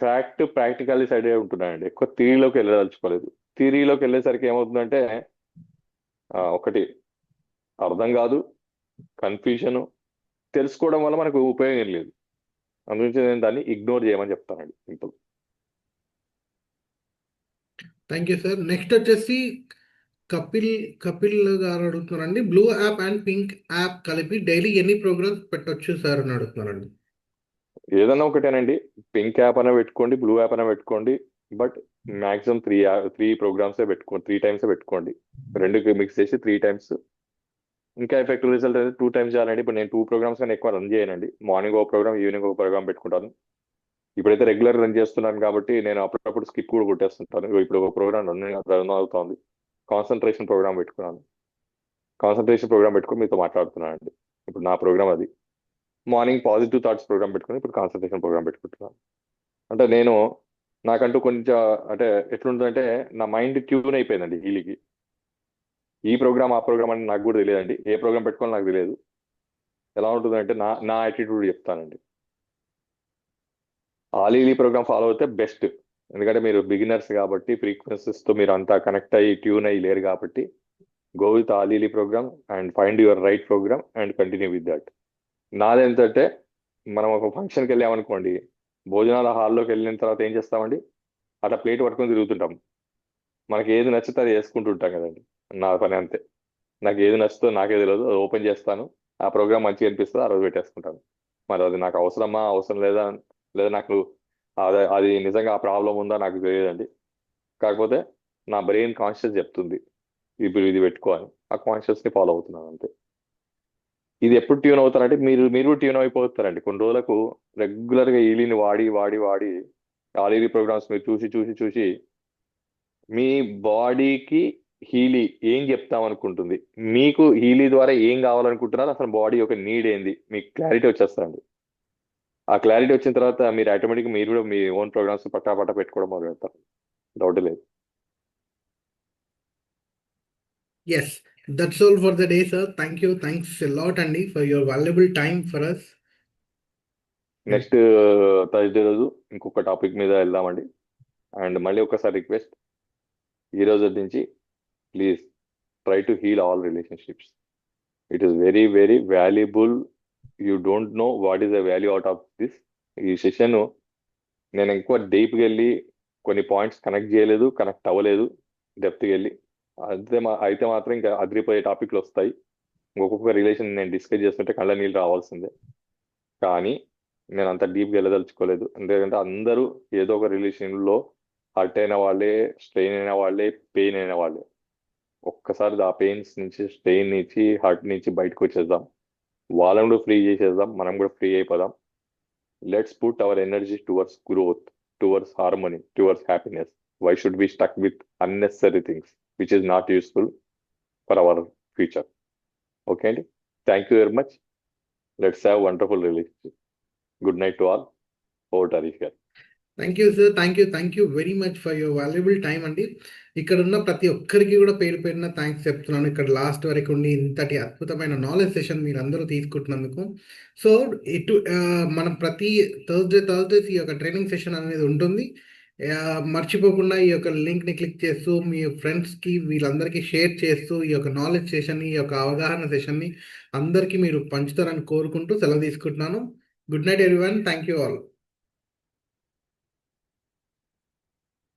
fact practical side ఉంటున్నానండి, ఎక్కువ థియరీలోకి వెళ్ళదలుచుకోలేదు. థియరీలోకి వెళ్ళేసరికి ఏమవుతుందంటే ఒకటి అర్థం కాదు, కన్ఫ్యూజన్, తెలుసుకోవడం వల్ల మనకు ఉపయోగం లేదు. అందుకే నేను దాన్ని ఇగ్నోర్ చేయమని చెప్తానండి, simple. Thank you sir. Next వచ్చేసి కపిల్ గారు అడుగుతున్నారండి, blue app and pink app కలిపి డైలీ ఎన్ని ప్రోగ్రామ్స్ పెట్టొచ్చు సార్ అని అడుగుతున్నారండి. ఏదన్నా ఒకటేనండి, పింక్ యాప్ అయినా పెట్టుకోండి, బ్లూ యాప్ అయినా పెట్టుకోండి, బట్ మాక్సిమం 3 ప్రోగ్రామ్సే పెట్టుకోండి, 3 times పెట్టుకోండి. రెండుకి మిక్స్ చేసి 3 times. ఇంకా ఎఫెక్టివ్ రిజల్ట్ అయితే 2 times చేయాలండి. ఇప్పుడు నేను 2 programs కానీ ఎక్కువ రన్ చేయనండి, మార్నింగ్ ఒక ప్రోగ్రామ్, ఈవినింగ్ ఒక ప్రోగ్రామ్ పెట్టుకుంటాను. ఇప్పుడైతే రెగ్యులర్ రన్ చేస్తున్నాను కాబట్టి నేను అప్పుడప్పుడు స్కిప్ కూడా కొట్టేస్తుంటాను. ఇప్పుడు ఒక ప్రోగ్రామ్ రన్ అవుతుంది, కాన్సన్ట్రేషన్ ప్రోగ్రామ్ పెట్టుకున్నాను. కాన్సన్ట్రేషన్ ప్రోగ్రామ్ పెట్టుకొని మీతో మాట్లాడుతున్నాను అండి. ఇప్పుడు నా ప్రోగ్రామ్ అది. మార్నింగ్ పాజిటివ్ థాట్స్ ప్రోగ్రామ్ పెట్టుకొని ఇప్పుడు కాన్సన్ట్రేషన్ ప్రోగ్రామ్ పెట్టుకుంటున్నాను. అంటే నాకంటూ కొంచెం అంటే ఎట్లుంటుందంటే నా మైండ్ ట్యూన్ అయిపోయిందండి హీలికి. ఈ ప్రోగ్రామ్ ఆ ప్రోగ్రామ్ అని నాకు కూడా తెలియదండి. ఏ ప్రోగ్రామ్ పెట్టుకోవాలో నాకు తెలియదు. ఎలా ఉంటుందంటే నా యాటిట్యూడ్ చెప్తానండి. ఆలీలీ ప్రోగ్రామ్ ఫాలో అయితే బెస్ట్. ఎందుకంటే మీరు బిగినర్స్ కాబట్టి ఫ్రీక్వెన్సీస్తో మీరు అంతా కనెక్ట్ అయ్యి ట్యూన్ అయ్యి లేరు కాబట్టి go with Healy program and find your right program and continue with that. నాదేంటంటే మనం ఒక ఫంక్షన్కి వెళ్ళామనుకోండి, భోజనాల హాల్లోకి వెళ్ళిన తర్వాత ఏం చేస్తామండి, అట్లా ప్లేట్ పట్టుకొని తిరుగుతుంటాం. మనకి ఏది నచ్చితే అది వేసుకుంటుంటాం కదండి. నా పని అంతే. నాకు ఏది నచ్చుతో నాకే తెలియదు, అది ఓపెన్ చేస్తాను, ఆ ప్రోగ్రామ్ మంచిగా అనిపిస్తుంది, ఆ రోజు పెట్టేసుకుంటాను. మరి అది నాకు అవసరమా అవసరం లేదా లేదా నాకు అది నిజంగా ఆ ప్రాబ్లం ఉందా నాకు తెలియదండి. కాకపోతే నా బ్రెయిన్ కాన్షియస్ చెప్తుంది ఇప్పుడు ఇది పెట్టుకో అని. ఆ కాన్షియస్ని ఫాలో అవుతున్నాను అంతే. ఇది ఎప్పుడు ట్యూన్ అవుతారంటే మీరు ట్యూన్ అయిపోతారండి. కొన్ని రోజులకు రెగ్యులర్గా ఈలీని వాడి వాడి వాడి ఆలీలీ ప్రోగ్రామ్స్ మీరు చూసి చూసి చూసి మీ బాడీకి హీలీ ఏం చెప్తాం అనుకుంటుంది, మీకు హీలీ ద్వారా ఏం కావాలనుకుంటున్నారు, అసలు బాడీ యొక్క నీడ్ ఏంది మీకు క్లారిటీ వచ్చేస్తుంది. ఆ క్లారిటీ వచ్చిన తర్వాత మీరు ఆటోమేటిక్ మీరు కూడా మీ ఓన్ ప్రోగ్రామ్స్ పట్టా పట్టా పెట్టుకోవడం మొదలు పెడతారు. డౌట్ లేదు. Yes, that's all for the day, sir. Thank you. Thanks a lot, Andy, for your valuable time for us. Next Thursday రోజు ఇంకొక టాపిక్ మీద వెళ్దామండి. అండ్ మళ్ళీ ఒకసారి రిక్వెస్ట్, ఈ రోజు నుంచి please try to heal all relationships. It is very very valuable. You don't know what is the value out of this. ఈ సెషన్ నేను ఎక్కువ డీప్కి వెళ్ళి కొన్ని పాయింట్స్ కనెక్ట్ చేయలేదు, కనెక్ట్ అవ్వలేదు డెప్త్కి వెళ్ళి. అయితే మాత్రం ఇంకా అదిరిపోయే టాపిక్లు వస్తాయి. ఒక్కొక్క రిలేషన్ నేను డిస్కస్ చేస్తుంటే కళ్ళ నీళ్ళు రావాల్సిందే. కానీ నేను అంత డీప్గా వెళ్ళదలుచుకోలేదు. ఎందుకంటే అందరూ ఏదో ఒక రిలేషన్లో హర్ట్ అయిన వాళ్ళే, స్ట్రెయిన్ అయిన వాళ్ళే, పెయిన్ అయిన వాళ్ళే. ఒక్కసారి ఆ పెయిన్స్ నుంచి, స్ట్రెయిన్ నుంచి, హర్ట్ నుంచి బయటకు వచ్చేద్దాం. వాళ్ళని కూడా ఫ్రీ చేసేద్దాం, మనం కూడా ఫ్రీ అయిపోదాం. Let's put our energy towards growth, towards harmony, towards happiness. Why should be stuck with unnecessary things which is not useful for our future? Okay అండి, thank you very much. Let's have wonderful relationship. Good night to all. Over to Harish గారు. Thank you sir. Thank you very much for your valuable time అండి. ఇక్కడ ఉన్న ప్రతి ఒక్కరికి కూడా పేరు పేరున థ్యాంక్స్ చెప్తున్నాను. ఇక్కడ లాస్ట్ వరకు ఉండి ఇంతటి అద్భుతమైన నాలెడ్జ్ సెషన్ మీరు అందరూ తీసుకుంటున్నందుకు. సో మనం ప్రతి థర్స్డేస్ ఈ యొక్క ట్రైనింగ్ సెషన్ అనేది ఉంటుంది. మర్చిపోకుండా ఈ యొక్క లింక్ని క్లిక్ చేస్తూ మీ ఫ్రెండ్స్కి వీళ్ళందరికీ షేర్ చేస్తూ ఈ యొక్క నాలెడ్జ్ సెషన్ని, ఈ యొక్క అవగాహన సెషన్ని అందరికీ మీరు పంచుతారని కోరుకుంటూ సెలవు తీసుకుంటున్నాను. Good night everyone. Thank you all.